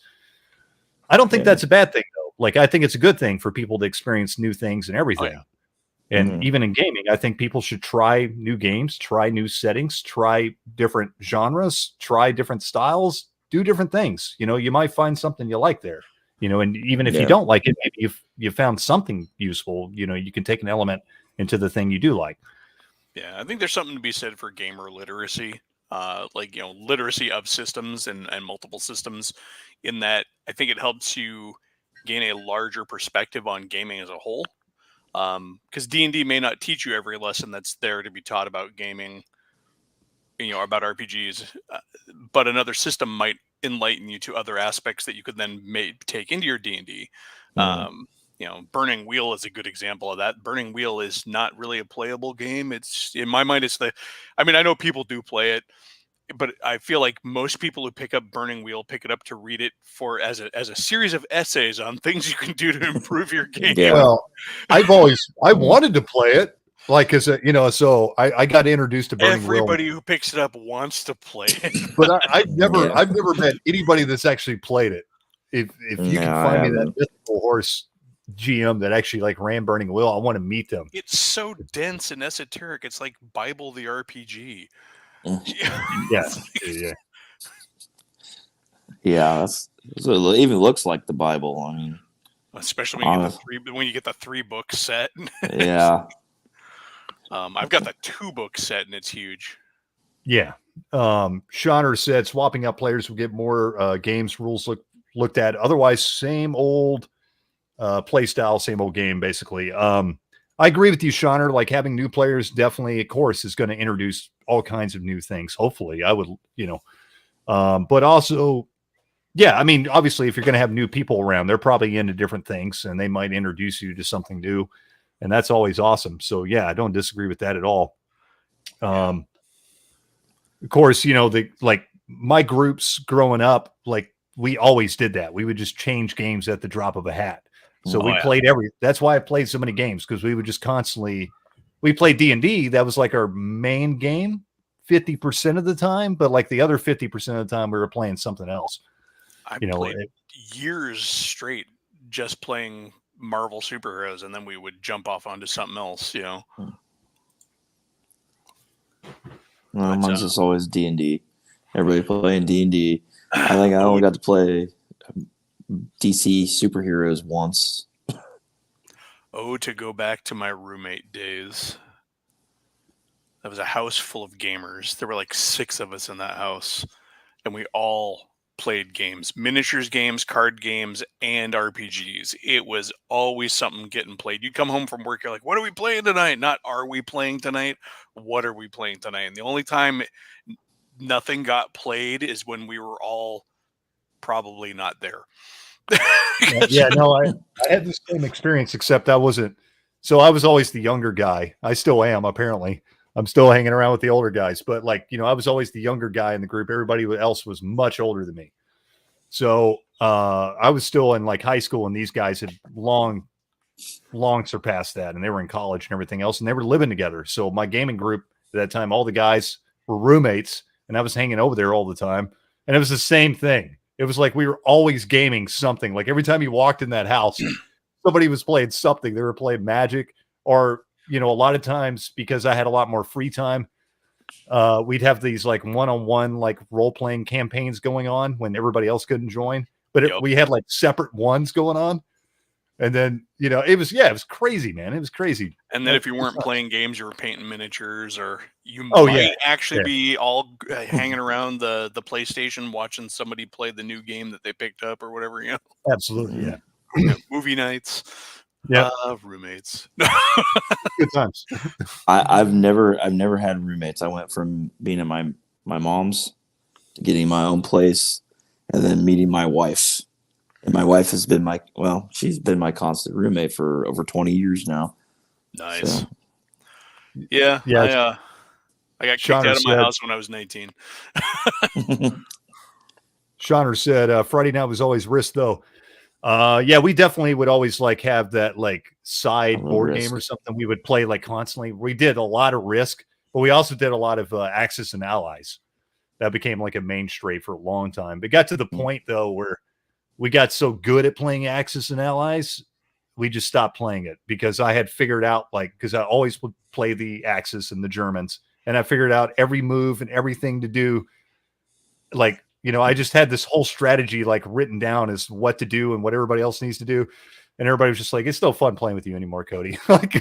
I don't think that's a bad thing though. Like, I think it's a good thing for people to experience new things and everything. Oh, yeah. And even in gaming, I think people should try new games, try new settings, try different genres, try different styles, do different things. You might find something you like there, and even if you don't like it, maybe you found something useful, you can take an element into the thing you do like. Yeah, I think there's something to be said for gamer literacy, literacy of systems and multiple systems, in that I think it helps you gain a larger perspective on gaming as a whole. Because D&D may not teach you every lesson that's there to be taught about gaming, about RPGs, but another system might enlighten you to other aspects that you could then take into your D&D. Burning Wheel is a good example of that. Burning Wheel is not really a playable game. It's, in my mind, I know people do play it, but I feel like most people who pick up Burning Wheel pick it up to read it as a series of essays on things you can do to improve your game. Yeah. Well, I wanted to play it, like, so I got introduced to Burning Wheel. Everybody who picks it up wants to play it, but I've never met anybody that's actually played it. If you can find me that mythical horse GM that actually like ran Burning Wheel, I want to meet them. It's so dense and esoteric. It's like Bible the RPG. It even looks like the Bible. Especially when you get the 3-book set. Yeah. I've got the 2-book set and it's huge. Yeah. Shauner said swapping out players will get more games rules looked at. Otherwise, same old play style, same old game, basically. I agree with you, Shauner. Like, having new players definitely, of course, is going to introduce all kinds of new things. Hopefully, I would, but also, obviously, if you're going to have new people around, they're probably into different things and they might introduce you to something new. And that's always awesome. So yeah, I don't disagree with that at all. Of course, my groups growing up, like, we always did that. We would just change games at the drop of a hat. So we played that's why I played so many games, because we would just we played D&D. That was like our main game 50% of the time, but like the other 50% of the time we were playing something else. I played years straight just playing Marvel superheroes, and then we would jump off onto something else, Mine's just always D&D. Everybody playing D&D. I think I only got to play DC superheroes once. To go back to my roommate days. That was a house full of gamers. There were like 6 of us in that house, and we all played games, miniatures games, card games, and RPGs. It was always something getting played. You come home from work, you're like, what are we playing tonight? Not are we playing tonight? What are we playing tonight? And the only time nothing got played is when we were all probably not there. I had the same experience, except I wasn't So I was always the younger guy. I still am, apparently. I'm still hanging around with the older guys, but like, I was always the younger guy in the group. Everybody else was much older than me. So I was still in like high school, and these guys had long surpassed that, and they were in college and everything else, and they were living together. So my gaming group at that time, all the guys were roommates, and I was hanging over there all the time. And it was the same thing. It was like we were always gaming something. Like every time you walked in that house, somebody was playing something. They were playing Magic, or a lot of times, because I had a lot more free time, we'd have these like one-on-one like role-playing campaigns going on when everybody else couldn't join. But we had like separate ones going on. And then, it was crazy, man. It was crazy. And then if you weren't playing games, you were painting miniatures, or you might actually be all hanging around the PlayStation watching somebody play the new game that they picked up or whatever, Absolutely, yeah. Movie nights. Yeah. Roommates. Good times. I've never had roommates. I went from being at my mom's to getting my own place, and then meeting my wife. And my wife has been she's been my constant roommate for over 20 years now. Nice. So. Yeah. I got kicked out of my house when I was 19. Shauner said Friday night was always Risk, though. We definitely would always like have that like side board Risk game or something we would play like constantly. We did a lot of Risk, but we also did a lot of Axis and Allies. That became like a mainstay for a long time. It got to the point though where we got so good at playing Axis and Allies, we just stopped playing it, because I had figured out, because I always would play the Axis and the Germans, and I figured out every move and everything to do. Like, I just had this whole strategy like written down as what to do and what everybody else needs to do. And everybody was just like, it's no fun playing with you anymore, Cody.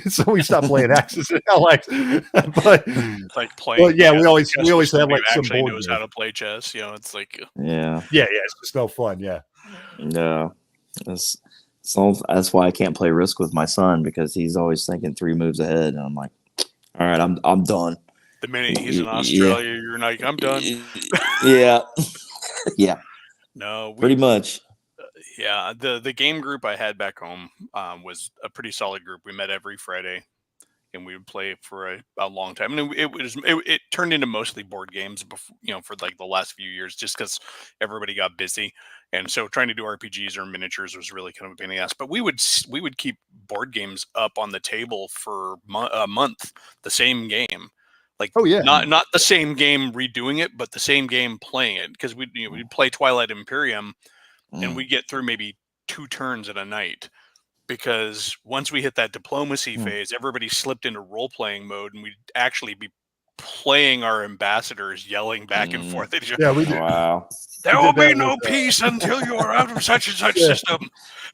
So we stopped playing Axis and Allies. But like playing. we always have like some actually board knows how to play chess. It's like yeah. It's just no fun. Yeah. No, that's why I can't play Risk with my son, because he's always thinking 3 moves ahead, and I'm like, all right, I'm done. The minute he's in Australia, you're like, I'm done. Yeah, yeah. No, pretty much. Yeah, the game group I had back home was a pretty solid group. We met every Friday, and we would play for a long time. And it turned into mostly board games before, for like the last few years, just because everybody got busy. And so trying to do RPGs or miniatures was really kind of a pain in the ass. But we would keep board games up on the table for a month, the same game. Like, not the same game redoing it, but the same game playing it. Because we'd play Twilight Imperium, and we get through maybe 2 turns in a night. Because once we hit that diplomacy phase, everybody slipped into role-playing mode, and we'd actually be playing our ambassadors, yelling back and forth. Yeah, we did. Wow. There will be no peace until you are out of such and such system.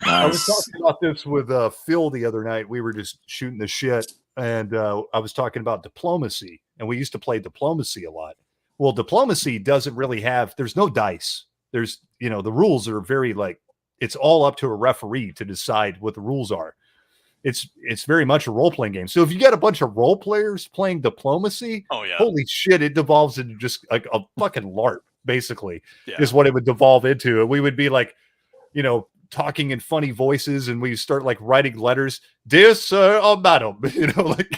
Nice. I was talking about this with Phil the other night. We were just shooting the shit, and I was talking about diplomacy, and we used to play diplomacy a lot. Well, diplomacy doesn't really there's no dice. There's, the rules are very like, it's all up to a referee to decide what the rules are. It's very much a role-playing game. So if you got a bunch of role players playing diplomacy, holy shit, it devolves into just like a fucking LARP, basically, is what it would devolve into. And we would be like, talking in funny voices, and we start like writing letters, dear sir or madam, like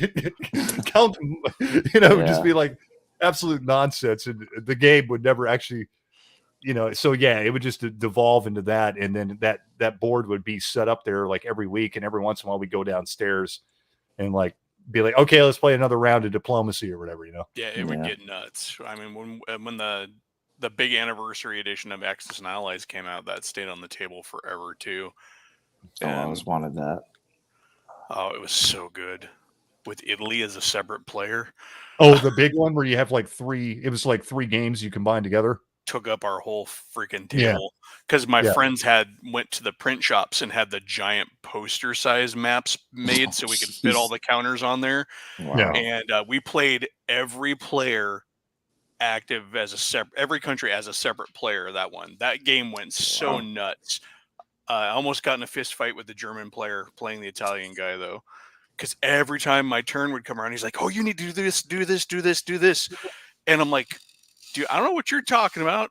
count, just be like absolute nonsense. And the game would never actually, so it would just devolve into that. And then that board would be set up there like every week. And every once in a while we go downstairs and like be like, okay, let's play another round of diplomacy or whatever, Yeah, it would get nuts. I mean, when the big anniversary edition of Axis and Allies came out, that stayed on the table forever too. I always wanted that. Oh, it was so good. With Italy as a separate player. Oh, the big one where you have like 3 games you combine together. Took up our whole freaking table, because my friends went to the print shops and had the giant poster size maps made so we could fit all the counters on there. Wow. And we played every player active as every country as a separate player. That game went so nuts. I almost got in a fist fight with the German player playing the Italian guy, though, because every time my turn would come around, he's like, oh, you need to do this, do this, do this, do this. And I'm like, dude, I don't know what you're talking about.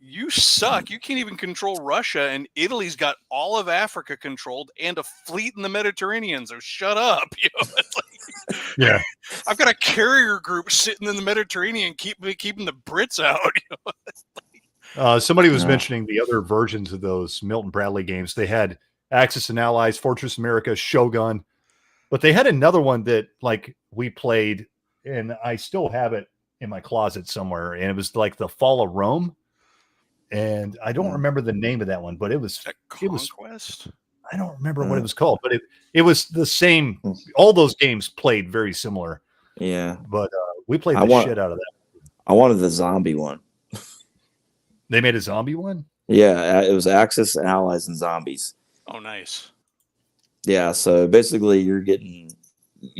you suck. You can't even control Russia, and Italy's got all of Africa controlled and a fleet in the Mediterranean. So shut up. You know, it's like, Yeah. I've got a carrier group sitting in the Mediterranean, keeping the Brits out. You know? Somebody was Yeah. mentioning the other versions of those Milton Bradley games. They had Axis and Allies, Fortress America, Shogun, but they had another one that like we played, and I still have it in my closet somewhere. And it was like the Fall of Rome. And I don't remember the name of that one, but it was Conquest. I don't remember what it was called, but it was the same. All those games played very similar, Yeah. but we played I the want- shit out of that. I wanted the zombie one. They made a zombie one. Yeah, it was Axis, Allies, and Zombies. Oh, nice. Yeah, so basically you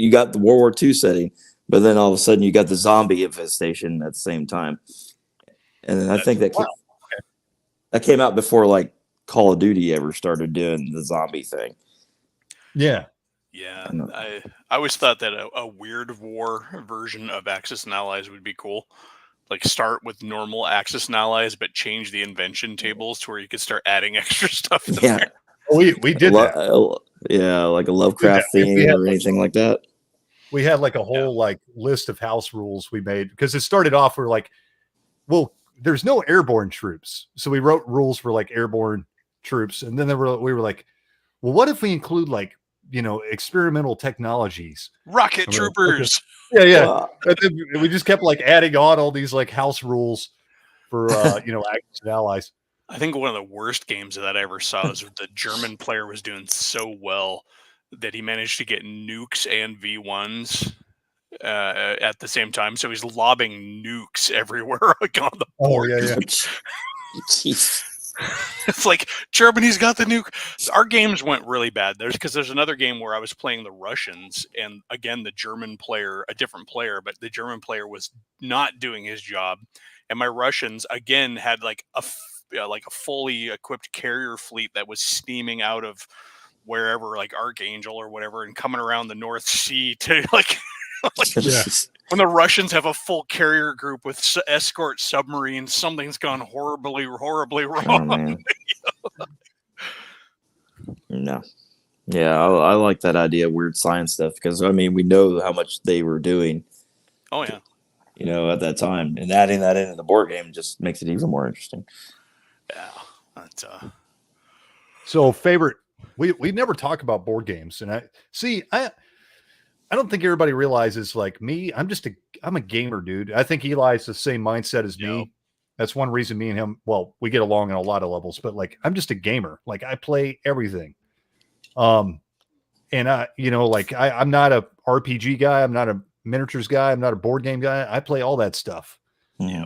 got the World War II setting, but then all of a sudden you got the zombie infestation at the same time. And then I think that came out before like Call of Duty ever started doing the zombie thing. Yeah, Yeah, I know. I always thought that a weird war version of Axis and Allies would be cool. Like start with normal Axis and Allies, but change the invention tables to where you could start adding extra stuff. In Yeah. there. we did that. Yeah, like a Lovecraft We theme had or anything like that. We had like a whole like list of house rules we made because it started off. We're like, well, there's no airborne troops, so we wrote rules for like airborne troops, and then we were like, well, what if we include like experimental technologies, Rocket I'm like, troopers. yeah. Wow. And then we just kept like adding on all these like house rules for Axis and Allies. I think one of the worst games that I ever saw was the German player was doing so well that he managed to get nukes and V1s at the same time. So he's lobbing nukes everywhere like on the board. Jeez. It's like Germany's got the nuke. Our games went really bad. There's another game where I was playing the Russians, and again the German player, a different player, but the German player was not doing his job, and my Russians again had like a fully equipped carrier fleet that was steaming out of wherever, like Archangel or whatever, and coming around the North Sea to like. When the Russians have a full carrier group with escort submarines, something's gone horribly, horribly wrong. Oh, man. No. Yeah, I like that idea of weird science stuff because, I mean, we know how much they were doing. Oh, yeah. At that time. And adding that into the board game just makes it even more interesting. Yeah. That's, So favorite, we never talk about board games, and I don't think everybody realizes like me. I'm a gamer, dude. I think Eli's the same mindset as me. That's one reason me and him, well, we get along on a lot of levels, but like, I'm just a gamer. Like I play everything. And I'm not a RPG guy. I'm not a miniatures guy. I'm not a board game guy. I play all that stuff. Yeah.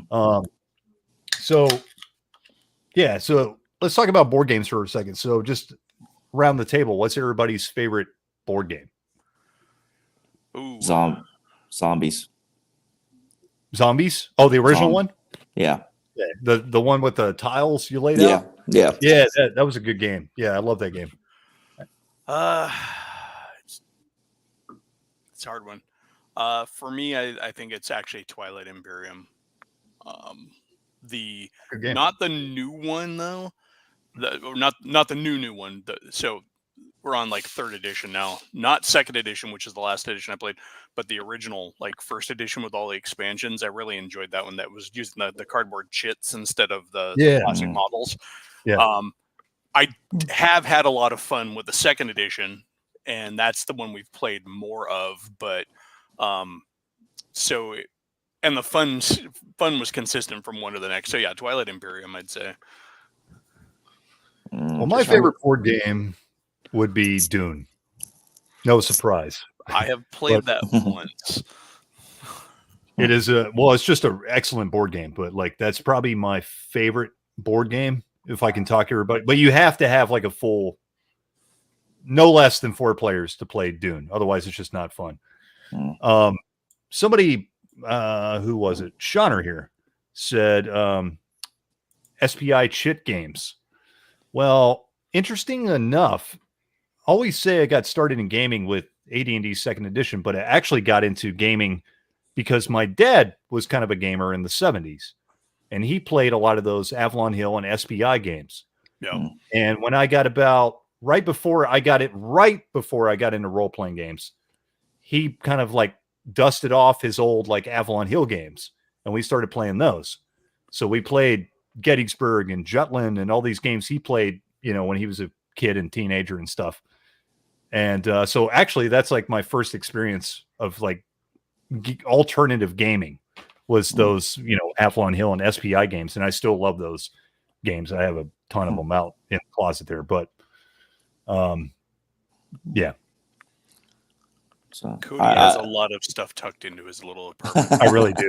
So let's talk about board games for a second. So just around the table, what's everybody's favorite board game? ooh. Zombies. Zombies? Oh, the original one? Yeah. The one with the tiles you laid out? Yeah. Yeah, that was a good game. Yeah, I love that game. It's a hard one. For me, I think it's actually Twilight Imperium. Good game. Not the new one though. Not the new one. So we're on like 3rd edition now, not 2nd edition, which is the last edition I played, but the original like 1st edition with all the expansions. I really enjoyed that one. That was using the cardboard chits instead of the plastic models. Yeah. I have had a lot of fun with the 2nd edition, and that's the one we've played more of. But and the fun was consistent from one to the next. So yeah, Twilight Imperium, I'd say. Well, my favorite board game would be Dune. No surprise. I have played that once. It is it's just an excellent board game, but like that's probably my favorite board game if I can talk to everybody. But you have to have like a full, no less than 4 players to play Dune. Otherwise, it's just not fun. Somebody, who was it? Shauner here said SPI chit games. Well, interesting enough, always say I got started in gaming with AD&D 2nd edition, but I actually got into gaming because my dad was kind of a gamer in the 70s. and he played a lot of those Avalon Hill and SPI games. Yeah. And when I got about right before I got into role playing games, he kind of like dusted off his old like Avalon Hill games, and we started playing those. So we played Gettysburg and Jutland and all these games he played, when he was a kid and teenager and stuff. And so actually that's like my first experience of like alternative gaming was those, Avalon Hill and SPI games. And I still love those games. I have a ton of them out in the closet there, but yeah. So Cody has a lot of stuff tucked into his little apartment. I really do.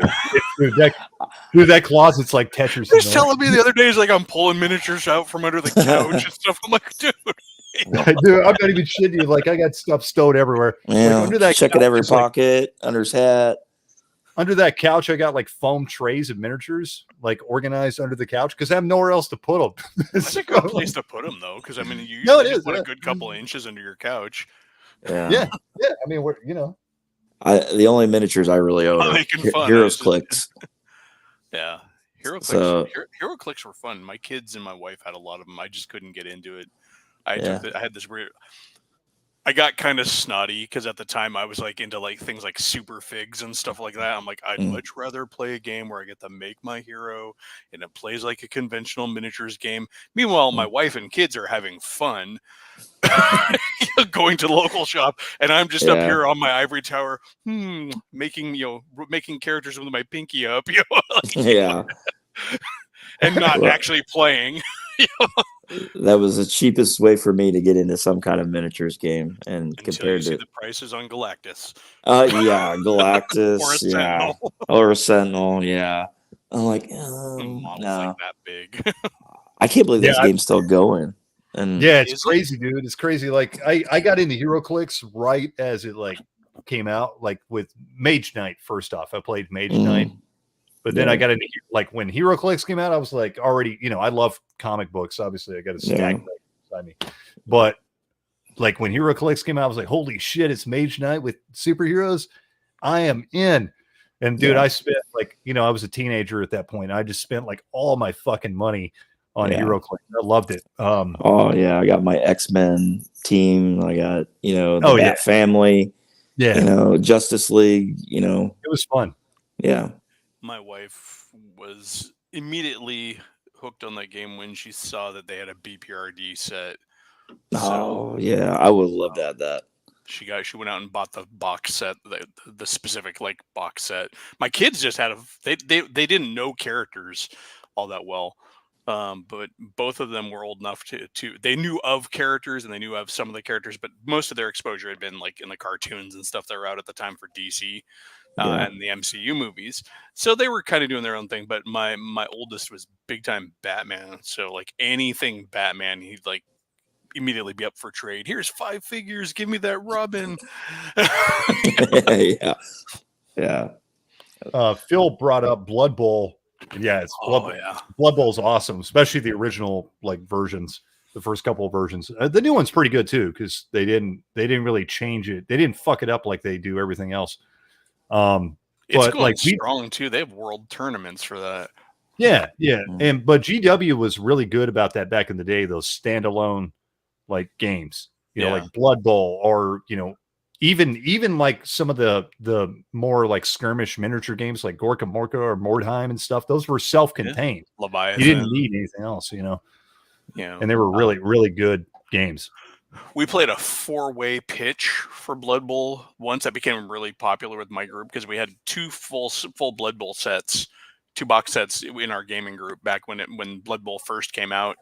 Through that closet's like Tetris. He was telling me the other day, he's like, I'm pulling miniatures out from under the couch and stuff. I'm like, dude. Dude, I'm not even shitting you. Like, I got stuff stowed everywhere. Yeah, like, under that check couch, in every it's like- pocket, under his hat. Under that couch, I got like foam trays of miniatures, like organized under the couch because I have nowhere else to put them. That's a good place to put them, though, because I mean, you No, it usually is, put yeah. a good couple of inches under your couch. Yeah. Yeah. I mean, we're The only miniatures I really own Oh, are making fun. Heroes I was Clicks. Yeah, Hero So- Clicks were fun. My kids and my wife had a lot of them. I just couldn't get into it. I had this weird. I got kind of snotty because at the time I was like into like things like super figs and stuff like that. I'm like, I'd much rather play a game where I get to make my hero and it plays like a conventional miniatures game. Meanwhile, my wife and kids are having fun going to the local shop, and I'm just up here on my ivory tower, making characters with my pinky up, Yeah. and not actually playing. That was the cheapest way for me to get into some kind of miniatures game, and Until you compared see to the prices on Galactus. Galactus, Or a yeah, Sentinel. or a Sentinel, yeah. I'm like, Models no, like that big. I can't believe this Yeah, game's still going. And yeah, it's Is it? crazy, dude. It's crazy. Like I got into Hero Clicks right as it like came out, like with Mage Knight. First off, I played Mage Knight. But then I got into like when Hero Clicks came out, I was like already, I love comic books. Obviously, I got a stack beside me. But like when Hero Clicks came out, I was like, holy shit, it's Mage Knight with superheroes. I am in. And dude, I spent like, I was a teenager at that point. I just spent like all my fucking money on Hero Clicks. I loved it. I got my X-Men team. I got, the Bat family. Yeah. Justice League, It was fun. Yeah. My wife was immediately hooked on that game when she saw that they had a BPRD set. Oh yeah, I would love that. She went out and bought the box set, the specific like box set. My kids just had they didn't know characters all that well, but both of them were old enough to they knew of characters and they knew of some of the characters, but most of their exposure had been like in the cartoons and stuff that were out at the time for DC. And the MCU movies, so they were kind of doing their own thing. But my oldest was big time Batman, so like anything Batman, he'd like immediately be up for trade. Here's 5 figures, give me that Robin. Phil brought up Blood Bowl. Yeah, it's Blood Bowl's awesome, especially the original like versions, the first couple of versions. The new one's pretty good too because they didn't really change it. They didn't fuck it up like they do everything else. It's but going like strong too. They have world tournaments for that. Yeah. But GW was really good about that back in the day. Those standalone like games, like Blood Bowl, or even like some of the more like skirmish miniature games like Gorka Morka or Mordheim and stuff. Those were self-contained. Leviathan. You didn't need anything else, and they were really really good games. We played a 4-way pitch for Blood Bowl once. That became really popular with my group because we had 2 full Blood Bowl sets, 2 box sets in our gaming group back when Blood Bowl first came out.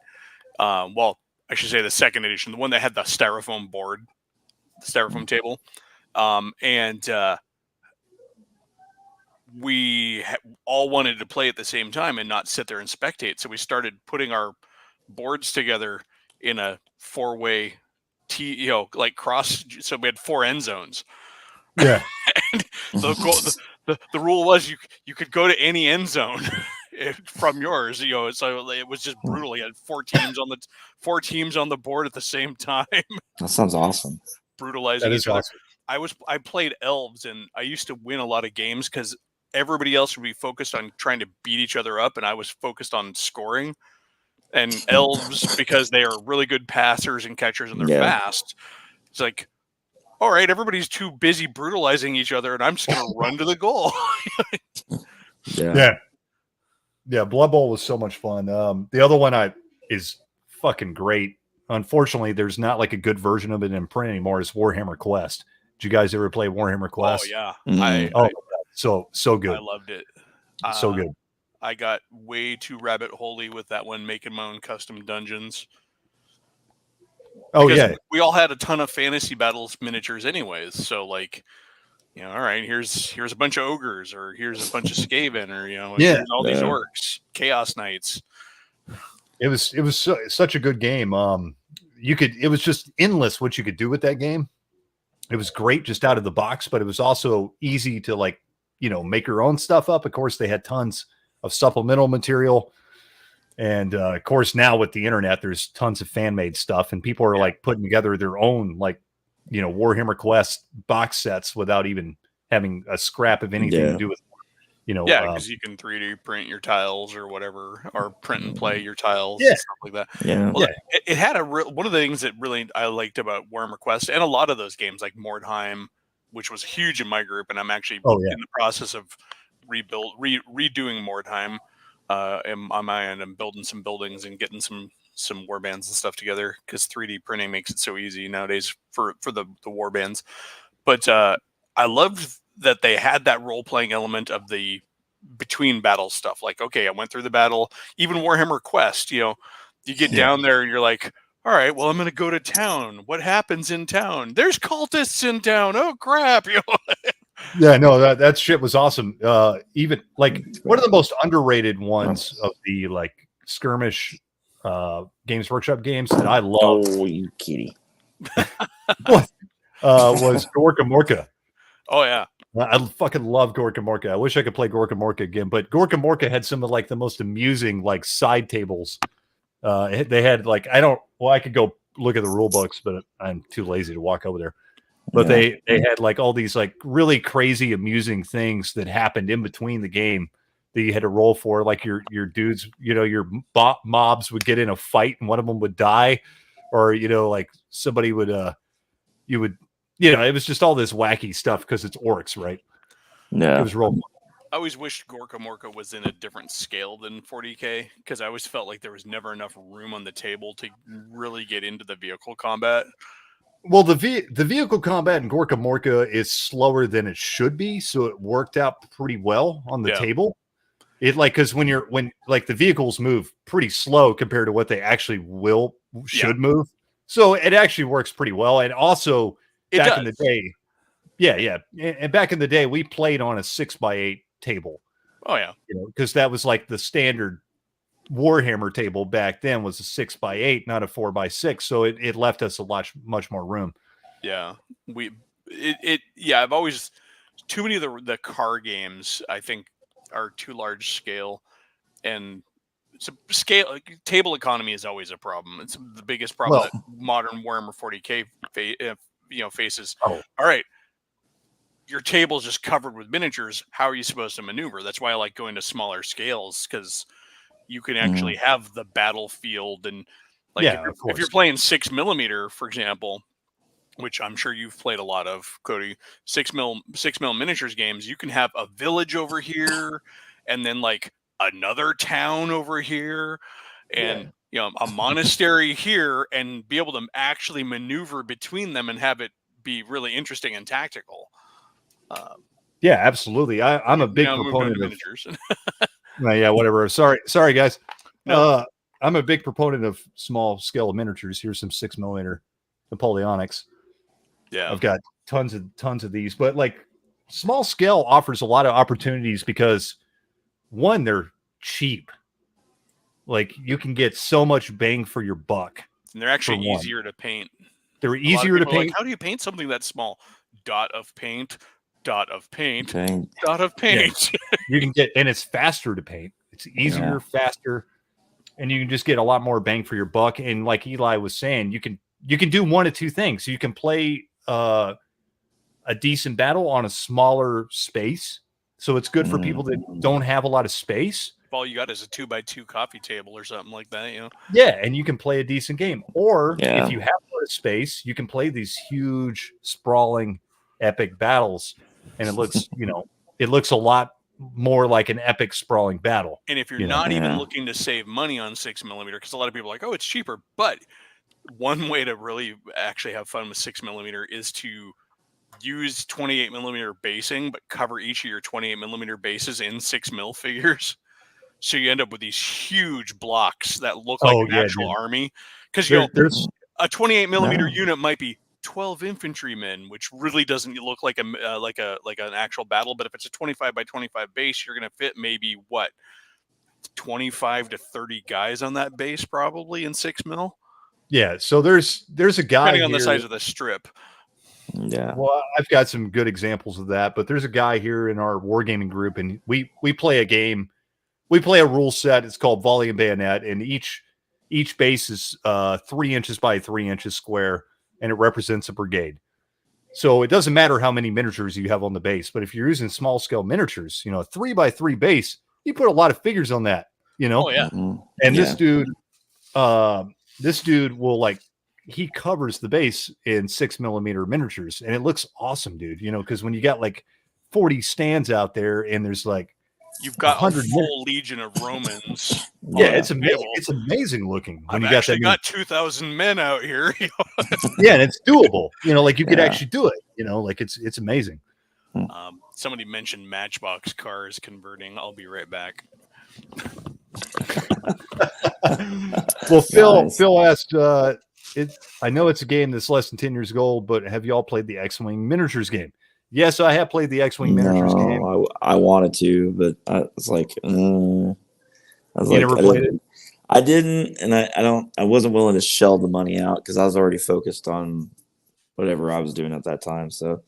Well, I should say the second edition, the one that had the styrofoam board, the styrofoam table, and we all wanted to play at the same time and not sit there and spectate. So we started putting our boards together in a 4-way. Like cross, so we had 4 end zones. Yeah. And the rule was you could go to any end zone from yours. So it was just brutal. You had 4 teams on the board at the same time. That sounds awesome. Brutalizing each other. Awesome. I played elves, and I used to win a lot of games because everybody else would be focused on trying to beat each other up, and I was focused on scoring. And elves, because they are really good passers and catchers and they're Yeah. fast, it's like, all right, everybody's too busy brutalizing each other, and I'm just going to run to the goal. Yeah. Yeah. Blood Bowl was so much fun. The other one is fucking great. Unfortunately, there's not like a good version of it in print anymore. Is Warhammer Quest. Did you guys ever play Warhammer Oh Quest? yeah, Mhm. So good. I loved it. So good. I got way too rabbit holey with that one, making my own custom dungeons. Oh Because yeah. we all had a ton of fantasy battles miniatures, anyways. So like, all right, here's a bunch of ogres, or here's a bunch of Skaven, or Yeah. here's all these Yeah. orcs, Chaos Knights. It was such a good game. It was just endless what you could do with that game. It was great just out of the box, but it was also easy to like, make your own stuff up. Of course, they had tons of supplemental material. And of course, now with the internet, there's tons of fan made stuff, and people are like putting together their own Warhammer Quest box sets without even having a scrap of anything to do with, because you can 3D print your tiles or whatever, or print and play your tiles, Yeah. and stuff like that. Yeah. Well, it had one of the things that really I liked about Warhammer Quest, and a lot of those games like Mordheim, which was huge in my group, and I'm actually in the process of redoing Mordheim. On my end, I'm building some buildings and getting some warbands and stuff together, because 3D printing makes it so easy nowadays for the warbands. But I loved that they had that role playing element of the between battle stuff. Like, okay, I went through the battle. Even Warhammer Quest, you get down there and you're like, all right, well, I'm going to go to town. What happens in town? There's cultists in town. Oh crap! Yeah, no, that shit was awesome. Even like one of the most underrated ones of the like skirmish Games Workshop games that I love. Oh, you kitty. Was Gorka Morka. Oh yeah, I fucking love Gorka Morka. I wish I could play Gorka Morka again, but Gorka Morka had some of like the most amusing like side tables. They had like I could go look at the rule books, but I'm too lazy to walk over there. But they had like all these like really crazy amusing things that happened in between the game that you had to roll for. Like your dudes, your mobs would get in a fight and one of them would die, or like somebody would it was just all this wacky stuff because it's orcs, right? Yeah. It was real fun. I always wished Gorka Morka was in a different scale than 40K, because I always felt like there was never enough room on the table to really get into the vehicle combat. Well, the vehicle combat in Gorka Morka is slower than it should be, so it worked out pretty well on the table. It because when the vehicles move pretty slow compared to what they actually should move, so it actually works pretty well. And also back in the day, and back in the day we played on a 6x8 table. Oh yeah, because that was like the standard Warhammer table back then was a 6x8, not a 4x6, so it left us much more room. Yeah, I've always too many of the car games I think are too large scale, and table economy is always a problem. It's the biggest problem that modern Warhammer 40K faces. Oh. All right, your table's just covered with miniatures. How are you supposed to maneuver? That's why I like going to smaller scales, because you can actually have the battlefield. And like if you're playing 6mm, for example, which I'm sure you've played a lot of, Cody, 6mm miniatures games, you can have a village over here and then like another town over here and a monastery here, and be able to actually maneuver between them and have it be really interesting and tactical. Yeah, absolutely. I'm a big proponent of miniatures. Yeah, whatever. Sorry, guys. No. I'm a big proponent of small scale miniatures. Here's some 6mm Napoleonics. Yeah, I've got tons of these, but like small scale offers a lot of opportunities because one, they're cheap. Like you can get so much bang for your buck. And they're actually easier to paint. They're easier to paint. Like, how do you paint something that small? Dot of paint. Dot of paint. Okay. Dot of paint. Yeah. You can get, and it's faster to paint. It's easier, faster, and you can just get a lot more bang for your buck. And like Eli was saying, you can do one of two things. You can play a decent battle on a smaller space, So it's good for people that don't have a lot of space. If all you got is a 2x2 coffee table or something like that, Yeah, and you can play a decent game. Or Yeah. if you have a lot of space, you can play these huge, sprawling, epic battles, and it looks, it looks a lot more like an epic, sprawling battle. And if you're You know? not even Yeah. looking to save money on 6mm, because a lot of people are like, oh, it's cheaper. But one way to really actually have fun with 6mm is to use 28mm basing, but cover each of your 28mm bases in 6mm figures. So you end up with these huge blocks that look like an actual army. Because There's a 28mm No. unit might be 12 infantrymen, which really doesn't look like an actual battle. But if it's a 25x25 base, you're going to fit maybe 25 to 30 guys on that base, probably in 6mm, yeah. So there's a guy depending on the here- size of the strip. Yeah. Well, I've got some good examples of that, but there's a guy here in our wargaming group, and we play a game. We play a rule set. It's called Volley and Bayonet, and each base is 3 inches by 3 inches square, and it represents a brigade. So it doesn't matter how many miniatures you have on the base, but if you're using small scale miniatures, a 3x3 base, you put a lot of figures on that. Oh yeah, Mhm. And Yeah. this dude will he covers the base in 6mm miniatures, and it looks awesome, dude. Because when you got 40 stands out there, and there's you've got a 100 full legion of Romans. yeah, it's amazing. Doable. It's amazing looking when I've you actually got that. got 2,000 men out here. Yeah, and it's doable. You could Yeah. actually do it. It's amazing. Somebody mentioned Matchbox cars converting. I'll be right back. Well, Phil Nice. asked. I know it's a game that's less than 10 years old, but have you all played the X-Wing miniatures game? Yes, I have played the X-Wing miniatures game. No, I wanted to, but I was like, I was You never played it? I didn't, and I wasn't willing to shell the money out because I was already focused on whatever I was doing at that time. So,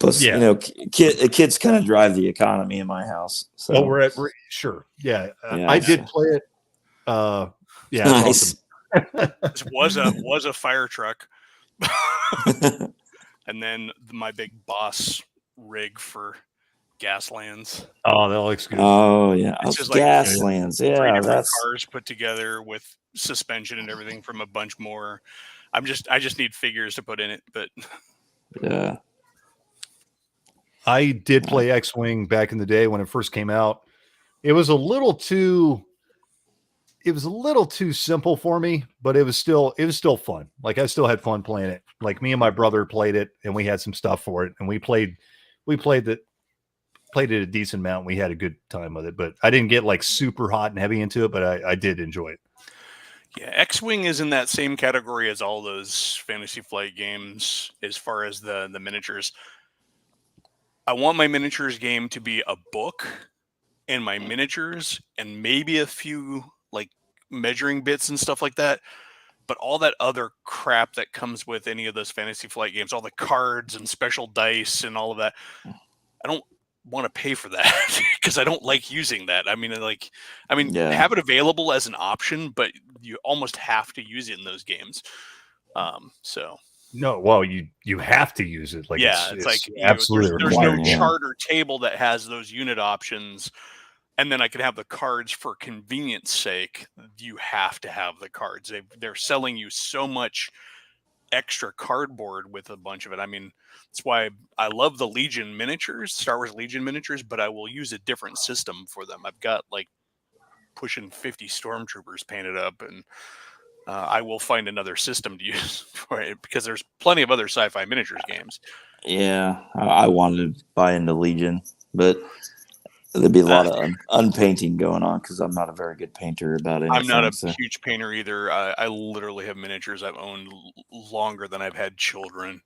plus, Yeah. Kids kind of drive the economy in my house. So, We're sure. Yeah, Yeah. I did play it. Yeah, it's Nice. awesome. This was a fire truck, and then my big boss rig for Gaslands. Oh, that looks good. Oh yeah, It's just Gaslands. 3 Yeah, different that's cars put together with suspension and everything from a bunch more. I just need figures to put in it, but yeah. I did play X-Wing back in the day when it first came out. It was a little too simple for me, but it was still fun. I still had fun playing it. Me and my brother played it, and we had some stuff for it, and we played it a decent amount. We had a good time with it, but I didn't get super hot and heavy into it, but I did enjoy it. yeah, X-Wing is in that same category as all those Fantasy Flight games as far as the miniatures. I want my miniatures game to be a book and my miniatures and maybe a few measuring bits and stuff like that. But all that other crap that comes with any of those Fantasy Flight games, all the cards and special dice and all of that, I don't want to pay for that because I don't like using that. Yeah. Have it available as an option, but you almost have to use it in those games. So No, well, you have to use it. It's absolutely there's no required. Yeah. chart or table that has those unit options. And then I can have the cards for convenience sake. You have to have the cards. They're selling you so much extra cardboard with a bunch of it. That's why I love the Legion miniatures, Star Wars Legion miniatures, but I will use a different system for them. I've got pushing 50 stormtroopers painted up, and I will find another system to use for it because there's plenty of other sci-fi miniatures games. Yeah, I wanted to buy into Legion, but there'd be a lot of unpainting going on because I'm not a very good painter about anything. I'm not a so. huge painter either. I literally have miniatures I've owned longer than I've had children,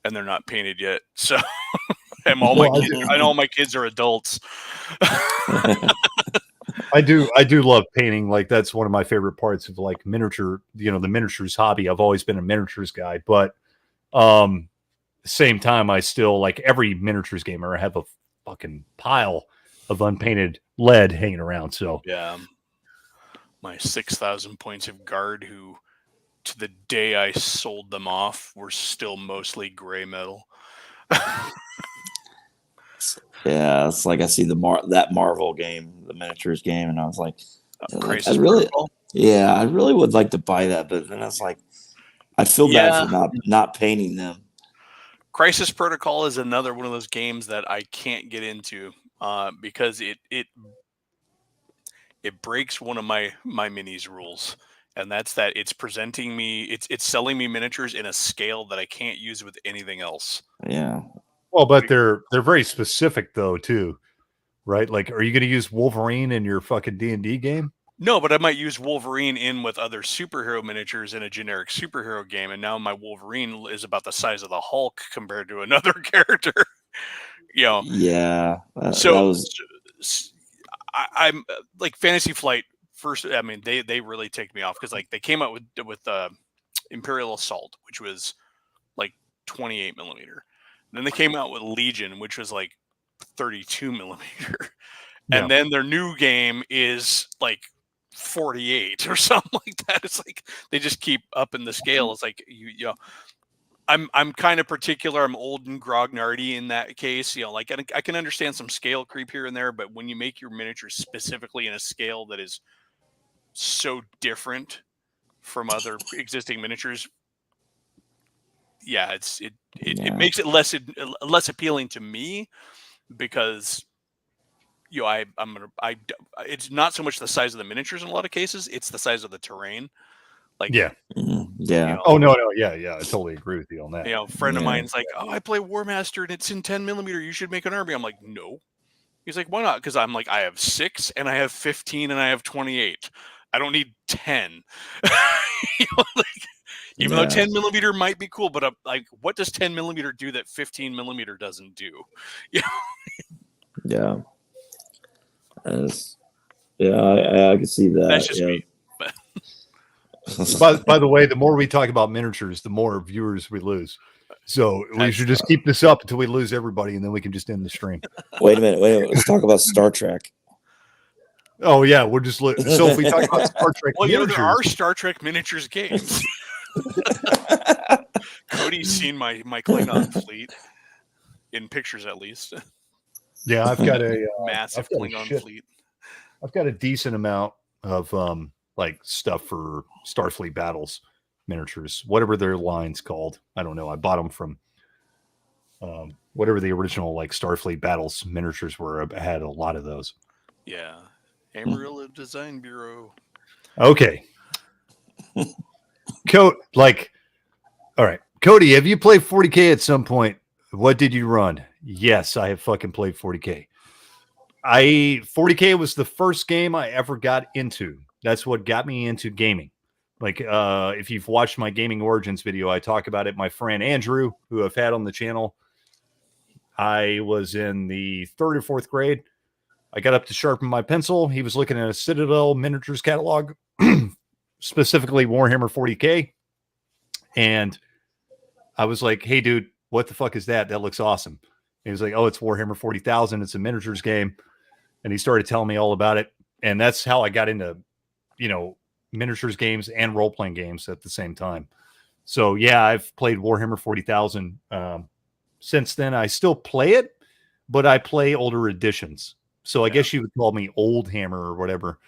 and they're not painted yet. So, and I know all my kids are adults. I do love painting. That's one of my favorite parts of miniature, the miniatures hobby. I've always been a miniatures guy, but same time, I still every miniatures gamer. I have a fucking pile of unpainted lead hanging around. So Yeah, my 6,000 points of guard, who to the day I sold them off were still mostly gray metal. Yeah, it's like I see that Marvel game, the miniatures game, and I was like, Crisis I really, Protocol. yeah, I really would like to buy that, but then I was like, I feel bad Yeah. for not painting them. Crisis Protocol is another one of those games that I can't get into because it breaks one of my minis rules, and that's that it's presenting me, it's selling me miniatures in a scale that I can't use with anything else. Yeah. Well, but they're very specific though too, right? Like, are you going to use Wolverine in your fucking D&D game? No, but I might use Wolverine in with other superhero miniatures in a generic superhero game, and now my Wolverine is about the size of the Hulk compared to another character. You know, Yeah. That so was I'm like Fantasy Flight first. I mean, they really ticked me off because like they came out with Imperial Assault, which was like 28 millimeter. Then they came out with Legion, which was like 32 millimeter, and then their new game is like 48 or something like that. It's like they just keep up in the scale. It's like you know, I'm kind of particular. I'm old and grognardy in that case. You know, like I can understand some scale creep here and there, but when you make your miniatures specifically in a scale that is so different from other existing miniatures, yeah, it makes it less appealing to me because you know it's not so much the size of the miniatures in a lot of cases, it's the size of the terrain. Like Yeah. yeah. you know, Oh no, yeah, I totally agree with you on that. you know, a friend of Yeah. mine's like, oh, I play War Master and it's in 10 millimeter. You should make an army. I'm like, no. He's like, why not? Because I'm like, I have 6 and I have 15 and I have 28. I don't need 10. You know, like, even though Yeah. 10 millimeter might be cool, but like, what does 10 millimeter do that 15 millimeter doesn't do? Yeah. I can see that. That's just yeah. me. By the way, the more we talk about miniatures, the more viewers we lose. So we That's- should just keep this up until we lose everybody, and then we can just end the stream. Wait a minute. Let's talk about Star Trek. Oh yeah, we're just so if we talk about Star Trek Well, you know, there are miniatures, Star Trek miniatures games. Cody's seen my Klingon fleet in pictures, at least. yeah, I've got a Massive I've got a Klingon fleet. I've got a decent amount of like stuff for Starfleet battles miniatures, whatever their line's called. I don't know. I bought them from whatever the original like Starfleet battles miniatures were. I had a lot of those. Yeah. Amarillo Design Bureau. Okay. All right. Cody, have you played 40K at some point? What did you run? Yes, I have fucking played 40K. 40K was the first game I ever got into. That's what got me into gaming. Like, if you've watched my gaming origins video, I talk about it. My friend Andrew, who I've had on the channel, I was in the 3rd or 4th grade. I got up to sharpen my pencil. He was looking at a Citadel miniatures catalog, specifically Warhammer 40K. And I was like, hey, dude, what the fuck is that? That looks awesome. And he was like, oh, it's Warhammer 40,000. It's a miniatures game. And he started telling me all about it. And that's how I got into, you know, miniatures games and role-playing games at the same time. So, yeah, I've played Warhammer 40,000. Since then, I still play it, but I play older editions. So I guess you would call me old hammer or whatever.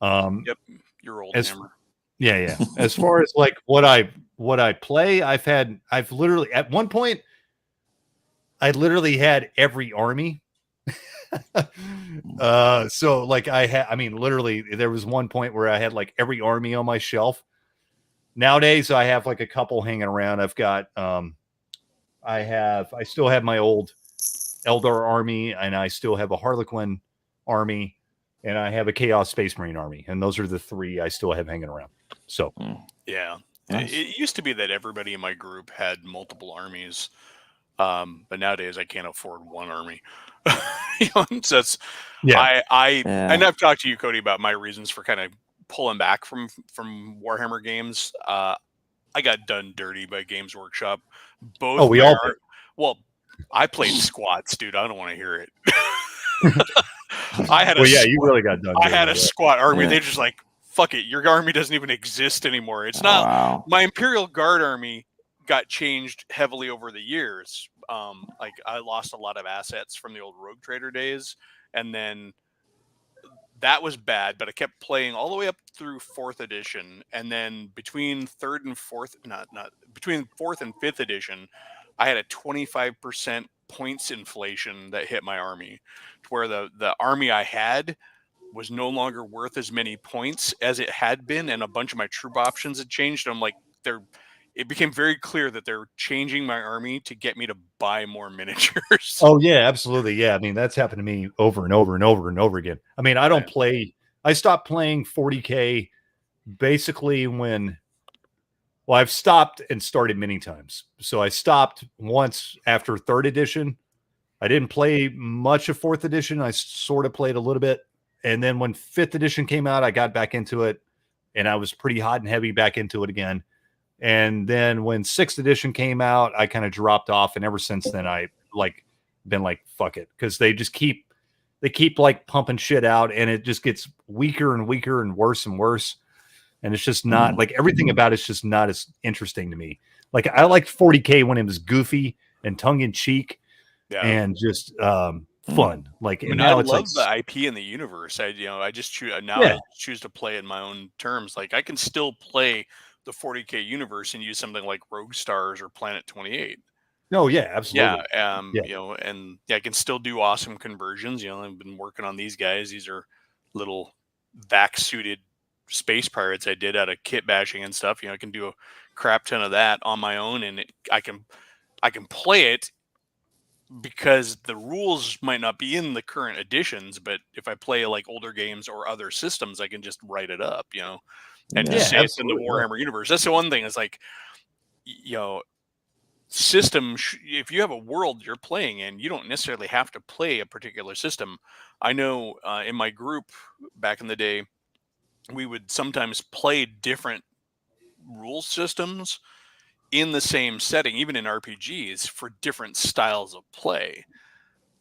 Yep, you're old hammer. Yeah. As far as like what I play, I've literally at one point I literally had every army. So like literally there was one point where I had like every army on my shelf. Nowadays I have like a couple hanging around. I've got I still have my old Eldar army, and I still have a Harlequin army, and I have a Chaos Space Marine army, and those are the 3 I still have hanging around. So Yeah. Nice. It used to be that everybody in my group had multiple armies. But nowadays I can't afford one army. You know, so it's, yeah, and I've talked to you, Cody, about my reasons for kind of pulling back from Warhammer games. I got done dirty by Games Workshop. Both we all did. well, I played squats, dude. I don't want to hear it. I had you really got done. I had a squat army. Yeah. They just like, fuck it. Your army doesn't even exist anymore. It's not Wow. my Imperial Guard army. got changed heavily over the years. Like I lost a lot of assets from the old Rogue Trader days, and then that was bad. But I kept playing all the way up through 4th edition, and then between 3rd and 4th, not between 4th and 5th edition, I had a 25% points inflation that hit my army, to where the army I had was no longer worth as many points as it had been, and a bunch of my troop options had changed. I'm like, it became very clear that they're changing my army to get me to buy more miniatures. Oh yeah, absolutely. Yeah, I mean that's happened to me over and over and over and over again. I mean, I don't Right. play. I stopped playing 40K basically when. Well, I've stopped and started many times. So I stopped once after 3rd edition. I didn't play much of 4th edition. I sort of played a little bit, and then when 5th edition came out, I got back into it, and I was pretty hot and heavy back into it again. And then when 6th edition came out, I kind of dropped off. And ever since then, I been like, fuck it. Cause they keep like pumping shit out, and it just gets weaker and weaker and worse and worse. And it's just not like everything about it's just not as interesting to me. Like I liked 40K when it was goofy and tongue in cheek and just fun. Like, I mean, now I it's love like, the IP in the universe. I just choose Yeah. I choose to play it in my own terms. Like I can still play the 40K universe and use something like Rogue Stars or Planet 28. no, yeah, absolutely. Yeah, Yeah. you know, and I can still do awesome conversions. You know, I've been working on these guys. These are little vac suited space pirates I did out of kit bashing and stuff. You know, I can do a crap ton of that on my own, and I can play it because the rules might not be in the current editions, but if I play like older games or other systems, I can just write it up, you know, and Yeah. just say it's in the absolutely. Warhammer universe. That's the one thing. Is like, you know, system. If you have a world you're playing in, you don't necessarily have to play a particular system. I know in my group back in the day, we would sometimes play different rule systems in the same setting, even in RPGs, for different styles of play.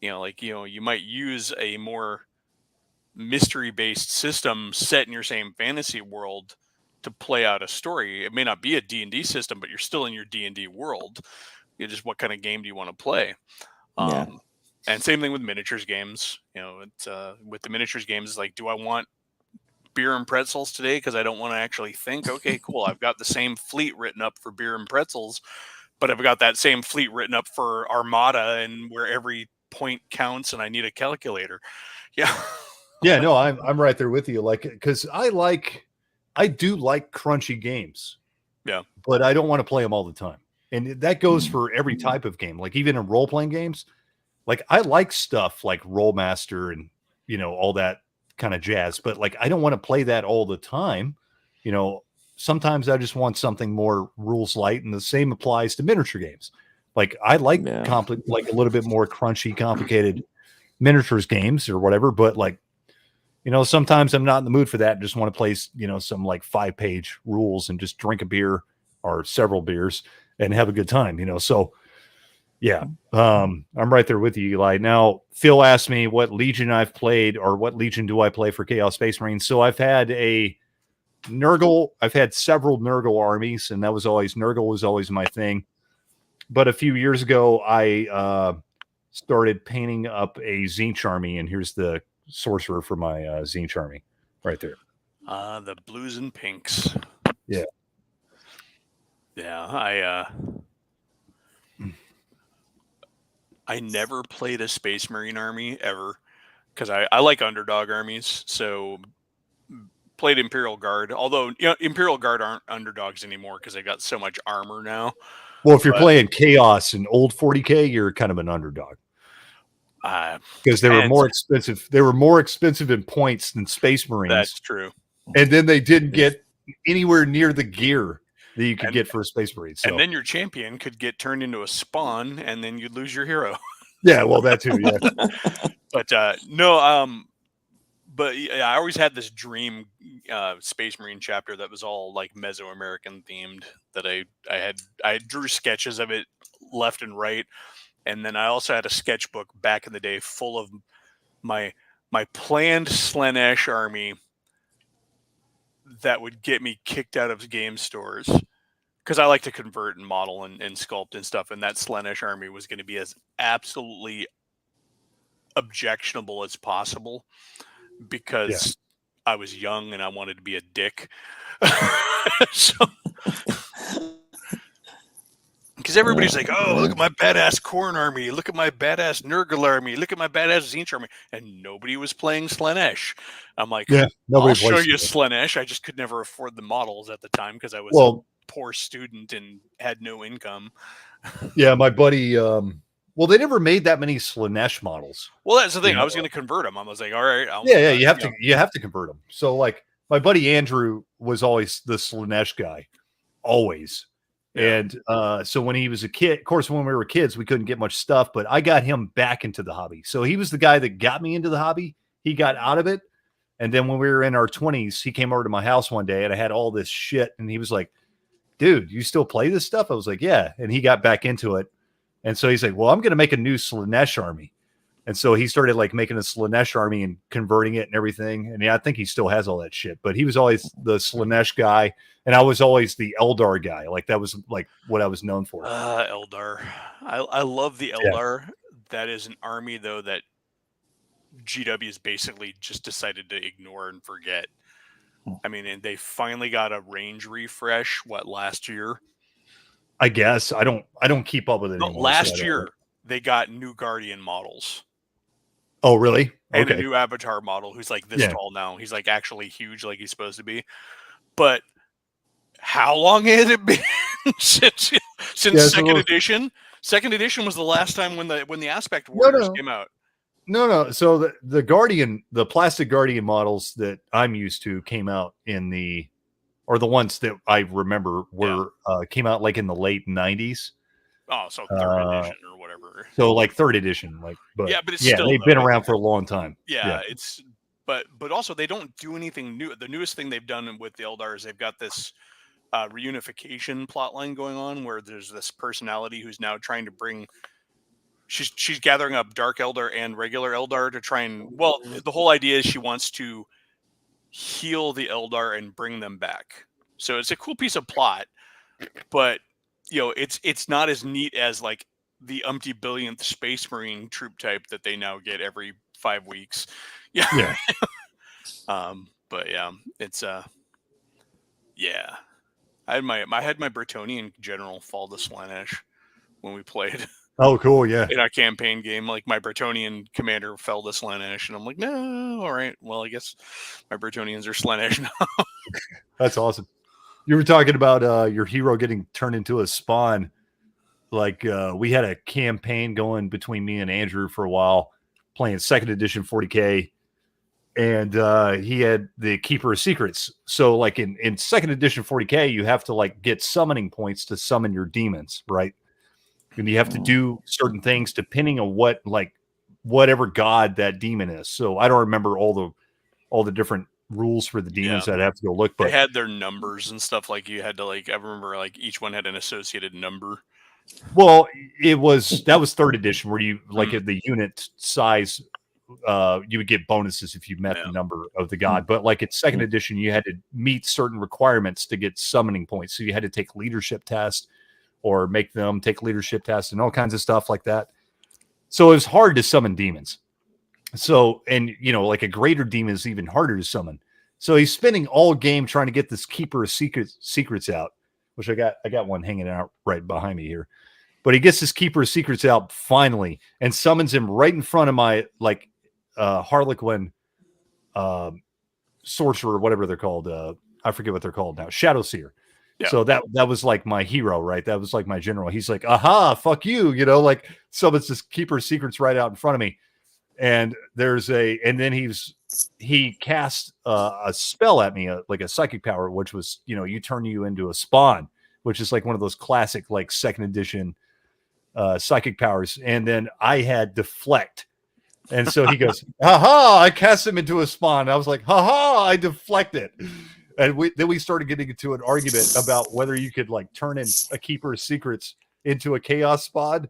You know, like, you know, you might use a more mystery based system set in your same fantasy world to play out a story. It may not be a D&D system, but you're still in your D&D world. You just, what kind of game do you want to play? Yeah. And same thing with miniatures games. You know, it's with the miniatures games, it's like, do I want beer and pretzels today because I don't want to actually think? Okay, cool. I've got the same fleet written up for beer and pretzels, but I've got that same fleet written up for Armada, and where every point counts, and I need a calculator. Yeah. Yeah, no, I'm right there with you. Like, because I do like crunchy games. Yeah. But I don't want to play them all the time. And that goes for every type of game. Like even in role playing games, like I like stuff like Rollmaster and, you know, all that kind of jazz, but like I don't want to play that all the time. You know, sometimes I just want something more rules light, and the same applies to miniature games. Like I like like a little bit more crunchy, complicated miniatures games or whatever, but like, you know, sometimes I'm not in the mood for that. Just want to play, you know, some like 5-page rules and just drink a beer or several beers and have a good time, you know? So yeah, I'm right there with you, Eli. Now, Phil asked me what Legion I've played, or what Legion do I play for Chaos Space Marines. So I've had a Nurgle. I've had several Nurgle armies, and Nurgle was always my thing. But a few years ago, I started painting up a Tzeentch army, and here's the sorcerer for my Tzeentch army right there. The blues and pinks. Yeah. Yeah, I never played a Space Marine army ever, because I like underdog armies. So played Imperial Guard, although, you know, Imperial Guard aren't underdogs anymore because they got so much armor now. Well, if you're playing Chaos and old 40K, you're kind of an underdog. Because they were more expensive. They were more expensive in points than Space Marines. That's true. And then they didn't get anywhere near the gear that you could get for a Space Marine. So. And then your champion could get turned into a spawn, and then you'd lose your hero. Yeah, well, that too. Yeah. But no, but yeah, I always had this dream Space Marine chapter that was all like Mesoamerican themed. That I drew sketches of it left and right. And then I also had a sketchbook back in the day full of my planned Slaanesh army that would get me kicked out of game stores. because I like to convert and model and sculpt and stuff, and that Slaanesh army was going to be as absolutely objectionable as possible because I was young and I wanted to be a dick. So, because everybody's like, "Oh, look at my badass Khorne army! Look at my badass Nurgle army! Look at my badass Tzeentch army!" And nobody was playing Slaanesh. I'm like, Yeah, "I'll nobody show plays you it. Slaanesh." I just could never afford the models at the time because I was Well, a poor student and had no income. yeah, my buddy. Well, they never made that many Slaanesh models. Well, that's the thing. Yeah. I was going to convert them. I was like, "All right, Yeah, you have to convert them. So, like, my buddy Andrew was always the Slaanesh guy, always. Yeah. And so when he was a kid, of course, when we were kids, we couldn't get much stuff, but I got him back into the hobby. So he was the guy that got me into the hobby. He got out of it. And then when we were in our 20s, he came over to my house one day and I had all this shit. And he was like, "Dude, you still play this stuff?" I was like, "Yeah." And he got back into it. And so he's like, "Well, I'm going to make a new Slaanesh army." And so he started like making a Slaanesh army and converting it and everything. And yeah, I think he still has all that shit, but he was always the Slaanesh guy. And I was always the Eldar guy. Like that was like what I was known for. Eldar. I love the Eldar. That is an army though that GW has basically just decided to ignore and forget. I mean, and they finally got a range refresh last year. I guess I don't keep up with it anymore. Last year they got new Guardian models. Oh, really? And Okay. a new Avatar model who's like this tall now. He's like actually huge, like he's supposed to be. But how long had it been since second edition? Second edition was the last time when the Aspect Warriors came out. No. So the Guardian, the plastic Guardian models that I'm used to came out in the ones that I remember were came out like in the late 90s. Oh, so third edition or whatever. So like third edition, like, but it's still, they've been around for a long time. It's but also they don't do anything new. The newest thing they've done with the Eldar is they've got this reunification plotline going on where there's this personality who's now trying to bring. She's gathering up Dark Eldar and regular Eldar to try and the whole idea is she wants to heal the Eldar and bring them back. So it's a cool piece of plot, but it's not as neat as like the umpty billionth Space Marine troop type that they now get every 5 weeks. Yeah. But yeah, it's I had my Bretonnian general fall to Slaanesh when we played. Oh, cool. Yeah. In our campaign game, like my Bretonnian commander fell to Slaanesh, and I'm like, no, all right. Well, I guess my Bretonnians are Slaanesh now. That's awesome. You were talking about your hero getting turned into a spawn. Like we had a campaign going between me and Andrew for a while, playing second edition 40K, and he had the Keeper of Secrets. So like in second edition 40K, you have to like get summoning points to summon your demons, right? And you have to do certain things depending on whatever god that demon is. So I don't remember all the different rules for the demons. I'd have to go look, but they had their numbers and stuff. Like you had to I remember like each one had an associated number. Well, that was third edition where you at the unit size, you would get bonuses if you met the number of the god. But like at second edition, you had to meet certain requirements to get summoning points. So you had to take leadership tests or make them take leadership tests and all kinds of stuff like that. So it was hard to summon demons. So, and like a greater demon is even harder to summon. So he's spending all game trying to get this Keeper of Secrets out, which I got one hanging out right behind me here. But he gets this Keeper of Secrets out finally and summons him right in front of my Harlequin sorcerer, whatever they're called. I forget what they're called now. Shadowseer. Yeah. So that was like my hero, right? That was like my general. He's like, aha, fuck you, like summons this Keeper of Secrets right out in front of me. And then he cast a spell at me, like a psychic power, which was, you turn you into a spawn, which is like one of those classic, like second edition psychic powers. And then I had deflect. And so he goes, haha, I cast him into a spawn. I was like, haha, I deflected. And then we started getting into an argument about whether you could like turn in a Keeper of Secrets into a chaos spawn.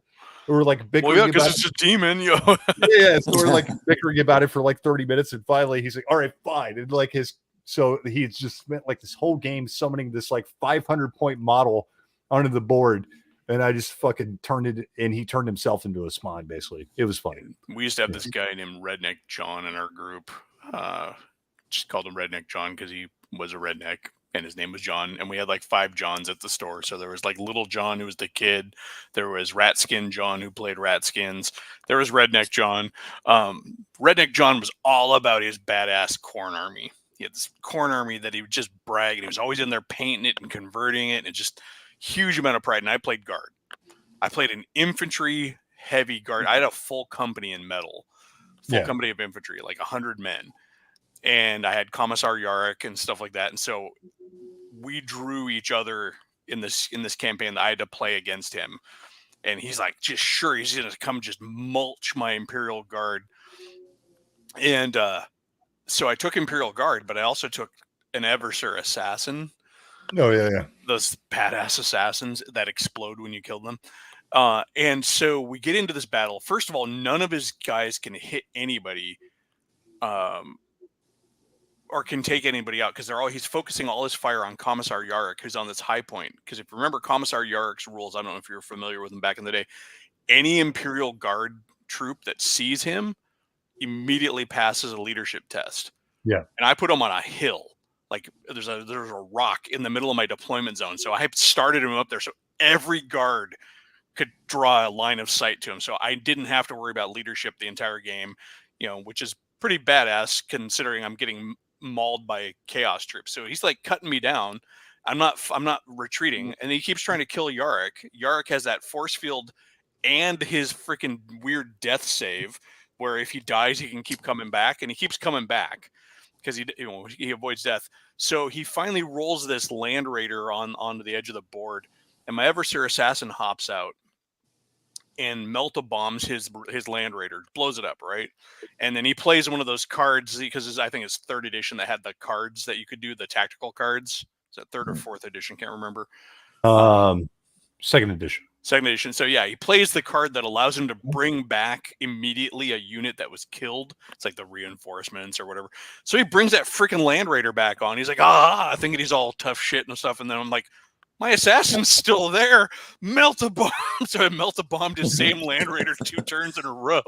Or like bickering about because it's a demon, Yeah, so we're like bickering about it for like 30 minutes, and finally he's like, all right, fine. And so he's just spent like this whole game summoning this like 500-point model onto the board. And I just fucking turned it, and he turned himself into a swan, basically. It was funny. We used to have this guy named Redneck John in our group. Just called him Redneck John because he was a redneck and his name was John. And we had like 5 Johns at the store. So there was like Little John, who was the kid. There was Ratskin John, who played Ratskins. There was Redneck John. Redneck John was all about his badass corn army. He had this corn army that he would just brag. And he was always in there painting it and converting it. And just huge amount of pride. And I played guard. I played an infantry heavy guard. I had a full company in metal, company of infantry, like 100 men. And I had Commissar Yarrick and stuff like that. And so we drew each other in this campaign that I had to play against him. And he's like, just sure, he's going to come just mulch my Imperial Guard. And so I took Imperial Guard, but I also took an Eversur assassin. Oh, yeah. Those badass assassins that explode when you kill them. And so we get into this battle. First of all, none of his guys can hit anybody or can take anybody out because he's focusing all his fire on Commissar Yarrick, who's on this high point. Because if you remember Commissar Yarrick's rules, I don't know if you're familiar with them back in the day, any Imperial Guard troop that sees him immediately passes a leadership test. Yeah. And I put him on a hill. Like there's a rock in the middle of my deployment zone. So I started him up there. So every guard could draw a line of sight to him. So I didn't have to worry about leadership the entire game, which is pretty badass considering I'm getting mauled by chaos troops. So he's like cutting me down. I'm not retreating. And he keeps trying to kill Yarrick. Yarrick has that force field and his freaking weird death save where if he dies, he can keep coming back, and he keeps coming back because he avoids death. So he finally rolls this Land Raider onto the edge of the board, and my Eversur assassin hops out and melta bombs his Land Raider, blows it up, right? And then he plays one of those cards because I think it's 3rd edition that had the cards that you could do, the tactical cards. Is that 3rd or 4th edition? Can't remember. 2nd edition. 2nd edition. So yeah, he plays the card that allows him to bring back immediately a unit that was killed. It's like the reinforcements or whatever. So he brings that freaking Land Raider back on. He's like, thinking he's all tough shit and stuff. And then I'm like, my assassin's still there. Melt a bomb. So I melt a bomb to same Land Raider 2 turns in a row.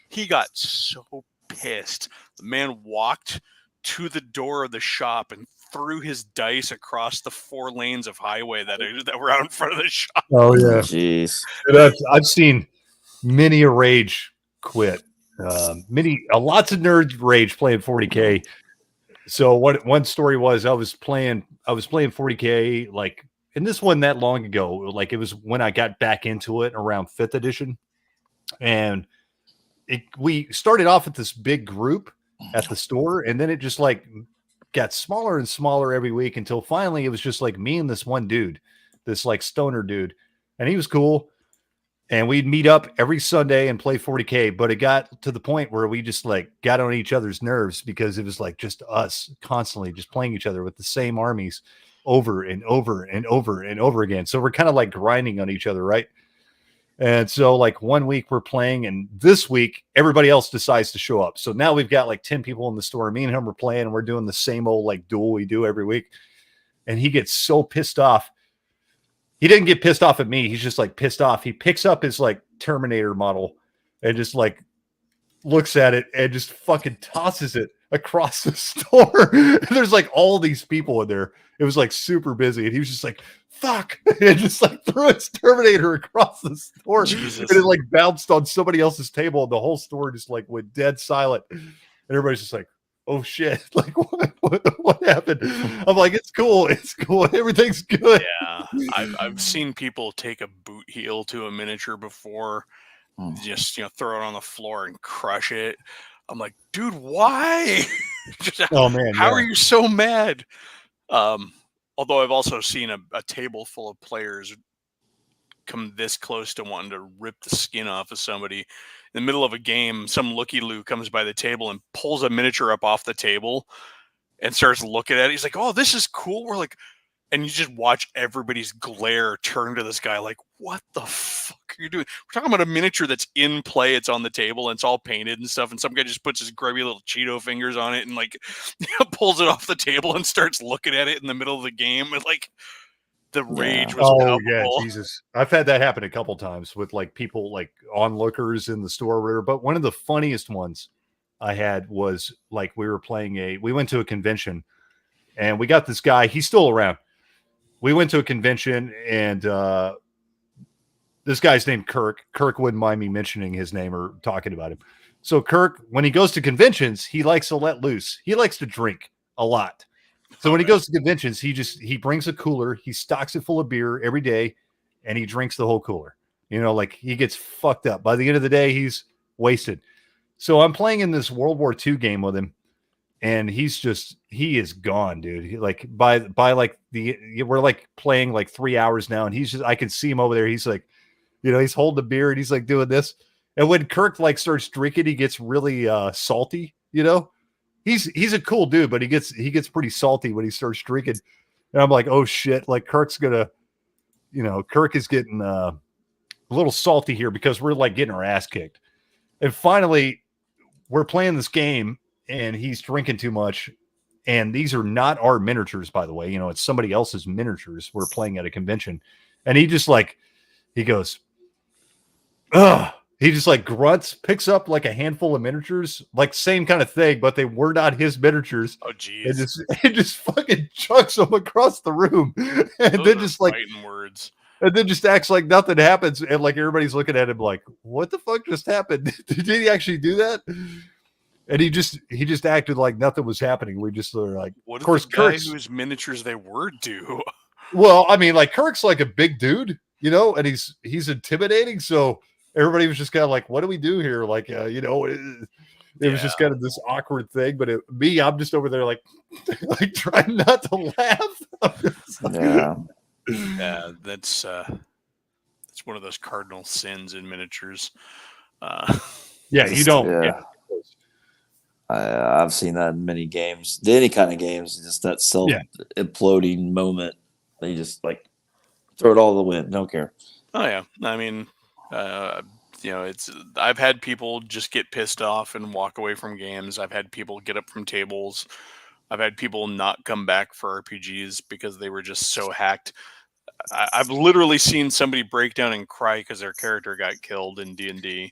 He got so pissed. The man walked to the door of the shop and threw his dice across the 4 lanes of highway that were out in front of the shop. Oh, yeah. Jeez. I've seen many a rage quit. Lots of nerds rage playing 40K. So one story was I was playing 40K, like, and this wasn't that long ago. Like, it was when I got back into it around 5th edition. And we started off with this big group at the store, and then it just like got smaller and smaller every week until finally it was just like me and this one dude, this like stoner dude, and he was cool. And we'd meet up every Sunday and play 40K, but it got to the point where we just like got on each other's nerves because it was like just us constantly just playing each other with the same armies over and over and over and over again. So we're kind of like grinding on each other, right? And so like one week we're playing, and this week everybody else decides to show up. So now we've got like 10 people in the store. Me and him are playing, and we're doing the same old like duel we do every week. And he gets so pissed off. He didn't get pissed off at me. He's just like pissed off. He picks up his like Terminator model and just like looks at it and just fucking tosses it across the store. There's like all these people in there. It was like super busy. And he was just like, fuck. And just like threw his Terminator across the store. Jesus. And it like bounced on somebody else's table. And the whole store just like went dead silent. And everybody's just like, oh shit. Like what happened? I'm like, it's cool. It's cool. Everything's good. Yeah. I've seen people take a boot heel to a miniature before, just throw it on the floor and crush it. I'm like, dude, why? Oh man. How are you so mad? Although I've also seen a table full of players come this close to wanting to rip the skin off of somebody. In the middle of a game, some looky-loo comes by the table and pulls a miniature up off the table and starts looking at it. He's like, oh, this is cool. We're like, and you just watch everybody's glare turn to this guy like, what the fuck are you doing? We're talking about a miniature that's in play. It's on the table and it's all painted and stuff. And some guy just puts his grubby little Cheeto fingers on it and like pulls it off the table and starts looking at it in the middle of the game. And like, the rage Yeah. was Oh palpable. yeah, Jesus! I've had that happen a couple times with like people like onlookers in the store or whatever. But one of the funniest ones I had was like we went to a convention and we got this guy. He's still around. We went to a convention and this guy's named Kirk. Kirk wouldn't mind me mentioning his name or talking about him. So Kirk, when he goes to conventions, he likes to let loose. He likes to drink a lot. So when he goes to conventions, he brings a cooler, he stocks it full of beer every day, and he drinks the whole cooler. You know, like he gets fucked up. By the end of the day, he's wasted. So I'm playing in this World War II game with him, and he is gone, dude. He, like by like we're like playing like 3 hours now, and I can see him over there. He's like, you know, he's holding the beer and he's like doing this. And when Kirk like starts drinking, he gets really salty, you know. He's a cool dude, but he gets pretty salty when he starts drinking. And I'm like, oh shit, like Kirk is getting a little salty here because we're like getting our ass kicked. And finally, we're playing this game and he's drinking too much. And these are not our miniatures, by the way. You know, it's somebody else's miniatures. We're playing at a convention. And he goes, ugh. He just like grunts, picks up like a handful of miniatures, like same kind of thing, but they were not his miniatures. Oh geez. And just fucking chucks them across the room. And Those then are just like fighting words. and then just acts like nothing happens. And like everybody's looking at him like, what the fuck just happened? Did he actually do that? And he just acted like nothing was happening. We just were like, What of did course, the guy Kirk's whose miniatures they were do? well, I mean, like Kirk's like a big dude, you know, and he's intimidating. So everybody was just kind of like, what do we do here? Like, you know, it was just kind of this awkward thing. But I'm just over there like, like trying not to laugh. Yeah. Yeah, that's one of those cardinal sins in miniatures. Yeah, you don't. Yeah. I've seen that in many games. Any kind of games, just that self imploding moment. They just like throw it all the wind. Don't care. Oh yeah, I mean, you know, I've had people just get pissed off and walk away from games. I've had people get up from tables. I've had people not come back for RPGs because they were just so hacked. I've literally seen somebody break down and cry because their character got killed in D&D.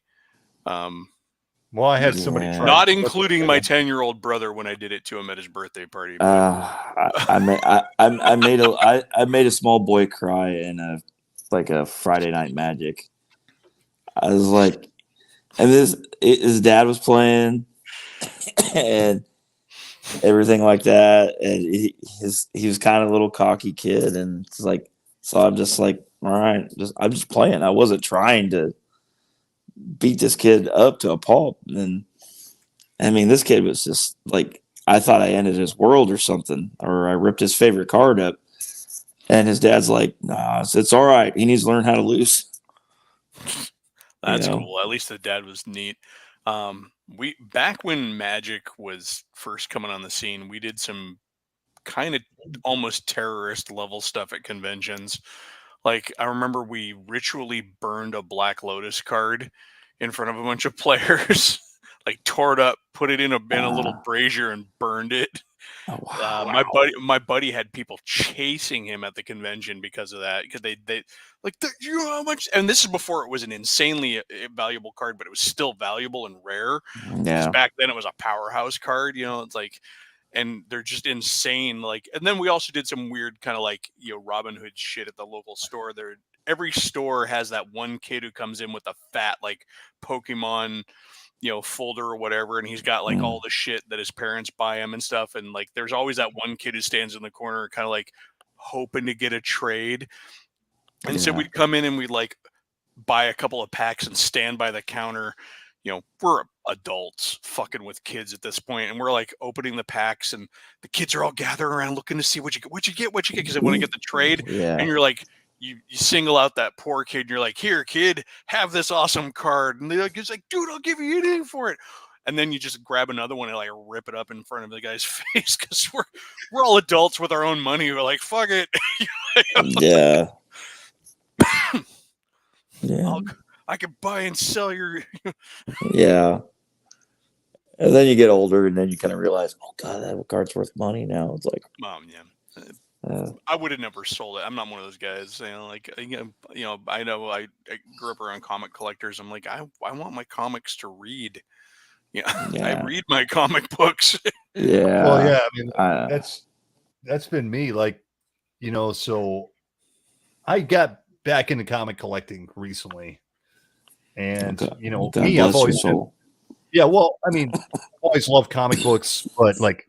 Well, I had somebody try. Not including my 10-year-old brother when I did it to him at his birthday party. I made a small boy cry in a Friday Night Magic. I was like, and his dad was playing, and everything like that, and he was kind of a little cocky kid, and it's like, so I'm just like, all right, I'm just playing. I wasn't trying to beat this kid up to a pulp. And I mean, this kid was just like, I thought I ended his world or something, or I ripped his favorite card up. And his dad's like, nah, it's all right. He needs to learn how to lose. That's cool. At least the dad was neat. We back when Magic was first coming on the scene, we did some kind of almost terrorist level stuff at conventions. Like, I remember we ritually burned a Black Lotus card in front of a bunch of players, like tore it up, put it in a little brazier and burned it. Oh, wow. My buddy had people chasing him at the convention because of that. Because they like, you know how much, and this is before it was an insanely valuable card, but it was still valuable and rare. Yeah. Back then it was a powerhouse card, you know, it's like, and they're just insane. Like, and then we also did some weird kind of like, you know, Robin Hood shit at the local store. Every store has that one kid who comes in with a fat like Pokemon, you know, folder or whatever, and he's got like all the shit that his parents buy him and stuff. And like, there's always that one kid who stands in the corner, kind of like hoping to get a trade. And so we'd come in and we'd like buy a couple of packs and stand by the counter. You know, we're adults fucking with kids at this point, and we're like opening the packs, and the kids are all gathering around looking to see what you get, because they want to get the trade. Yeah. And you're like, you single out that poor kid, and you're like, here, kid, have this awesome card. And it's like, dude, I'll give you anything for it. And then you just grab another one and like rip it up in front of the guy's face because we're all adults with our own money. We're like, fuck it. Yeah. Yeah. I could buy and sell your. Yeah. And then you get older, and then you kind of realize, oh god, that card's worth money now. It's like, Yeah. I would have never sold it. I'm not one of those guys. I know I grew up around comic collectors. I'm like, I want my comics to read. I Yeah. read my comic books. Yeah. Well, yeah, I mean, I- that's been me. Like, so I got back into comic collecting recently, and God me, bless I've your always been, soul. yeah. Well, I mean, always loved comic books, but like,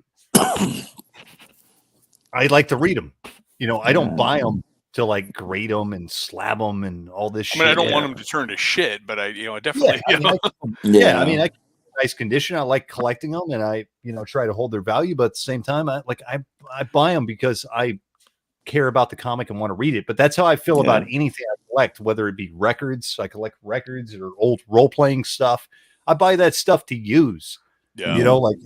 I like to read them. I don't Yeah. buy them to like grade them and slab them and all this I shit. mean, I don't Yeah. want them to turn to shit, but I definitely. I mean, Yeah. I mean, I keep them in nice condition. I like collecting them, and I try to hold their value. But at the same time, I buy them because I care about the comic and want to read it. But that's how I feel about anything I collect, whether it be records. I collect records or old role playing stuff. I buy that stuff to use. Yeah. Like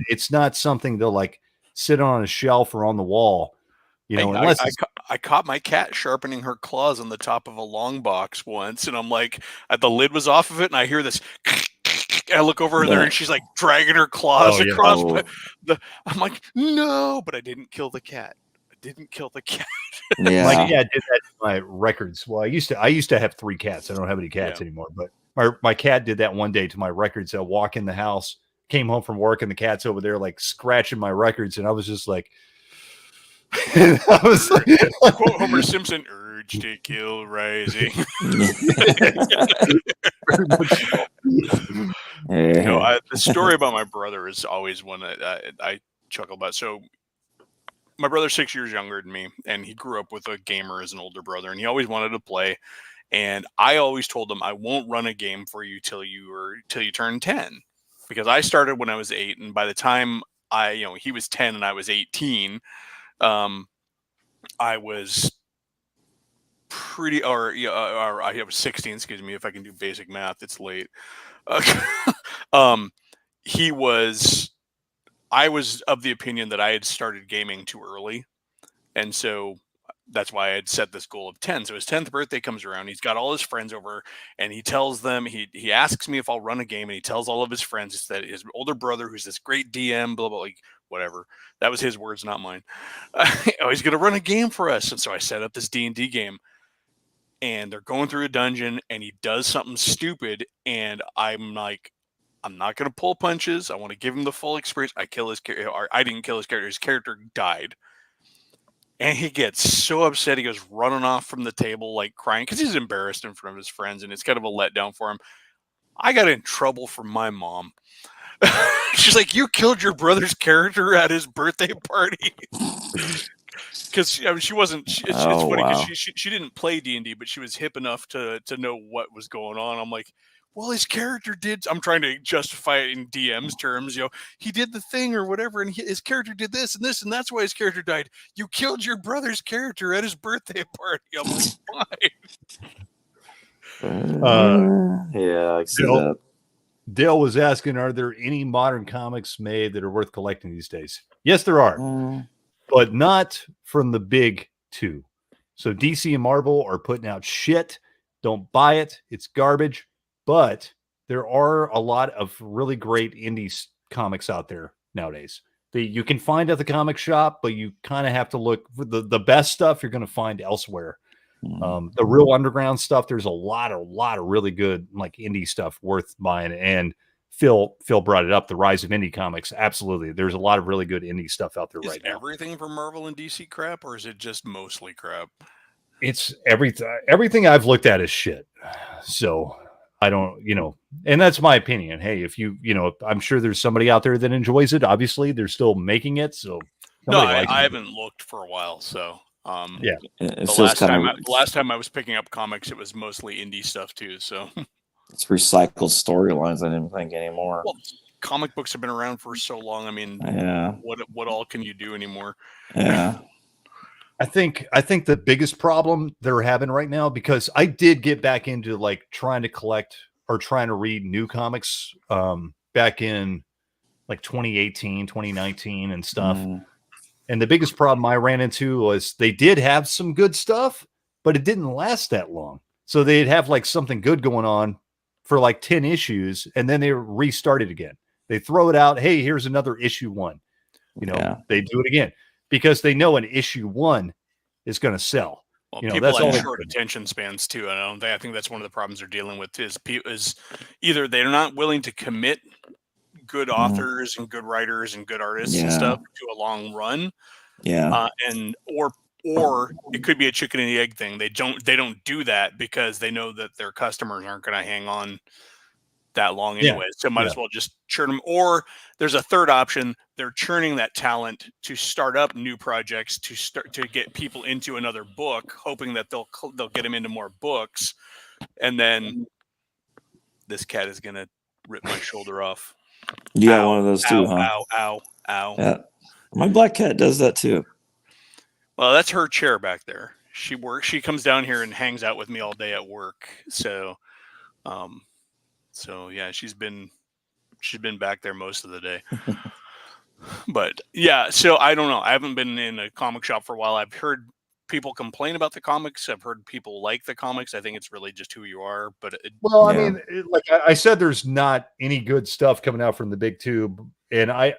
it's not something to like sit on a shelf or on the wall. Unless I caught my cat sharpening her claws on the top of a long box once, and I'm like, the lid was off of it, and I hear this. I look over there, and she's like dragging her claws across. I'm like, no, but I didn't kill the cat. Yeah. My cat did that to my records. Well, I used to have 3 cats. I don't have any cats anymore, but my cat did that one day to my records. I walk in the house, came home from work, and the cat's over there like scratching my records, and I was just like, I was like, quote Homer Simpson, urge to kill rising. The story about my brother is always one that I chuckle about. So my brother's 6 years younger than me, and he grew up with a gamer as an older brother, and he always wanted to play. And I always told him, I won't run a game for you till you turn 10, because I started when I was 8, and by the time he was 10 and I was 18, I was I was 16. Excuse me, if I can do basic math, it's late. I was of the opinion that I had started gaming too early, and so that's why I had set this goal of 10. So his 10th birthday comes around. He's got all his friends over, and he tells them, he asks me if I'll run a game, and he tells all of his friends that his older brother, who's this great DM, blah, blah, like whatever. That was his words, not mine. He's going to run a game for us. And so I set up this D&D game, and they're going through a dungeon, and he does something stupid, and I'm like, I'm not going to pull punches. I want to give him the full experience. I didn't kill his character. His character died. And he gets so upset. He goes running off from the table, like crying, because he's embarrassed in front of his friends, and it's kind of a letdown for him. I got in trouble from my mom. She's like, you killed your brother's character at his birthday party. Because she wasn't. It's funny because she didn't play D&D, but she was hip enough to know what was going on. I'm like, well, his character did. I'm trying to justify it in DM's terms. He did the thing or whatever, and his character did this and this, and that's why his character died. You killed your brother's character at his birthday party. I'm like, fine. Yeah, I see that. Dale was asking, are there any modern comics made that are worth collecting these days? Yes, there are, but not from the big 2. So DC and Marvel are putting out shit. Don't buy it. It's garbage. But there are a lot of really great indie comics out there nowadays that you can find at the comic shop, but you kind of have to look for the best stuff you're going to find elsewhere. The real underground stuff, there's a lot of really good like indie stuff worth buying. And Phil brought it up, the rise of indie comics. Absolutely. There's a lot of really good indie stuff out there right now. Is everything from Marvel and DC crap, or is it just mostly crap? It's everything I've looked at is shit. So I don't, and that's my opinion. Hey, if I'm sure there's somebody out there that enjoys it. Obviously, they're still making it. So no, I haven't looked for a while. So yeah, the last time I was picking up comics, it was mostly indie stuff too. So it's recycled storylines. I didn't think anymore. Well, comic books have been around for so long. I mean, what all can you do anymore? Yeah. I think the biggest problem they're having right now, because I did get back into like trying to collect or trying to read new comics back in like 2018, 2019 and stuff. And the biggest problem I ran into was they did have some good stuff, but it didn't last that long. So they'd have like something good going on for like 10 issues, and then they restart it again. They throw it out. Hey, here's another issue 1. They do it again. because they know an issue 1 is going to sell. Well, You know, people that's all have they- short attention spans too. I think that's one of the problems they're dealing with is either they're not willing to commit good authors and good writers and good artists and Yeah. stuff to a long run, Yeah. or it could be a chicken and the egg thing. They don't do that because they know that their customers aren't going to hang on that long Yeah. anyway. So might as well just churn them. Or there's a third option. They're churning that talent to start up new projects to get people into another book, hoping that they'll get them into more books. And then this cat is going to rip my shoulder off. You got Ow, one of those too, huh? Ow. Yeah. My black cat does that too. Well, that's her chair back there. She comes down here and hangs out with me all day at work. So yeah, she's been back there most of the day. But yeah, so I don't know. I haven't been in a comic shop for a while. I've heard people complain about the comics. I've heard people like the comics. I think it's really just who you are. But Well, Yeah. I mean, like I said, there's not any good stuff coming out from the big tube, and I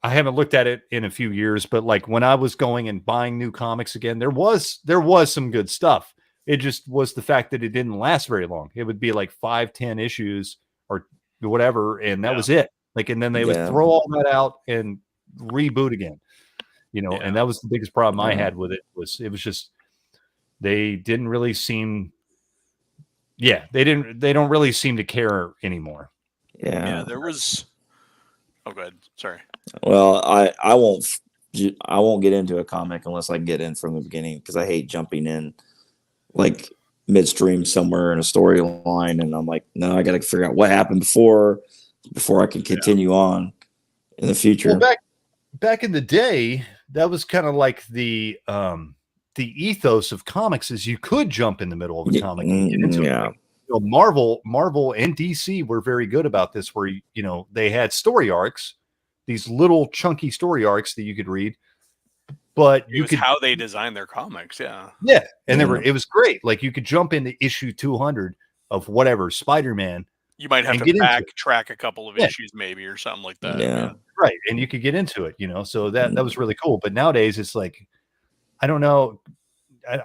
haven't looked at it in a few years, but like when I was going and buying new comics again, there was some good stuff. It just was the fact that it didn't last very long. It would be like 5-10 issues or whatever, and that was it. Like, and then they would Yeah. throw all that out and reboot again. You know, and that was the biggest problem I had with it. It was just they didn't really seem. Yeah, they don't really seem to care anymore. Yeah. there was. Oh, go ahead. Sorry. Well, I won't get into a comic unless I get in from the beginning because I hate jumping in like midstream somewhere in a storyline, and I'm like, no, I got to figure out what happened before I can continue on in the future. Well, back in the day, that was kind of like the ethos of comics is you could jump in the middle of a comic and get into it. You know, Marvel and DC were very good about this, where you know they had story arcs, these little chunky story arcs that you could read, but It was how they designed their comics. Yeah, and it was great. Like you could jump into issue 200 of whatever Spider-Man. You might have to backtrack a couple of issues, maybe, or something like that. Yeah. Right, and you could get into it, you know. So that was really cool. But nowadays, it's like, I don't know.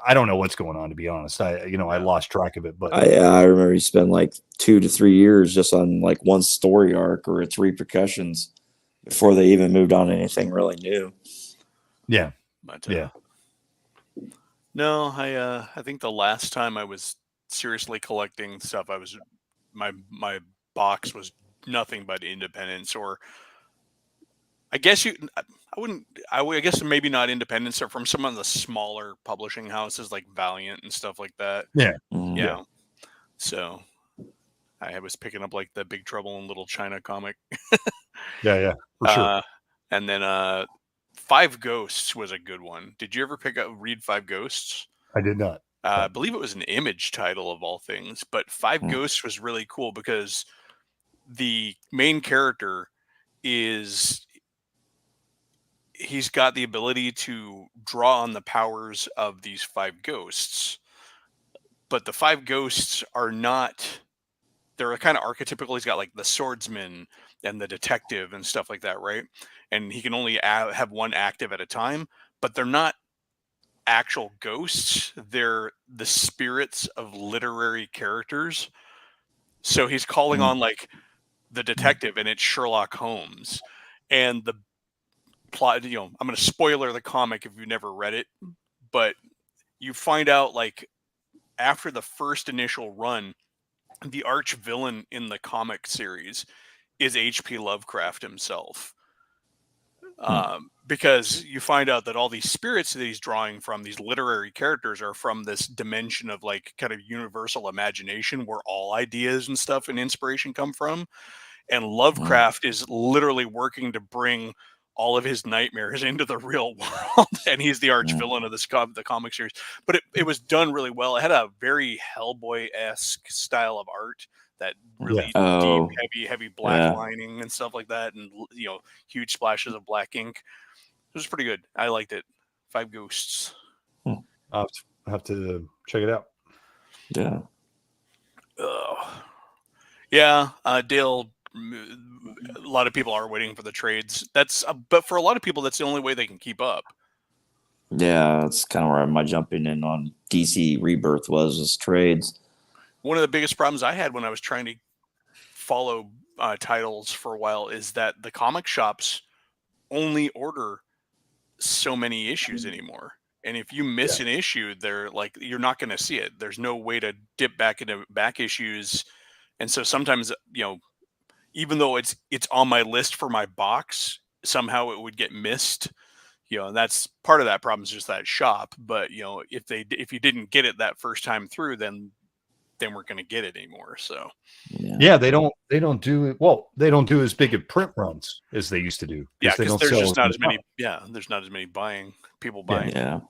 I don't know what's going on, to be honest. I lost track of it. But I remember you spent like 2 to 3 years just on like one story arc or its repercussions before they even moved on to anything really new. Yeah, but no, I think the last time I was seriously collecting stuff, my box was nothing but Independence, or I guess I guess maybe not Independence, or from some of the smaller publishing houses like Valiant and stuff like that. Yeah. Mm. So I was picking up like the Big Trouble in Little China comic. yeah, for sure. And then Five Ghosts was a good one. Did you ever read Five Ghosts? I did not. I believe it was an Image title of all things, but Five Ghosts was really cool because the main character he's got the ability to draw on the powers of these 5 ghosts, but the 5 ghosts are not, they're kind of archetypical. He's got like the swordsman and the detective and stuff like that, right? And he can only have one active at a time, but they're not actual ghosts. They're the spirits of literary characters. So he's calling on like the detective, and it's Sherlock Holmes. And the plot, I'm going to spoiler the comic if you've never read it, but you find out like after the first initial run, the arch villain in the comic series is H.P. Lovecraft himself. Because you find out that all these spirits that he's drawing from, these literary characters, are from this dimension of like kind of universal imagination where all ideas and stuff and inspiration come from. And Lovecraft is literally working to bring all of his nightmares into the real world. And he's the arch villain of the comic series. But it was done really well. It had a very Hellboy-esque style of art, that really deep, heavy black lining and stuff like that. And, huge splashes of black ink. It was pretty good. I liked it. Five Ghosts. I'll have to check it out. Yeah. Yeah. Dale a lot of people are waiting for the trades. But for a lot of people, that's the only way they can keep up. Yeah, that's kind of where my jumping in on DC Rebirth was trades. One of the biggest problems I had when I was trying to follow titles for a while is that the comic shops only order so many issues anymore. And if you miss an issue, they're like, you're not going to see it. There's no way to dip back into back issues. And so sometimes, even though it's on my list for my box, somehow it would get missed. And that's part of that problem is just that shop. But if you didn't get it that first time through, then we're going to get it anymore. So yeah, they don't do as big of print runs as they used to do. Yeah, because there's just not as many. much. Yeah, there's not as many people buying. Yeah.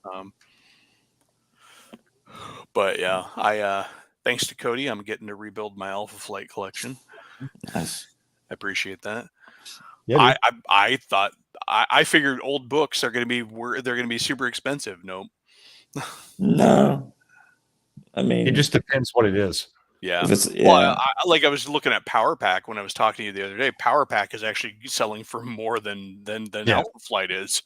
But yeah, I thanks to Cody, I'm getting to rebuild my Alpha Flight collection. Nice. I appreciate that. Yeah, I thought I figured old books are going to be super expensive. Nope. No. I mean, it just depends what it is. Yeah. if it's, Well, I was looking at Power Pack when I was talking to you the other day. Power Pack is actually selling for more than Yeah. Alpha Flight is.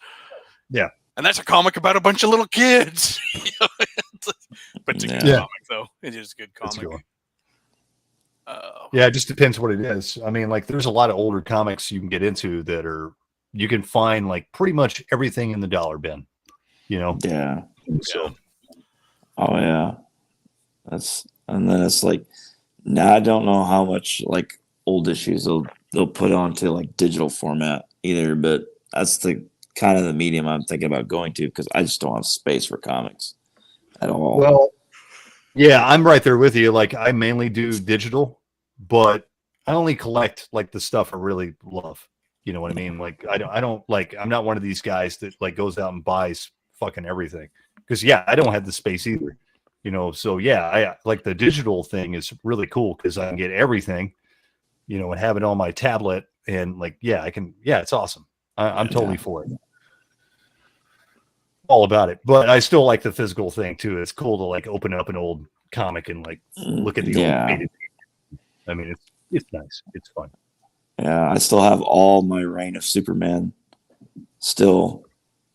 Yeah. And that's a comic about a bunch of little kids. But it's a good Yeah. comic, though. It is a good That's a comic. good one. Yeah, it just depends what it is. I mean, like there's a lot of older comics you can get into that you can find like pretty much everything in the dollar bin, yeah. So Oh yeah. And then it's like, now I don't know how much like old issues they'll put onto like digital format either, but that's the kind of the medium I'm thinking about going to because I just don't have space for comics at all. well, yeah, I'm right there with you. Like I mainly do digital, but I only collect like the stuff I really love. You know what I mean? Like I don't like I'm not one of these guys that like goes out and buys fucking everything because I don't have the space either. So yeah, I like the digital thing is really cool because I can get everything, and have it on my tablet and like I can it's awesome. I'm totally for it. All about it, but I still like the physical thing too. It's cool to like open up an old comic and like look at the old faded. I mean, it's nice. It's fun. Yeah, I still have all my Reign of Superman still,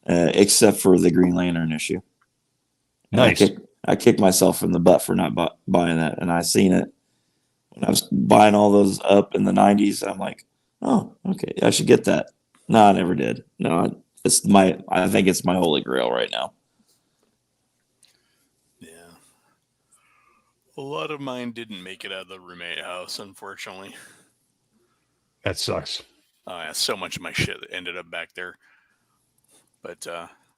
except for the Green Lantern issue. And Nice. I kicked myself in the butt for not buying that, and I seen it when I was buying all those up in the 90s. I'm like, oh, okay, I should get that. No, I never did. No, I think it's my holy grail right now. Yeah. A lot of mine didn't make it out of the roommate house, unfortunately. That sucks. Yeah, so much of my shit ended up back there. But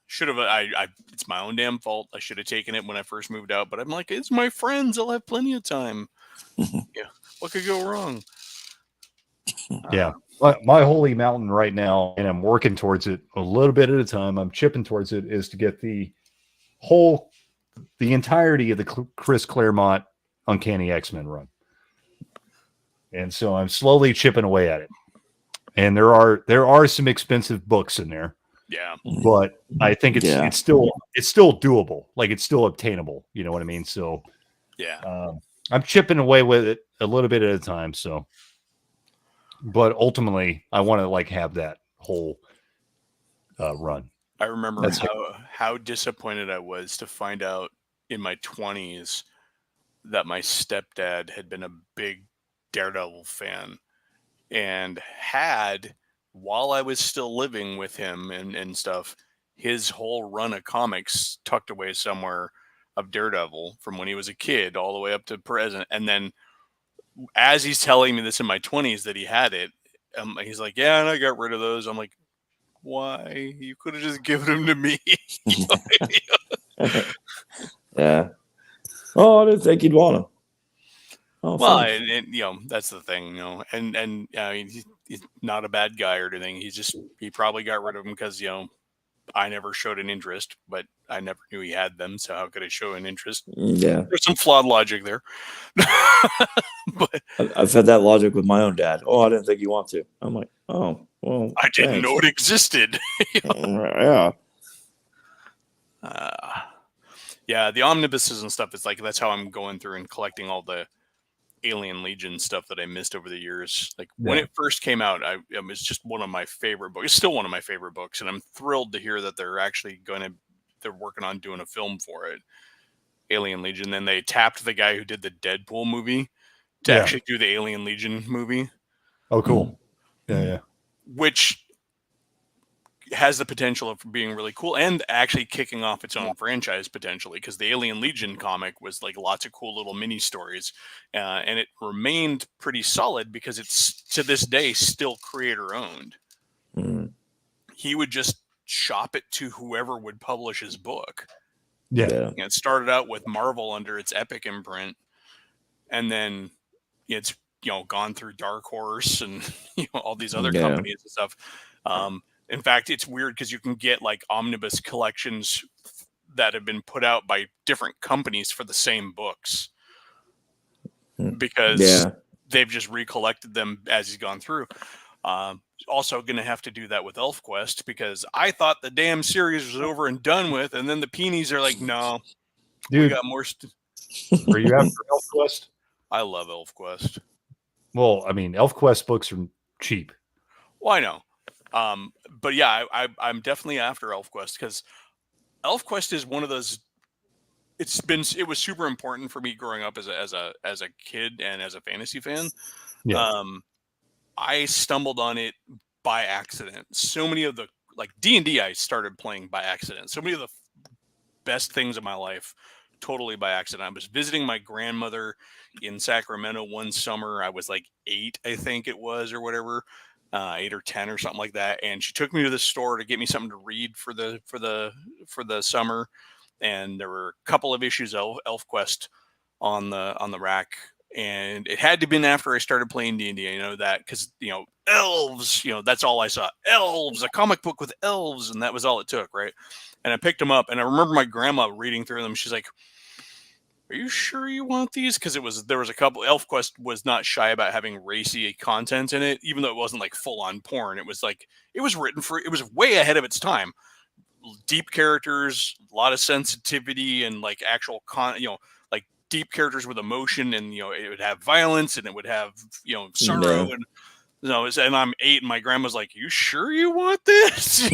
should have. It's my own damn fault. I should have taken it when I first moved out. But I'm like, it's my friends. I'll have plenty of time. Yeah. What could go wrong? Yeah. My holy mountain right now, and I'm working towards it a little bit at a time. I'm chipping towards it, is to get the entirety of the Chris Claremont Uncanny X-Men run. And so I'm slowly chipping away at it. And there are some expensive books in there. Yeah. But I think it's still doable. Like it's still obtainable. You know what I mean? So yeah. I'm chipping away with it a little bit at a time. So, but ultimately, I want to like have that whole run. I remember how disappointed I was to find out in my 20s that my stepdad had been a big Daredevil fan and had, while I was still living with him and stuff, his whole run of comics tucked away somewhere of Daredevil from when he was a kid all the way up to present. And then as he's telling me this in my 20s that he had it, he's like, yeah, and I got rid of those. I'm like, why? You could have just given them to me. Yeah. Oh, I didn't think you'd want them. Oh, well, thanks. and that's the thing, and I mean, he's not a bad guy or anything. He probably got rid of them because, I never showed an interest, but I never knew he had them. So how could I show an interest? Yeah. There's some flawed logic there. But I've had that logic with my own dad. Oh, I didn't think you want to. I'm like, oh, well, I didn't thanks. know it existed. Yeah. Yeah, the omnibuses and stuff. It's like that's how I'm going through and collecting all the Alien Legion stuff that I missed over the years. Like when it first came out, it was just one of my favorite books. It's still one of my favorite books, and I'm thrilled to hear that they're actually they're working on doing a film for it. Alien Legion. Then they tapped the guy who did the Deadpool movie to actually do the Alien Legion movie. Oh, cool. Yeah. Which has the potential of being really cool and actually kicking off its own franchise potentially, because the Alien Legion comic was like lots of cool little mini stories, and it remained pretty solid because it's to this day still creator owned. He would just shop it to whoever would publish his book. It started out with Marvel under its Epic imprint, and then it's gone through Dark Horse and all these other companies and stuff. In fact, it's weird because you can get like omnibus collections that have been put out by different companies for the same books because they've just recollected them as he's gone through. Also going to have to do that with ElfQuest because I thought the damn series was over and done with, and then the Peonies are like, no, dude, we got more. Are you after ElfQuest? I love ElfQuest. Well, I mean, ElfQuest books are cheap. Well, I know. But yeah, I'm definitely after ElfQuest because ElfQuest is one of those. It was super important for me growing up as a kid and as a fantasy fan. Yeah. I stumbled on it by accident. So many of the D&D I started playing by accident. So many of the best things in my life totally by accident. I was visiting my grandmother in Sacramento one summer. I was like 8, I think it was, or whatever. 8 or 10 or something like that, and she took me to the store to get me something to read for the summer, and there were a couple of issues of ElfQuest on the rack, and it had to have been after I started playing D&D. I know that because elves, that's all I saw. Elves, a comic book with elves, and that was all it took, right? And I picked them up, and I remember my grandma reading through them. She's like, "Are you sure you want these?" Because there was a couple. ElfQuest was not shy about having racy content in it, even though it wasn't like full on porn. It was like it was way ahead of its time. Deep characters, a lot of sensitivity, and like actual like deep characters with emotion, and it would have violence, and it would have sorrow, and and I'm 8, and my grandma's like, "You sure you want this?"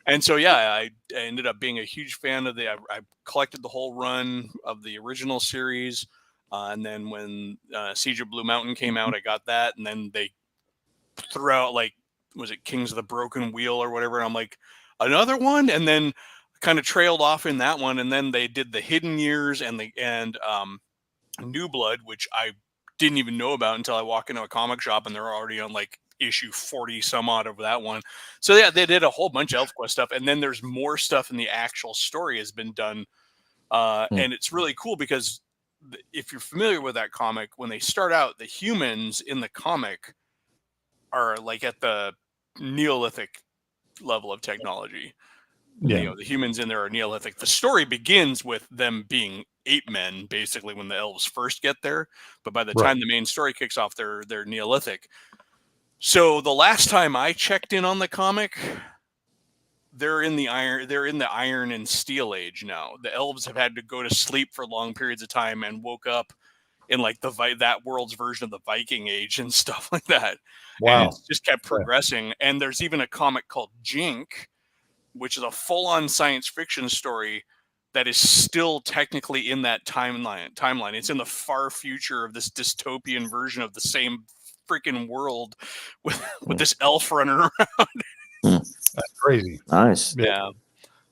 And so, I ended up being a huge fan of I collected the whole run of the original series. And then when Siege of Blue Mountain came out, I got that. And then they threw out, was it Kings of the Broken Wheel or whatever? And I'm like, another one? And then kind of trailed off in that one. And then they did the Hidden Years and New Blood, which I didn't even know about until I walk into a comic shop and they're already on issue 40 some odd of that one. So they did a whole bunch of ElfQuest stuff, and then there's more stuff in the actual story has been done, and it's really cool because if you're familiar with that comic, when they start out, the humans in the comic are at the Neolithic level of technology. The humans in there are Neolithic. The story begins with them being ape men, basically, when the elves first get there, but by the time the main story kicks off, they're Neolithic. So the last time I checked in on the comic, they're in the iron and steel age now. The elves have had to go to sleep for long periods of time and woke up in that world's version of the Viking Age and stuff like that. Wow. And it's just kept progressing. And there's even a comic called Jink, which is a full-on science fiction story that is still technically in that timeline. It's in the far future of this dystopian version of the same freaking world with this elf running around. That's crazy. Nice. Yeah.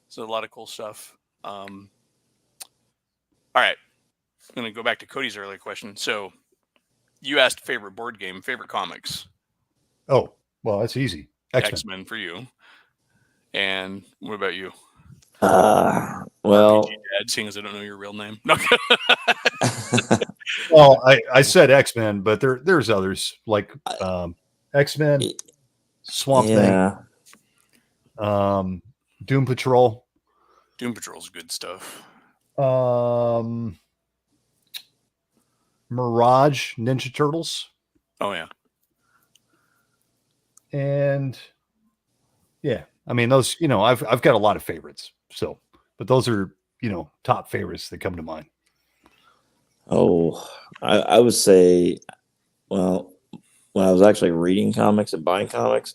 So a lot of cool stuff. All right. I'm going to go back to Cody's earlier question. So you asked favorite board game, favorite comics. Oh, well, that's easy. X-Men for you. And what about you? Well, RPG Dad, seeing as I don't know your real name. No. Well, I said X-Men, but there's others like X-Men, Swamp Thing, Doom Patrol. Doom Patrol's good stuff. Mirage Ninja Turtles. Oh yeah. And yeah, I mean those, I've got a lot of favorites. So, but those are, top favorites that come to mind. Oh, I would say, well, when I was actually reading comics and buying comics,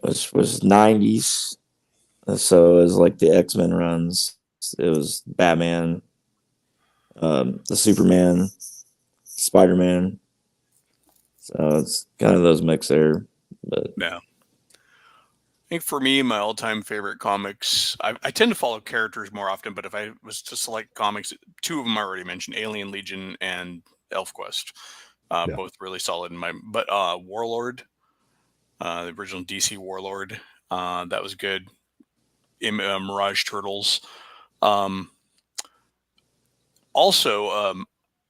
was 90s. So it was like the X-Men runs. It was Batman, the Superman, Spider-Man. So it's kind of those mix there. But Yeah. I think for me, my all-time favorite comics, I tend to follow characters more often, but if I was to select comics, two of them I already mentioned, Alien Legion and ElfQuest, Yeah. both really solid in my. But Warlord, the original DC Warlord, that was good. Mirage Turtles, also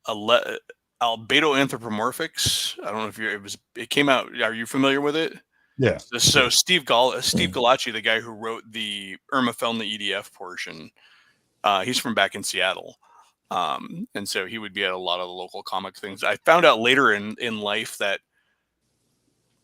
Albedo Anthropomorphics. I don't know if it came out. Are you familiar with it? Yeah. So Steve Galacci, the guy who wrote the Irma Felny EDF portion, he's from back in Seattle. And so he would be at a lot of the local comic things. I found out later in life that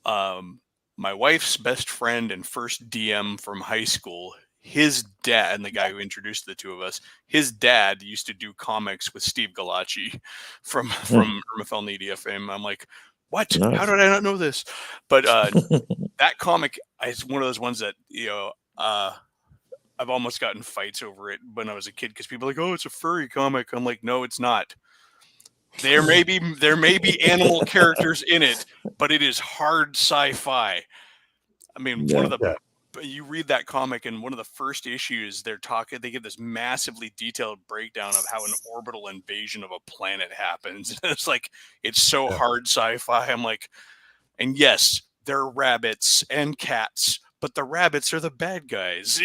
my wife's best friend and first DM from high school, his dad, and the guy who introduced the two of us, his dad used to do comics with Steve Galacci from Irma Felny EDF fame. I'm like, what? Nice. How did I not know this? But that comic is one of those ones that, I've almost gotten fights over it when I was a kid because people are like, oh, it's a furry comic. I'm like, no, it's not. There may be animal characters in it, but it is hard sci-fi. I mean, you read that comic, and one of the first issues they give this massively detailed breakdown of how an orbital invasion of a planet happens. It's like, it's so hard sci-fi. I'm like, and yes, there are rabbits and cats, but the rabbits are the bad guys.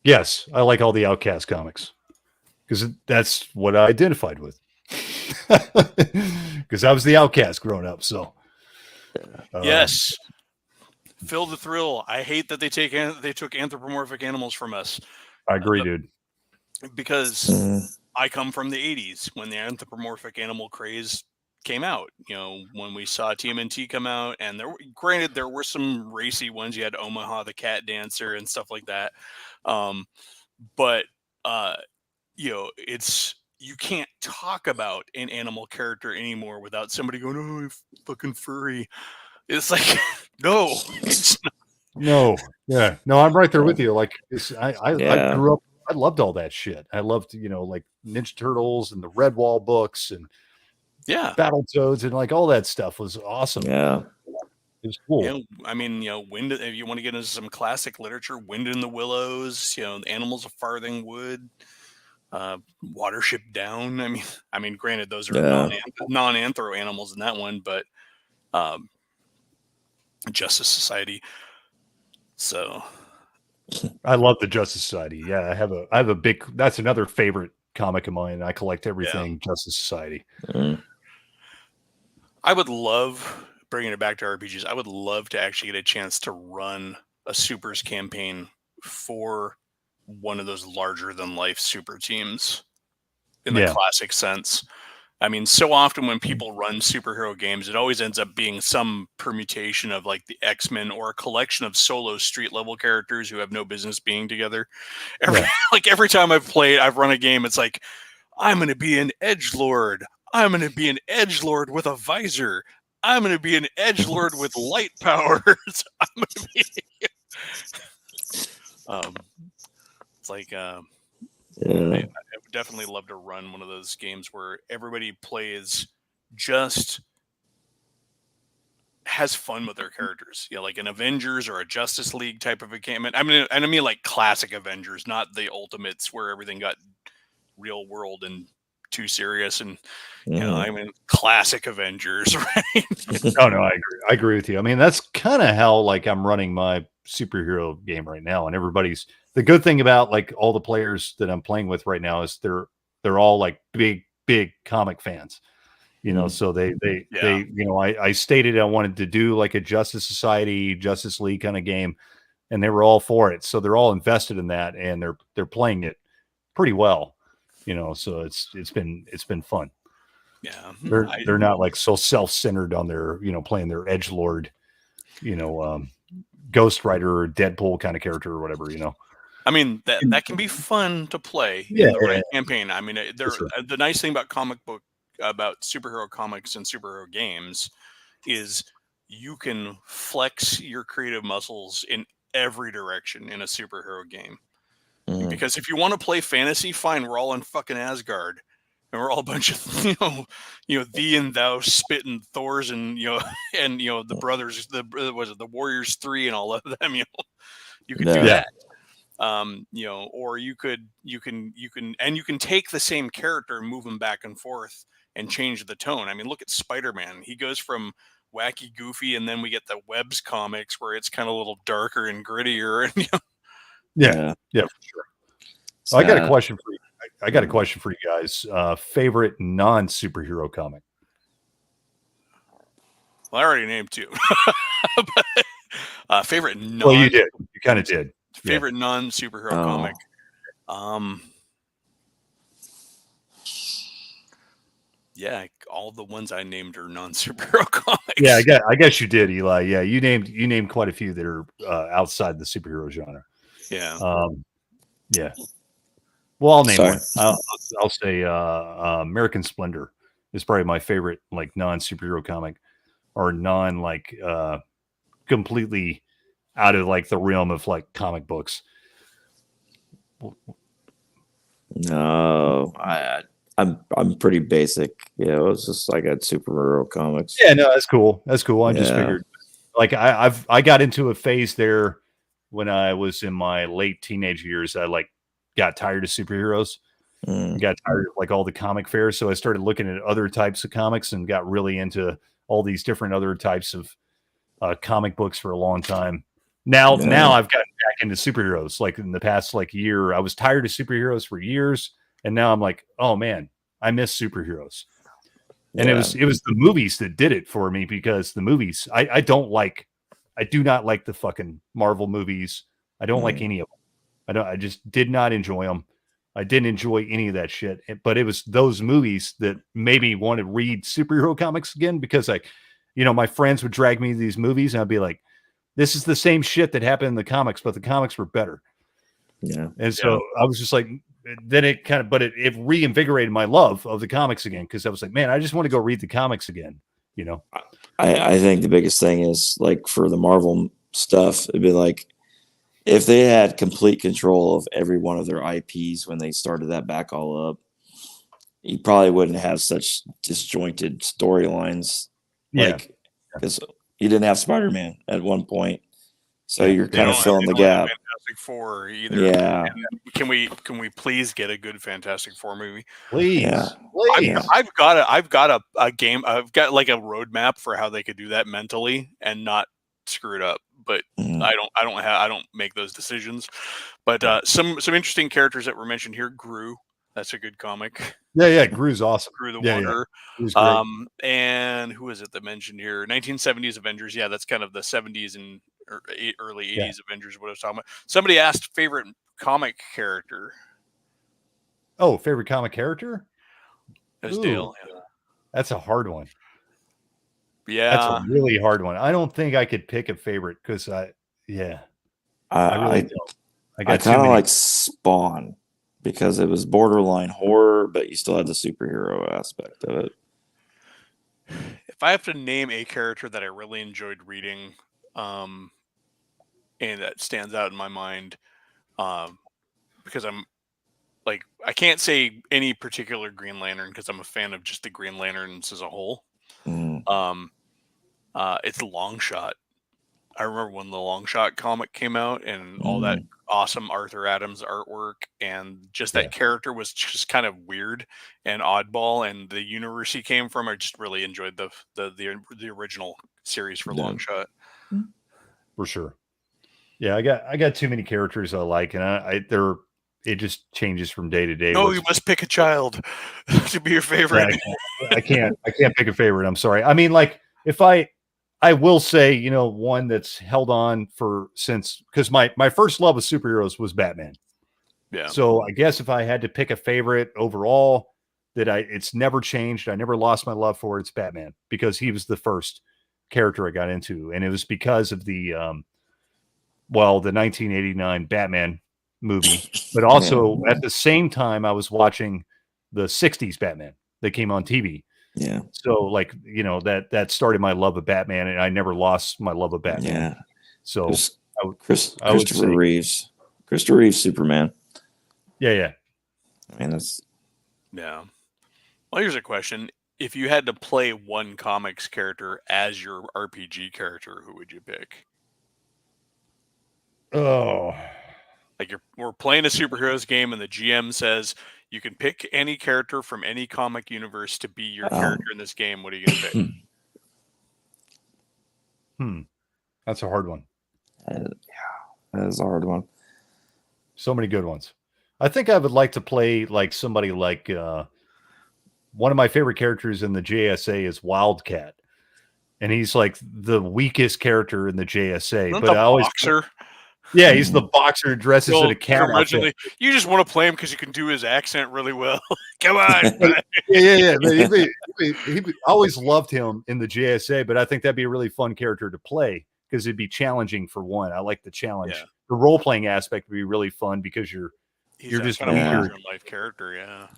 Yes, I like all the Outcast comics because that's what I identified with. Because I was the outcast growing up. So yes, Phil the Thrill. I hate that they took anthropomorphic animals from us. I agree, dude. Because I come from the 80s when the anthropomorphic animal craze came out. When we saw TMNT come out, and there were some racy ones. You had Omaha the cat dancer and stuff like that. But you can't talk about an animal character anymore without somebody going, "Oh, you're fucking furry." It's like, no, it's not. No, yeah, no, I'm right there with you. Like, I grew up. I loved all that shit. I loved, like Ninja Turtles and the Redwall books and Battletoads and like all that stuff was awesome. Yeah, it was cool. Wind. If you want to get into some classic literature, Wind in the Willows. The Animals of Farthing Wood. Watership Down. I mean, granted, those are non-anthro animals in that one, but Justice Society. So I love the Justice Society. Yeah, I have a big. That's another favorite comic of mine. I collect everything Justice Society. I would love, bringing it back to RPGs, I would love to actually get a chance to run a Supers campaign for one of those larger than life super teams in the classic sense. I mean, so often when people run superhero games, it always ends up being some permutation of like the X-Men or a collection of solo street level characters who have no business being together. Every time I've run a game, it's like, I'm going to be an edgelord. I'm going to be an edgelord with a visor. I'm going to be an edgelord with light powers. I'm going to be. It's like, I would definitely love to run one of those games where everybody plays just has fun with their characters. Like an Avengers or a Justice League type of a game. I mean like classic Avengers, not the Ultimates where everything got real world and too serious. And classic Avengers, right? Oh no, I agree with you. I mean, that's kind of how like I'm running my superhero game right now, and everybody's. The good thing about like all the players that I'm playing with right now is they're all like big comic fans, so they I stated I wanted to do like a Justice Society, Justice League kind of game, and they were all for it. So they're all invested in that, and they're playing it pretty well, so it's been fun. Yeah. They're not like so self-centered on their, playing their edgelord, Ghost Rider or Deadpool kind of character or whatever, I mean, that can be fun to play Yeah, in the right campaign. I mean, sure. the nice thing about about superhero comics and superhero games is you can flex your creative muscles in every direction in a superhero game. Mm. Because if you want to play fantasy, fine, we're all in fucking Asgard. And we're all a bunch of thee and thou spitting Thors and and the brothers, the Warriors 3 and all of them, you could do Yeah. that. Or you can take the same character and move him back and forth and change the tone. I mean, look at Spider-Man. He goes from wacky, goofy, and then we get the Webs comics where it's kind of a little darker and grittier. Yeah, for sure. So I got a question for you. I got a question for you guys. Favorite non-superhero comic? Well, I already named two. Favorite non. Well, you did. You kind of did. Favorite non-superhero comic. Yeah, all the ones I named are non-superhero comics. Yeah, I guess you did, Eli. Yeah, you named quite a few that are outside the superhero genre. Yeah. Yeah. Well, I'll name one. I'll say American Splendor is probably my favorite, like non-superhero comic, or completely out of like the realm of like comic books. No, I'm pretty basic. Yeah, it was just like I had superhero comics. Yeah, no, that's cool. That's cool. I just figured, like, I got into a phase there when I was in my late teenage years. I like got tired of superheroes. Got tired of like all the comic fairs, so I started looking at other types of comics and got really into all these different other types of comic books for a long time. Now I've gotten back into superheroes. Like in the past like year, I was tired of superheroes for years, and now I'm like, oh man, I miss superheroes. And it was the movies that did it for me, because the movies I do not like the fucking Marvel movies. I don't like any of them. I just did not enjoy them. I didn't enjoy any of that shit. But it was those movies that made me want to read superhero comics again, because my friends would drag me to these movies and I'd be like, this is the same shit that happened in the comics, but the comics were better. Yeah. And so I was just like, then it reinvigorated my love of the comics again, because I was like, man, I just want to go read the comics again. I think the biggest thing is, like, for the Marvel stuff, it'd be like if they had complete control of every one of their IPs when they started that back all up, you probably wouldn't have such disjointed storylines. Like, because you didn't have Spider-Man at one point, so you're kind of filling the gap. Fantastic Four either. Yeah. Can we please get a good Fantastic Four movie? Please. Yeah. I've got a game. I've got like a roadmap for how they could do that mentally and not screw it up. But I don't make those decisions. But some interesting characters that were mentioned here. Gru, that's a good comic. Yeah, Gru's awesome. Gru the Wanderer. Yeah. And who is it that mentioned here? 1970s Avengers. Yeah, that's kind of the 70s and early 80s Avengers. What I was talking about. Somebody asked favorite comic character. Oh, favorite comic character? That's Dale. Yeah. That's a hard one. Yeah, that's a really hard one. I don't think I could pick a favorite, because I really don't. I kind of like Spawn, because it was borderline horror, but you still had the superhero aspect of it. If I have to name a character that I really enjoyed reading, and that stands out in my mind, because I'm like, I can't say any particular Green Lantern, because I'm a fan of just the Green Lanterns as a whole. It's Longshot. I remember when the Longshot comic came out and all that awesome Arthur Adams artwork, and just that character was just kind of weird and oddball, and the universe he came from. I just really enjoyed the original series for Longshot. For sure. Yeah, I got too many characters I like, and it just changes from day to day. No, you must pick a child to be your favorite. I can't pick a favorite. I'm sorry. I mean, like, if I will say, one that's held on because my first love of superheroes was Batman. Yeah. So I guess if I had to pick a favorite overall it's never changed, I never lost my love for, it's Batman, because he was the first character I got into. And it was because of the 1989 Batman movie, but also at the same time I was watching the 60s Batman that came on TV. Yeah. So like, that started my love of Batman, and I never lost my love of Batman. Yeah. So I would Christopher say- Reeves. Christopher Reeves Superman. yeah. I mean, that's Yeah. Well, here's a question. If you had to play one comics character as your RPG character, who would you pick? Oh, Like we're playing a superheroes game and the GM says you can pick any character from any comic universe to be your character in this game. What are you going to pick? that's a hard one. that is a hard one. So many good ones. I think I would like to play like somebody like one of my favorite characters in the JSA is Wildcat, and he's like the weakest character in the JSA. Not but the I always, boxer. yeah, he's the boxer who dresses in Well, a cat originally, outfit. you just want to play him because you can do his accent really well. Come on. Yeah. But I always loved him in the JSA, but I think that'd be a really fun character to play because it'd be challenging for one. I like the challenge. Yeah. The role playing aspect would be really fun because you're He's just kind of weird. a larger life character. Yeah.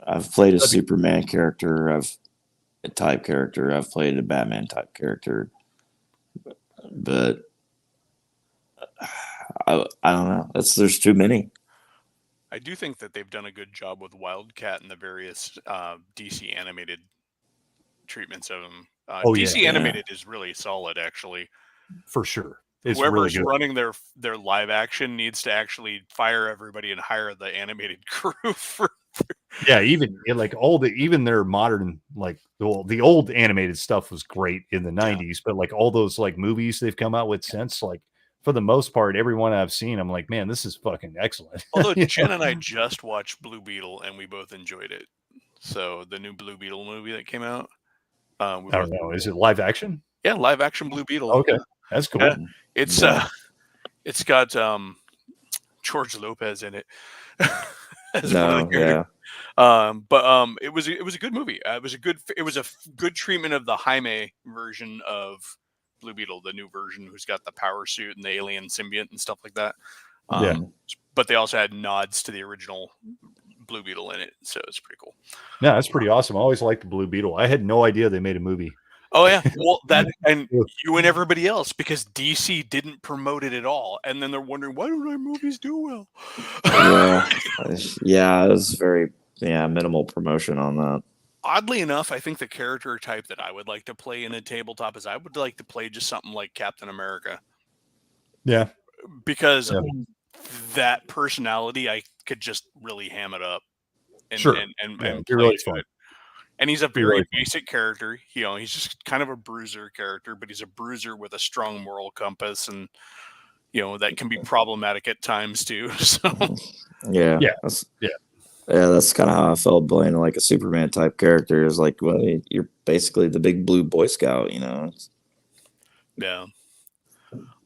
I've played a Superman character. I've a type character. I've played a Batman type character, but I don't know. There's too many. I do think that they've done a good job with Wildcat and the various DC animated treatments of him. DC animated is really solid, actually. for sure. It's Whoever's really good. running their live action needs to actually fire everybody and hire the animated crew for. Yeah, like even their modern, like the old animated stuff was great in the 90s, but like all those like movies they've come out with since, like for the most part, everyone I've seen, I'm like, man, this is fucking excellent. Although Jen and I just watched Blue Beetle and we both enjoyed it. So the new Blue Beetle movie that came out. I don't know. Is it live action? Yeah, live action Blue Beetle. Okay, that's cool. Yeah. It's got George Lopez in it. as one of the characters. But it was a good movie. It was a good treatment of the Jaime version of Blue Beetle, the new version, who's got the power suit and the alien symbiont and stuff like that. But they also had nods to the original Blue Beetle in it, so it's pretty cool. Yeah, that's pretty awesome. I always liked the Blue Beetle. I had no idea they made a movie. Oh yeah, well that and you and everybody else, because DC didn't promote it at all, and then they're wondering why don't our movies do well? Yeah, it was very minimal promotion on that. Oddly enough, I think the character type that I would like to play in a tabletop is I would like to play just something like Captain America. Yeah, because that personality, I could just really ham it up and Sure. and Yeah, play really to fun. it. And he's a Be very really fun. basic character. He's just kind of a bruiser character, but he's a bruiser with a strong moral compass, and that can be problematic at times too. So That's kind of how I felt playing like a Superman type character. Is like, well, you're basically the big blue Boy Scout, yeah.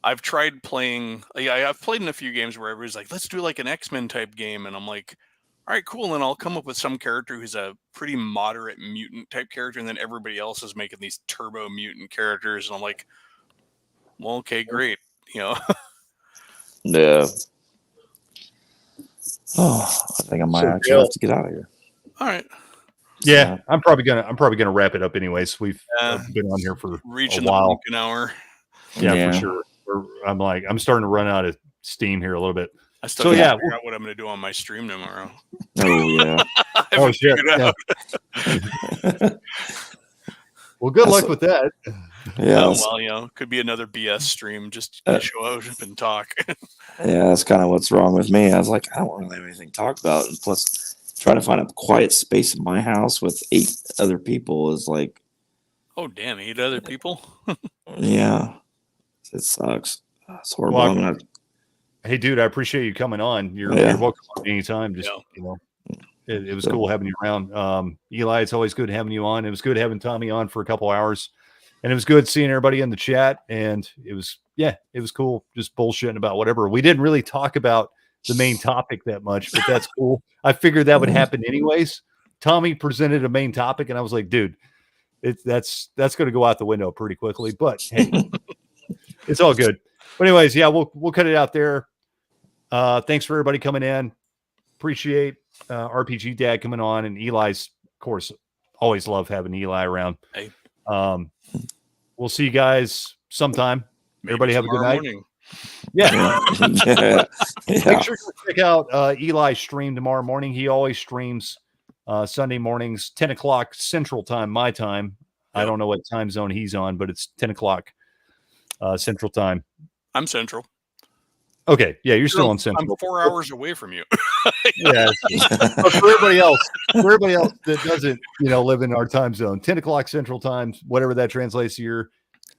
I've tried playing. I've played in a few games where everybody's like, "Let's do like an X-Men type game," and I'm like, "All right, cool." And then I'll come up with some character who's a pretty moderate mutant type character, and then everybody else is making these turbo mutant characters, and I'm like, "Well, okay, great." Yeah. Oh, I think I might So, actually Dale- have to get out of here. All right, Yeah, I'm probably gonna wrap it up anyways. We've been on here for reaching a the while. pumpkin hour. Yeah, for sure. I'm starting to run out of steam here a little bit. I still So, gotta yeah, figure out what I'm going to do on my stream tomorrow. Oh yeah. I haven't shit. figured out. Well, good That's luck a- with that. Yeah, Oh, well, could be another BS stream. Just show up and talk. that's kind of what's wrong with me. I was like, I don't really have anything to talk about, and plus, trying to find a quiet space in my house with 8 other people is like, Oh, damn, 8 other people? yeah, it sucks. It's horrible. Well, I'm gonna, Hey, dude, I appreciate you coming on. You're welcome on anytime. Just it was cool having you around. Eli, it's always good having you on. It was good having Tommy on for a couple hours, and it was good seeing everybody in the chat. And it was cool just bullshitting about whatever. We didn't really talk about the main topic that much, but that's cool. I figured that would happen anyways. Tommy presented a main topic, and I was like, dude, that's going to go out the window pretty quickly. But hey, it's all good. But anyways, yeah, we'll cut it out there. Thanks for everybody coming in. Appreciate RPG Dad coming on, and Eli's, of course, always love having Eli around. Hey. We'll see you guys sometime. Maybe Everybody have a good tomorrow night. morning. Yeah. Yeah. Make sure to check out Eli's stream tomorrow morning. He always streams Sunday mornings, 10 o'clock Central Time, my time. I don't know what time zone he's on, but it's 10 o'clock Central Time. I'm Central. Okay. Yeah, you're still on Central. I'm 4 hours away from you. Yeah. But for everybody else that doesn't, live in our time zone, 10 o'clock Central Time, whatever that translates to your,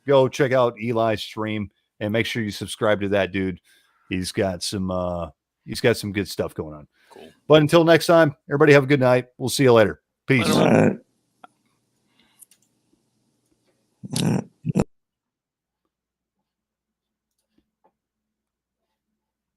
go check out Eli's stream and make sure you subscribe to that dude. He's got some good stuff going on. Cool. But until next time, everybody have a good night. We'll see you later. Peace. All right. All right.